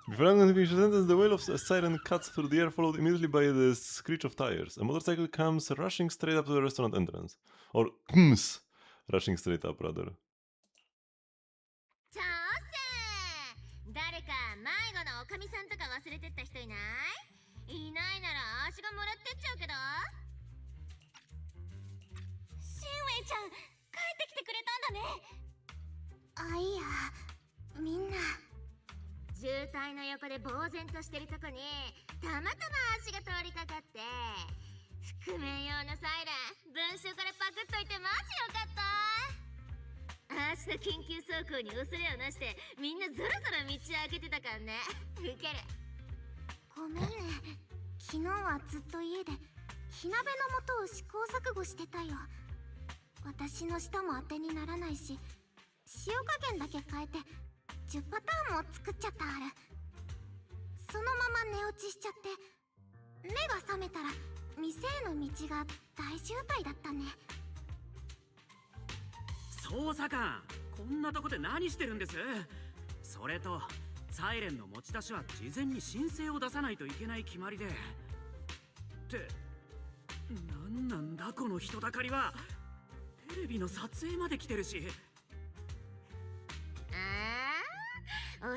Before I'm going to finish the sentence, the wail of a siren cuts through the air, followed immediately by the screech of tires. A motorcycle comes rushing straight up to the restaurant entrance. Or, rushing straight up, rather. ちょーせー、誰か迷子のおかみさんとか忘れてった人いない？いないなら足がもらってっちゃうけど。シンウェイちゃん、帰ってきてくれたんだね。あ、いや、みんな渋滞の横で呆然としてるとこにたまたま足が通りかかって、覆面用のサイレン文集からパクっといてマジよかった。明日緊急走行に恐れをなしてみんなぞろぞろ道を開けてたからね。ウケる。ごめんね、昨日はずっと家で火鍋の素を試行錯誤してたよ。私の舌も当てにならないし、塩加減だけ変えて10パターンも作っちゃったある。そのまま寝落ちしちゃって、目が覚めたら店への道が大渋滞だったね。捜査官、こんなとこで何してるんです？それとサイレンの持ち出しは事前に申請を出さないといけない決まりで。って何なんだこの人だかりは。テレビの撮影まで来てるし。弟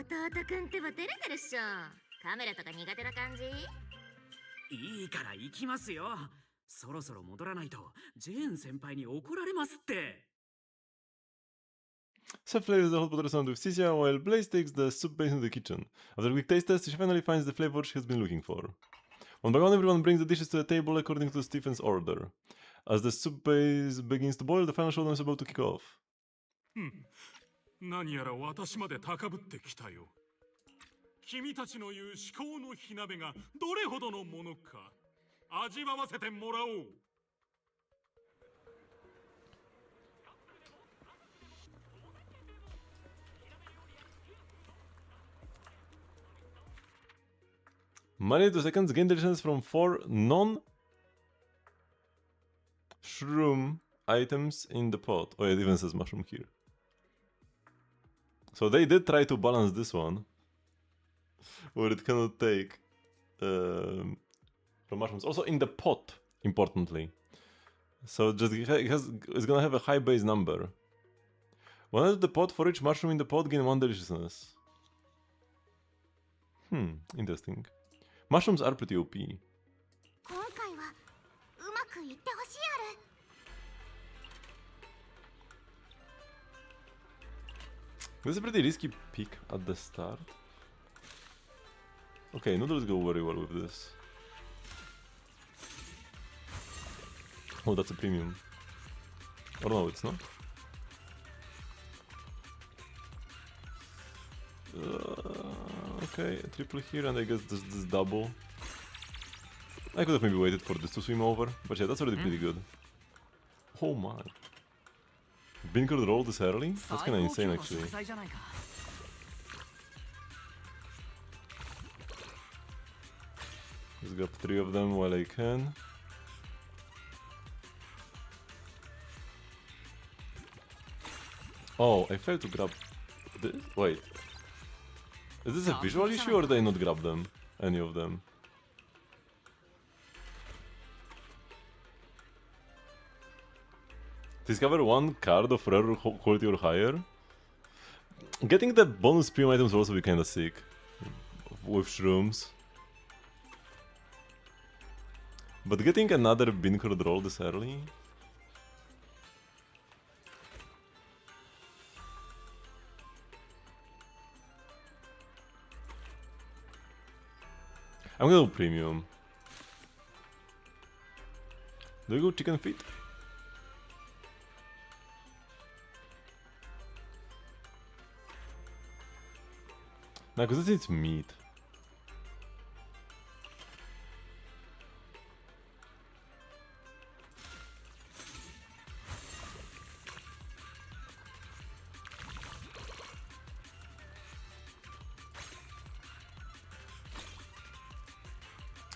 くんってば照れてるっしょ。カメラとか苦手な感じ？いいから行きますよ。そろそろ戻らないとジェーン先輩に怒られますって。Seth flavors the hot potato salad with Cisia, while Blaze takes the soup base into the kitchen. After a quick taste test, she finally finds the flavor she has been looking for. One by one, everyone brings the dishes to the table according to Stephen's order. As the soup base begins to boil, the final showdown is about to kick off. 何やら私まで高ぶってきたよ。君たちの言う至高の火鍋がどれほどのものか味わわせてもらおう。Money to seconds gain delicious from 4 non-shroom items in the pot. Oh yeah, it even says mushroom here. So they did try to balance this one, where it cannot take from mushrooms. Also in the pot, importantly. So just it's gonna have a high base number. One out of the pot, for each mushroom in the pot gain 1 deliciousness. Interesting. Mushrooms are pretty OP. 今回はうまくいってほしいある。This is a pretty risky pick at the start. Okay, noodles go very well with this. Oh, that's a premium. Or no, it's not. Okay, a triple here, and I guess this double. I could have maybe waited for this to swim over, but yeah, that's already pretty good. Oh my. Bean curd roll this early? That's kinda insane actually. Just grab 3 of them while I can. Oh, I failed to grab this? Wait. Is this a visual issue or did I not grab them? Any of them? Discover 1 card of rare quality or higher? Getting the bonus premium items will also be kinda sick. With shrooms. But getting another bean curd roll this early? I'm gonna go premium. Do we go chicken feet? No, because this needs meat.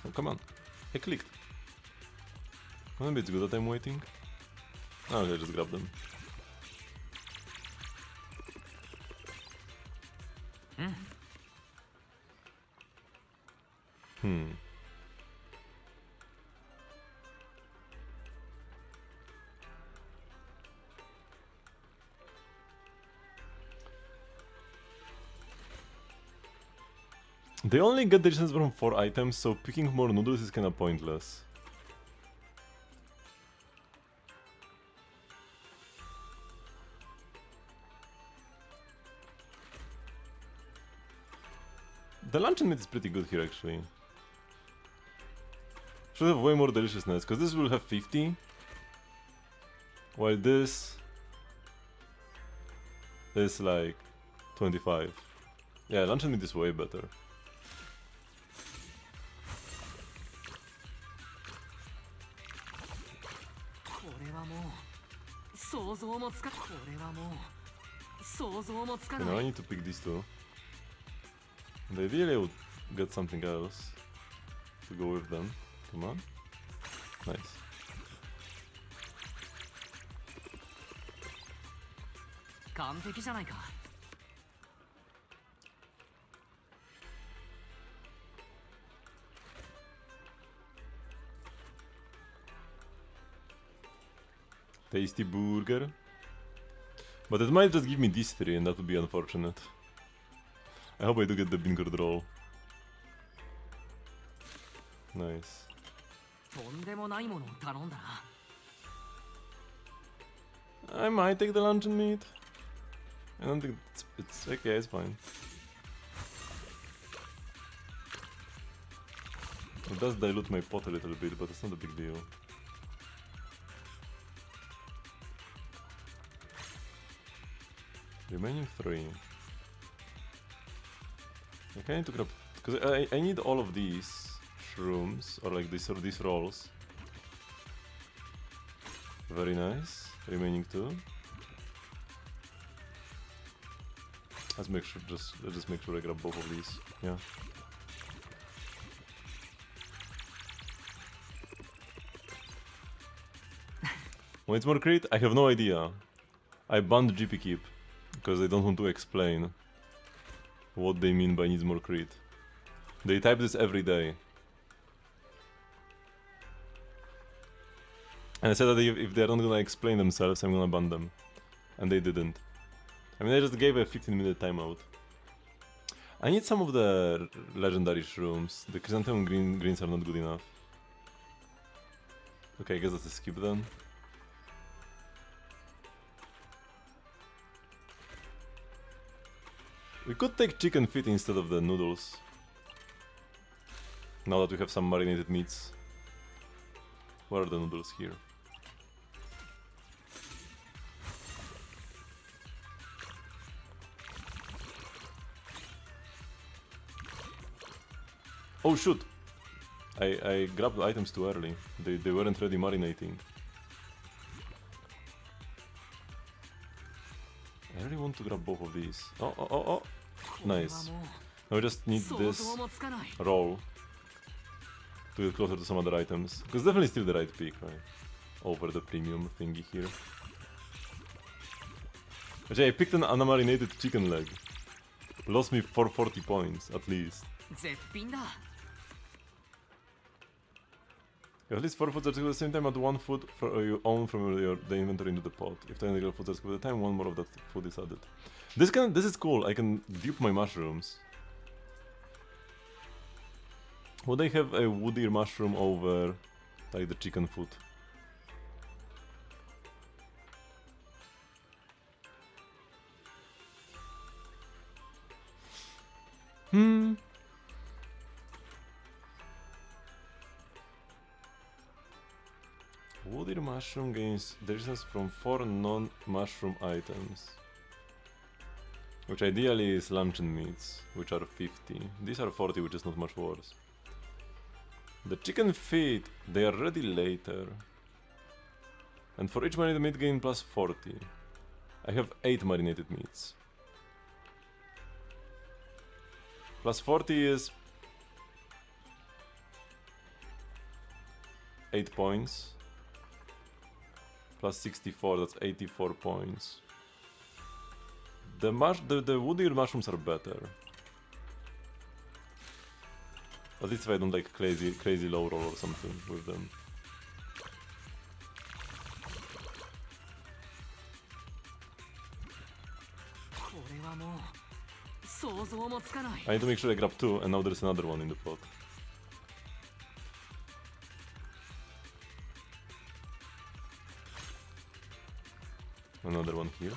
Oh, come on. I clicked. Maybe it's good that I'm waiting. Oh, okay, just grab them. They only get the distance from 4 items, so picking more noodles is kinda pointless. The luncheon meat is pretty good here, actually. Should have way more deliciousness, because this will have 50. While this is like 25. Yeah, luncheon meat is way better. Okay, now I need to pick these two. And ideally I would get something else to go with them. Come on. Nice. Tasty burger. But it might just give me these 3 and that would be unfortunate. I hope I do get the bean curd roll. Nice. I might take the luncheon meat. I don't think it's okay, it's fine. It does dilute my pot a little bit, but it's not a big deal. Remaining 3. Okay, I need to grab, because I need all of these shrooms, or like these rolls. Very nice. Remaining 2. Let's just make sure I grab both of these. Yeah. When it's more crit, I have no idea. I banned GP Keep because I don't want to explain what they mean by needs more crit. They type this every day. And I said that if they're not gonna explain themselves, I'm gonna ban them. And they didn't. I mean, I just gave a 15-minute timeout. I need some of the legendary shrooms. The chrysanthemum greens are not good enough. Okay, I guess that's a skip then. We could take chicken feet instead of the noodles. Now that we have some marinated meats. Where are the noodles here? Oh shoot! I grabbed the items too early. They weren't ready marinating. I really want to grab both of these. Oh. Nice. Now we just need this roll to get closer to some other items. Because definitely still the right pick, right? Over the premium thingy here. Actually, I picked an unmarinated chicken leg. Lost me 440 points, at least. At least 4 foods are at the same time, add 1 food you own from the inventory into the pot. If 10 regular foods are skipped at the time, 1 more of that food is added. This is cool, I can dupe my mushrooms. Would I have a wood ear mushroom over like the chicken food? Wood ear mushroom gains deliciousness from 4 non-mushroom items. Which ideally is luncheon meats, which are 50. These are 40, which is not much worse. The chicken feet, they are ready later. And for each marinated meat gain plus 40. I have 8 marinated meats. Plus 40 is 8 points. Plus 64, that's 84 points. The woody mushrooms are better. At least if I don't like crazy low roll or something with them. I need to make sure I grab 2, and now there's another one in the pot. Another one here.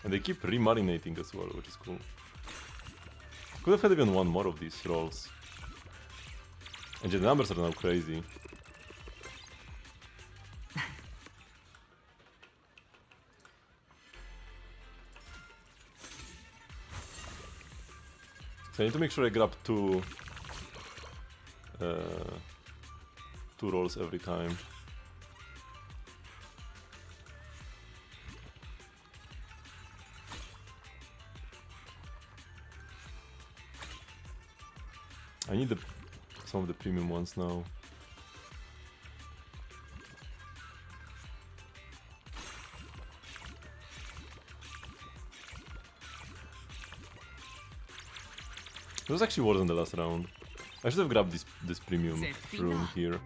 And they keep remarinating as well, which is cool. Could have had even one more of these rolls. And the numbers are now crazy. So I need to make sure I grab 2 rolls every time. I need some of the premium ones now. It was actually worse than the last round. I should have grabbed this premium room here.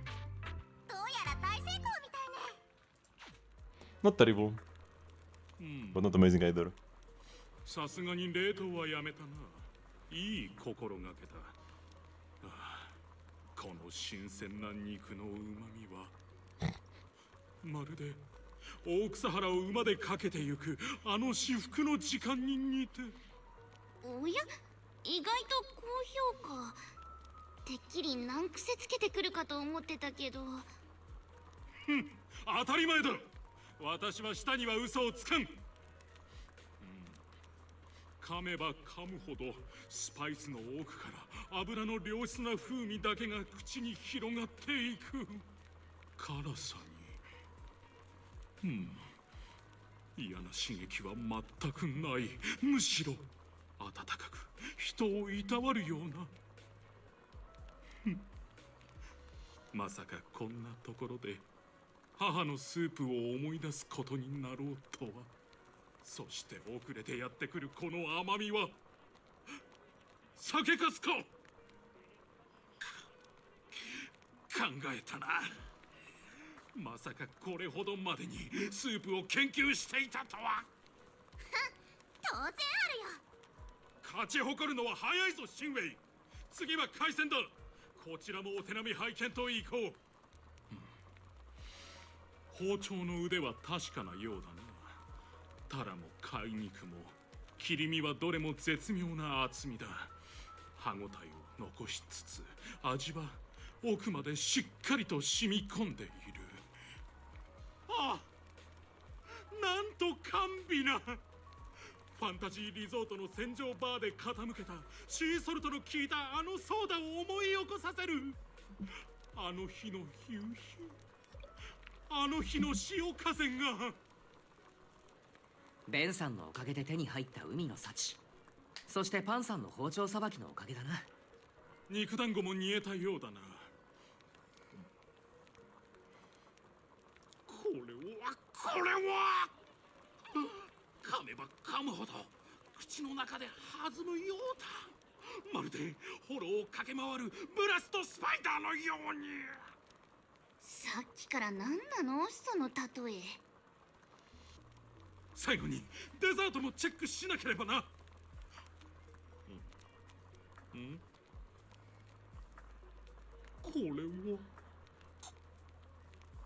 Not terrible, but not amazing either. さすがに冷凍はやめたな。いい心がけだ。この新鮮な肉の旨味はまるで大草原を馬で駆けてゆくあの至福の時間に似て。おや、意外と高評価。てっきり難癖つけてくるかと思ってたけど。当たり前だ。私は舌には嘘をつかん。噛めば噛むほどスパイスの奥から油の良質な風味だけが口に広がっていく辛さに。嫌な刺激は全くない。むしろ温かく人をいたわるような。まさかこんなところで母のスープを思い出すことになろうとは。そして遅れてやってくるこの甘みは酒かすか。考えたな。まさかこれほどまでにスープを研究していたとは。当然あるよ。勝ち誇るのは早いぞシンウェイ。次は海鮮だ。こちらもお手並み拝見といこう。包丁の腕は確かなようだな。タラも貝肉も切り身はどれも絶妙な厚みだ。歯ごたえを残しつつ味は奥までしっかりと染み込んでいる。ああ、なんと甘美な。ファンタジーリゾートの戦場バーで傾けたシーソルトの効いたあのソーダを思い起こさせる。あの日の夕日、あの日の潮風が。ベンさんのおかげで手に入った海の幸、そしてパンさんの包丁さばきのおかげだな。肉団子も煮えたようだな。これは噛めば噛むほど口の中で弾むようだ。まるで炎を駆け回るブラストスパイダーのように。さっきから何なのその例え。最後にデザートもチェックしなければな。これは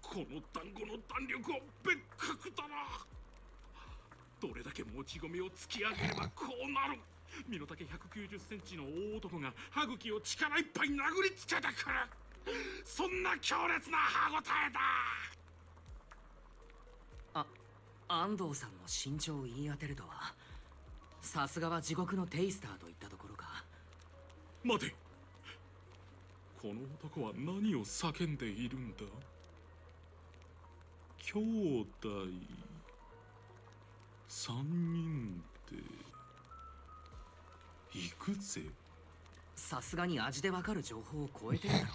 この団子の弾力は別格だな。どれだけもち米を突き上げればこうなる。身の丈190センチの大男が歯茎を力いっぱい殴りつけてくる。そんな強烈な歯ごたえだ。安藤さんの身長を言い当てるとは、さすがは地獄のテイスターといったところか。待て、この男は何を叫んでいるんだ。兄弟3人で行くぜ。さすがに味でわかる情報を超えてるだろ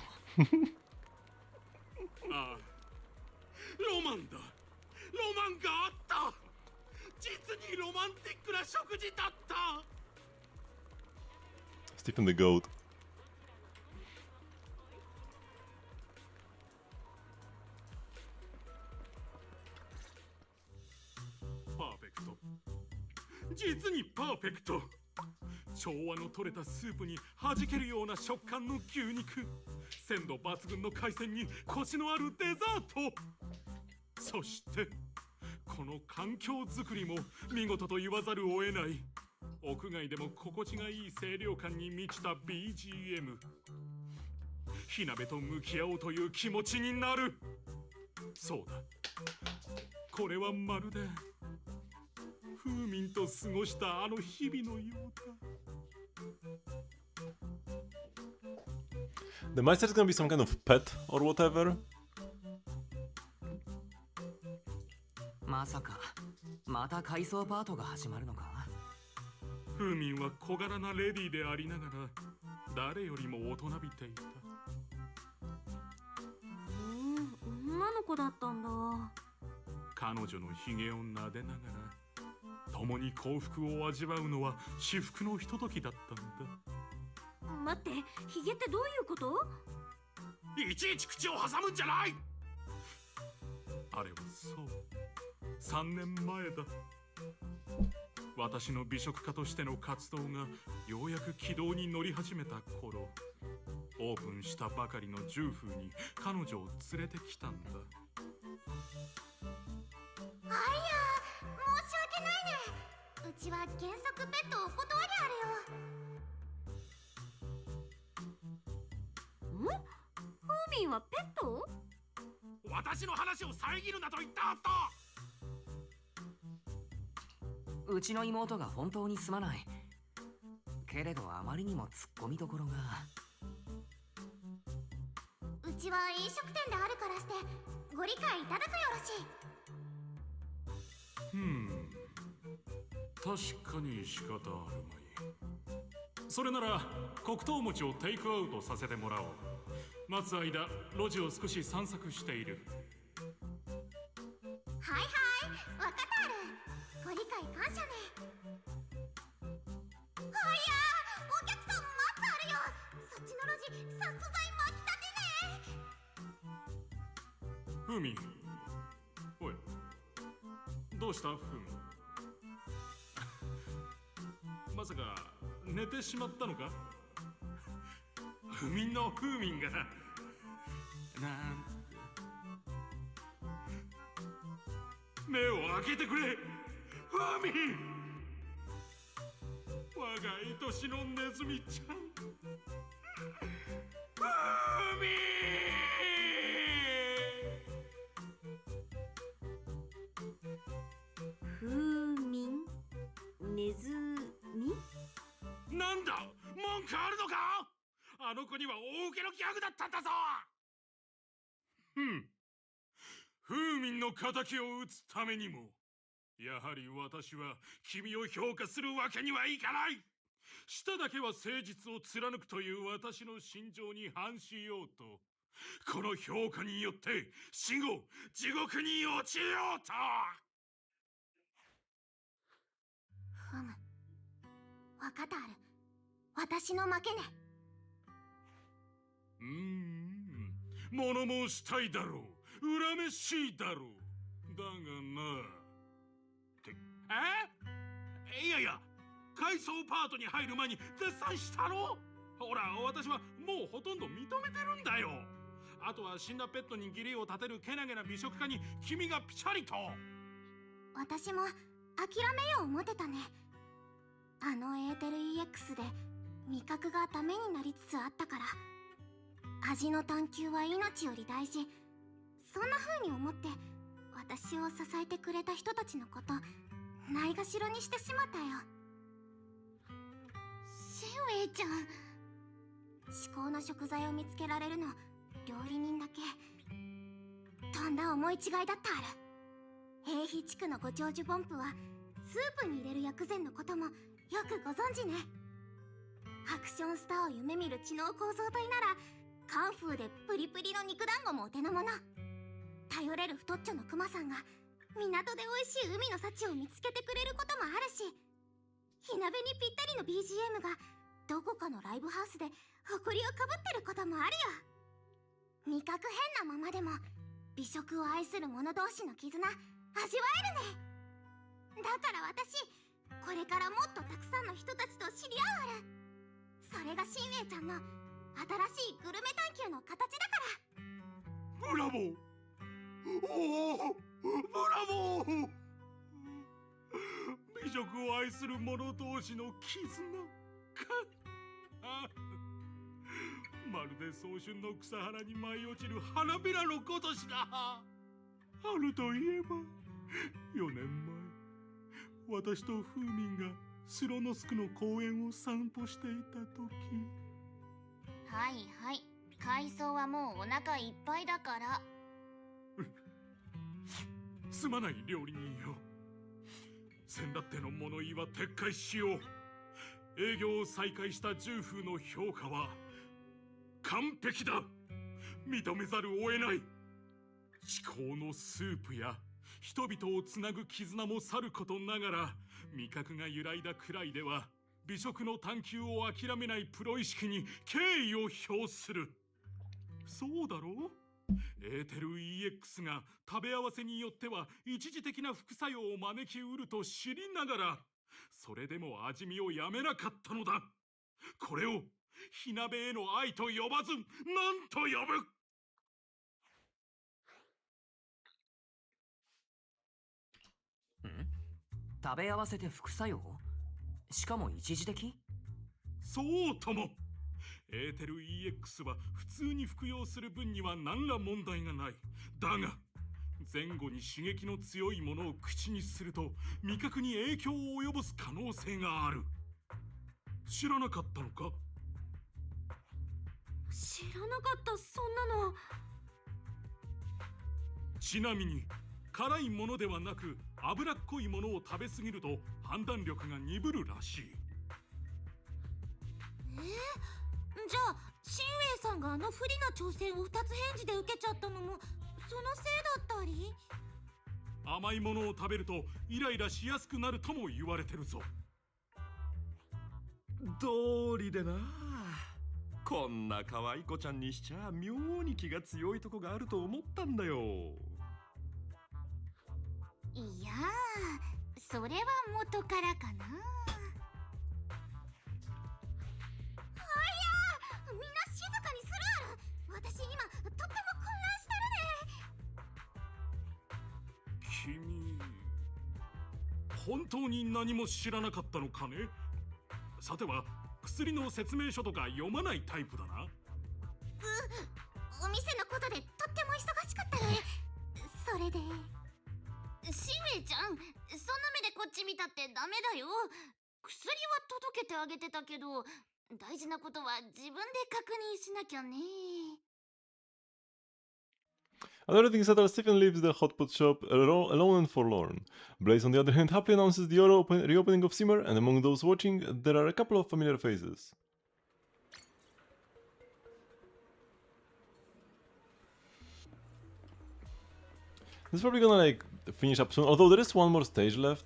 ロマンだ。ロマンがあった。実にロマンティックな食事だった。 Stephen the Goat. パーフェクト。実にパーフェクト。調和の取れたスープに弾けるような食感の牛肉、鮮度抜群の海鮮にコシのあるデザート、そしてこの環境づくりも見事と言わざるを得ない。屋外でも心地がいい清涼感に満ちた BGM。 火鍋と向き合おうという気持ちになる。そうだ、これはまるで風民と過ごしたあの日々のようだ。 The Meister is gonna be some kind of pet or whatever. まさかまた改装パートが始まるのか。風民は小柄なレディーでありながら誰よりも大人びていた。女の子だったんだ。彼女のひげを撫でながら共に幸福を味わうのは至福のひとときだったんだ。待って、ヒゲってどういうこと？いちいち口を挟むんじゃない。あれはそう3年前だ。私の美食家としての活動がようやく軌道に乗り始めた頃、オープンしたばかりの10風に彼女を連れてきたんだ。あいや、申し訳ないね。うちは原則ペットお断りあるよ。フーミンはペット？私の話を遮るなと言ったはずだ。うちの妹が本当にすまない。けれどあまりにも突っ込みどころが。うちは飲食店であるからしてご理解いただくよろしい。確かに仕方あるまい。それなら黒糖餅をテイクアウトさせてもらおう。待つ間路地を少し散策している。はいはい、わかったある。ご理解感謝ね。あいや、お客さん待つあるよ。そっちの路地殺素剤巻きたてね。フーミン、おい、どうしたフーミン。まさか寝てしまったのか。みんなフーミンがなんて。目を開けてくれフーミン。我が愛しのネズミちゃんフーミン。フーミン、ネズミ？なんだ、文句あるのか。あの子には大受けのギャグだったんだぞ。フーミンの仇を討つためにもやはり私は君を評価するわけにはいかない。舌だけは誠実を貫くという私の心情に反しようと、この評価によって死後地獄に落ちようと。ふむ、わかったある。私の負けね。物申したいだろう、恨めしいだろう。だがな。いやいや、改装パートに入る前に絶賛したろ。ほら、私はもうほとんど認めてるんだよ。あとは死んだペットに義理を立てるけなげな美食家に君がピチャリと。私も諦めよう思ってたね。あのエーテル EX で味覚がダメになりつつあったから。味の探求は命より大事、そんな風に思って私を支えてくれた人たちのことないがしろにしてしまったよ。シンウェイちゃん、至高の食材を見つけられるの料理人だけ。とんだ思い違いだったある。兵皮地区のご長寿ボンプはスープに入れる薬膳のこともよくご存知ね。アクションスターを夢見る知能構造体ならカンフーでプリプリの肉団子もお手の物。頼れる太っちょのクマさんが港で美味しい海の幸を見つけてくれることもあるし、火鍋にぴったりの BGM がどこかのライブハウスで誇りをかぶってることもあるよ。味覚変なままでも美食を愛する者同士の絆味わえるね。だから私これからもっとたくさんの人たちと知り合うある。それがしんべヱちゃんの新しいグルメ探求の形だから。ブラボー。おお、ブラボー。美食を愛する者同士の絆か。まるで早春の草原に舞い落ちる花びらのごとしだ。春といえば4年前、私とフーミンが白のスクの公園を散歩していた時。はいはい、海藻はもうお腹いっぱいだから。すまない料理人よ。先だっての物言いは撤回しよう。営業を再開したジ風の評価は完璧だ。認めざるを得ない。至高のスープや人々をつなぐ絆もさることながら、味覚が揺らいだくらいでは美食の探求を諦めないプロ意識に敬意を表する。そうだろう。エーテル EX が食べ合わせによっては一時的な副作用を招きうると知りながら、それでも味見をやめなかったのだ。これを火鍋への愛と呼ばず、何と呼ぶ。食べ合わせて副作用？しかも一時的？そうとも。エーテル EX は普通に服用する分には何ら問題がない。だが前後に刺激の強いものを口にすると味覚に影響を及ぼす可能性がある。知らなかったのか？知らなかった。そんなの。ちなみに辛いものではなく脂っこいものを食べ過ぎると判断力が鈍るらしい。じゃあシンウェイさんがあの不利な挑戦を2つ返事で受けちゃったのもそのせいだったり？甘いものを食べるとイライラしやすくなるとも言われてるぞ。道理でな。こんな可愛い子ちゃんにしちゃ妙に気が強いとこがあると思ったんだよ。いやー、それは元からかな。みんな静かにするある。私今とっても混乱してるね。君、本当に何も知らなかったのかね。さては薬の説明書とか読まないタイプだな。お店のことでとっても忙しかったね。それでしんべヱちゃん、そんな目でこっち見たってダメだよ。薬は届けてあげてたけど、大事なことは自分で確認しなきゃね。Another thing is that Stephen leaves the hot pot shop alone and forlorn. Blaze, on the other hand, happily announces the reopening of Simmer, and among those watching, there are a couple of familiar faces. This is probably gonna like finish up soon, although there is one more stage left.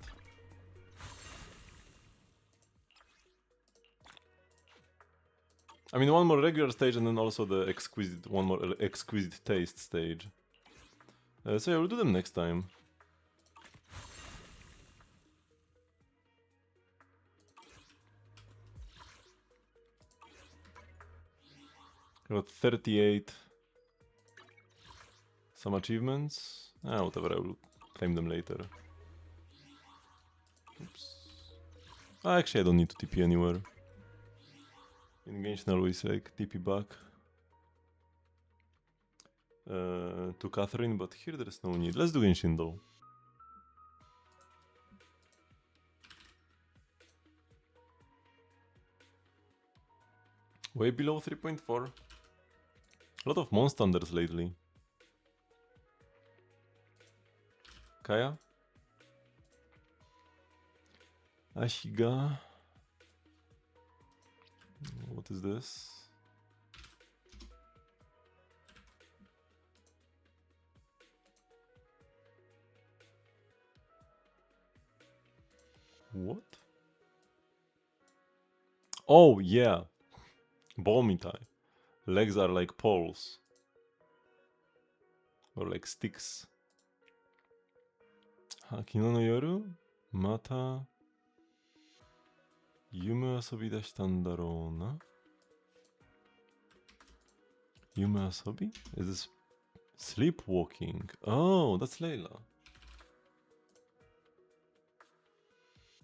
I mean, one more regular stage and then also the one more exquisite taste stage. So yeah, we'll do them next time. Got 38. Some achievements. Whatever, I will claim them later. Oops. Actually, I don't need to TP anywhere. In Genshin always like TP back to Catherine, but here there is no need. Let's do Genshin though. Way below 3.4. A lot of monsters lately. Kaya? Ashiga? What is this? What? Oh, yeah. Bomitai. Legs are like poles. Or like sticks. Kino no yoru? Mata... Yume asobi dashita n darou na? Yume asobi? Is this sleepwalking? Oh, that's Layla.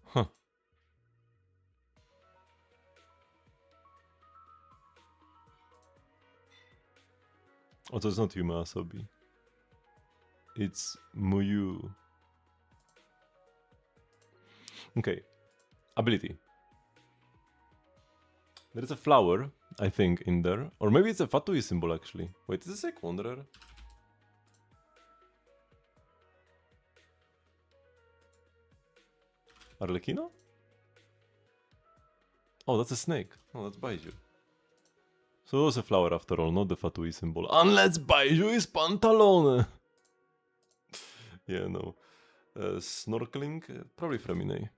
Huh. Oh, so it's not Yume asobi. It's Muyu. Okay. Ability. There is a flower, I think, in there. Or maybe it's a Fatui symbol, actually. Wait, is this a Wanderer? Arlecchino? Oh, that's a snake. Oh, that's Baiju. So it was a flower after all, not the Fatui symbol. Unless Baiju is Pantalone! Yeah, no. Snorkeling? Probably Femine.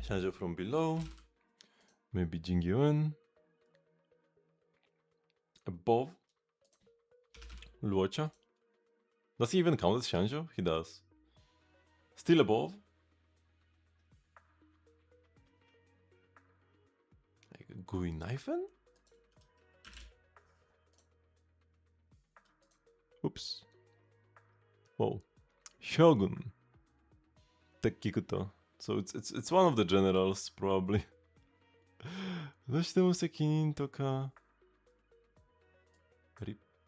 Xianzhou from below. Maybe Jingyuan. Above. Luocha. Does he even count as Xianzhou? He does. Still above. Like Gui Naifen? Oops. Whoa. Shogun. Tekikuto. So it's one of the generals, probably. どうしても責任とか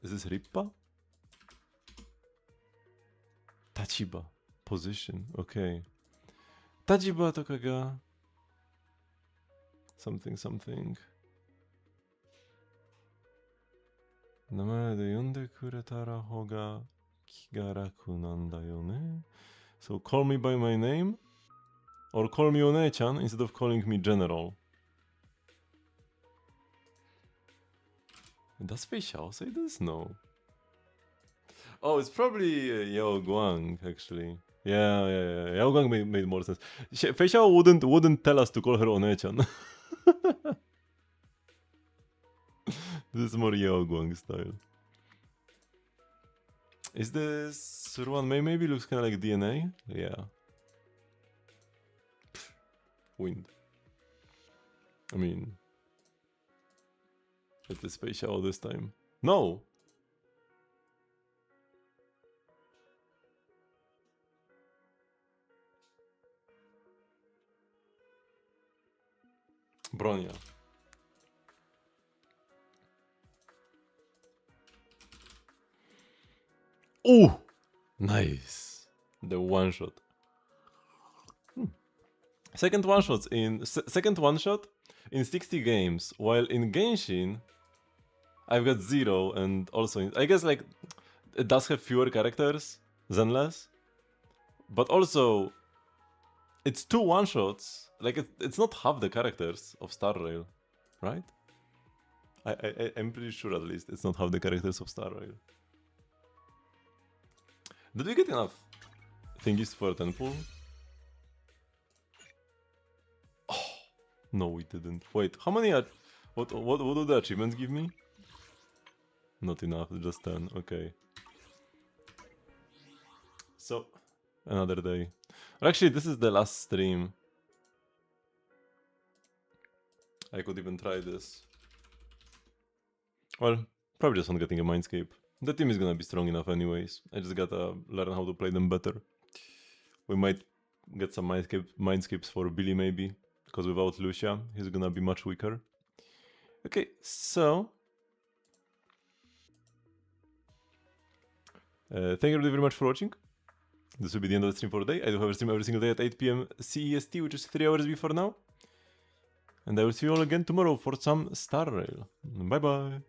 Is this Rippa? Tachiba. Position. Okay. Tachiba とかが something something. 名前で呼んでくれたら方が気が楽なんだよね。So call me by my name? Or call me One-chan instead of calling me General. Does Fei Xiao say this? No. Oh, it's probably Yao Guang, actually. Yeah. Yao Guang made more sense. Fei Xiao wouldn't tell us to call her One-chan. This is more Yao Guang style. Is this one maybe looks kind of like DNA? Yeah. Wind. I mean, it is Fei Xiao this time. No! Bronya. Oh! Nice! The one shot. Second one shot in 60 games, while in Genshin I've got 0, and also I guess like it does have fewer characters, Zenless, but also it's 2 one shots. Like it's not half the characters of Star Rail, right? I'm pretty sure at least it's not half the characters of Star Rail. Did we get enough thingies for 10 pool? No, we didn't. Wait, how many are... What do the achievements give me? Not enough, just 10. Okay. So, another day. Or actually, this is the last stream. I could even try this. Well, probably just on getting a Mindscape. The team is gonna be strong enough anyways. I just gotta learn how to play them better. We might get some Mindscapes for Billy maybe. Because without Lucia, he's gonna be much weaker. Okay, so... thank you very much for watching. This will be the end of the stream for the day. I do have a stream every single day at 8 PM CEST, which is 3 hours before now. And I will see you all again tomorrow for some Star Rail. Bye bye!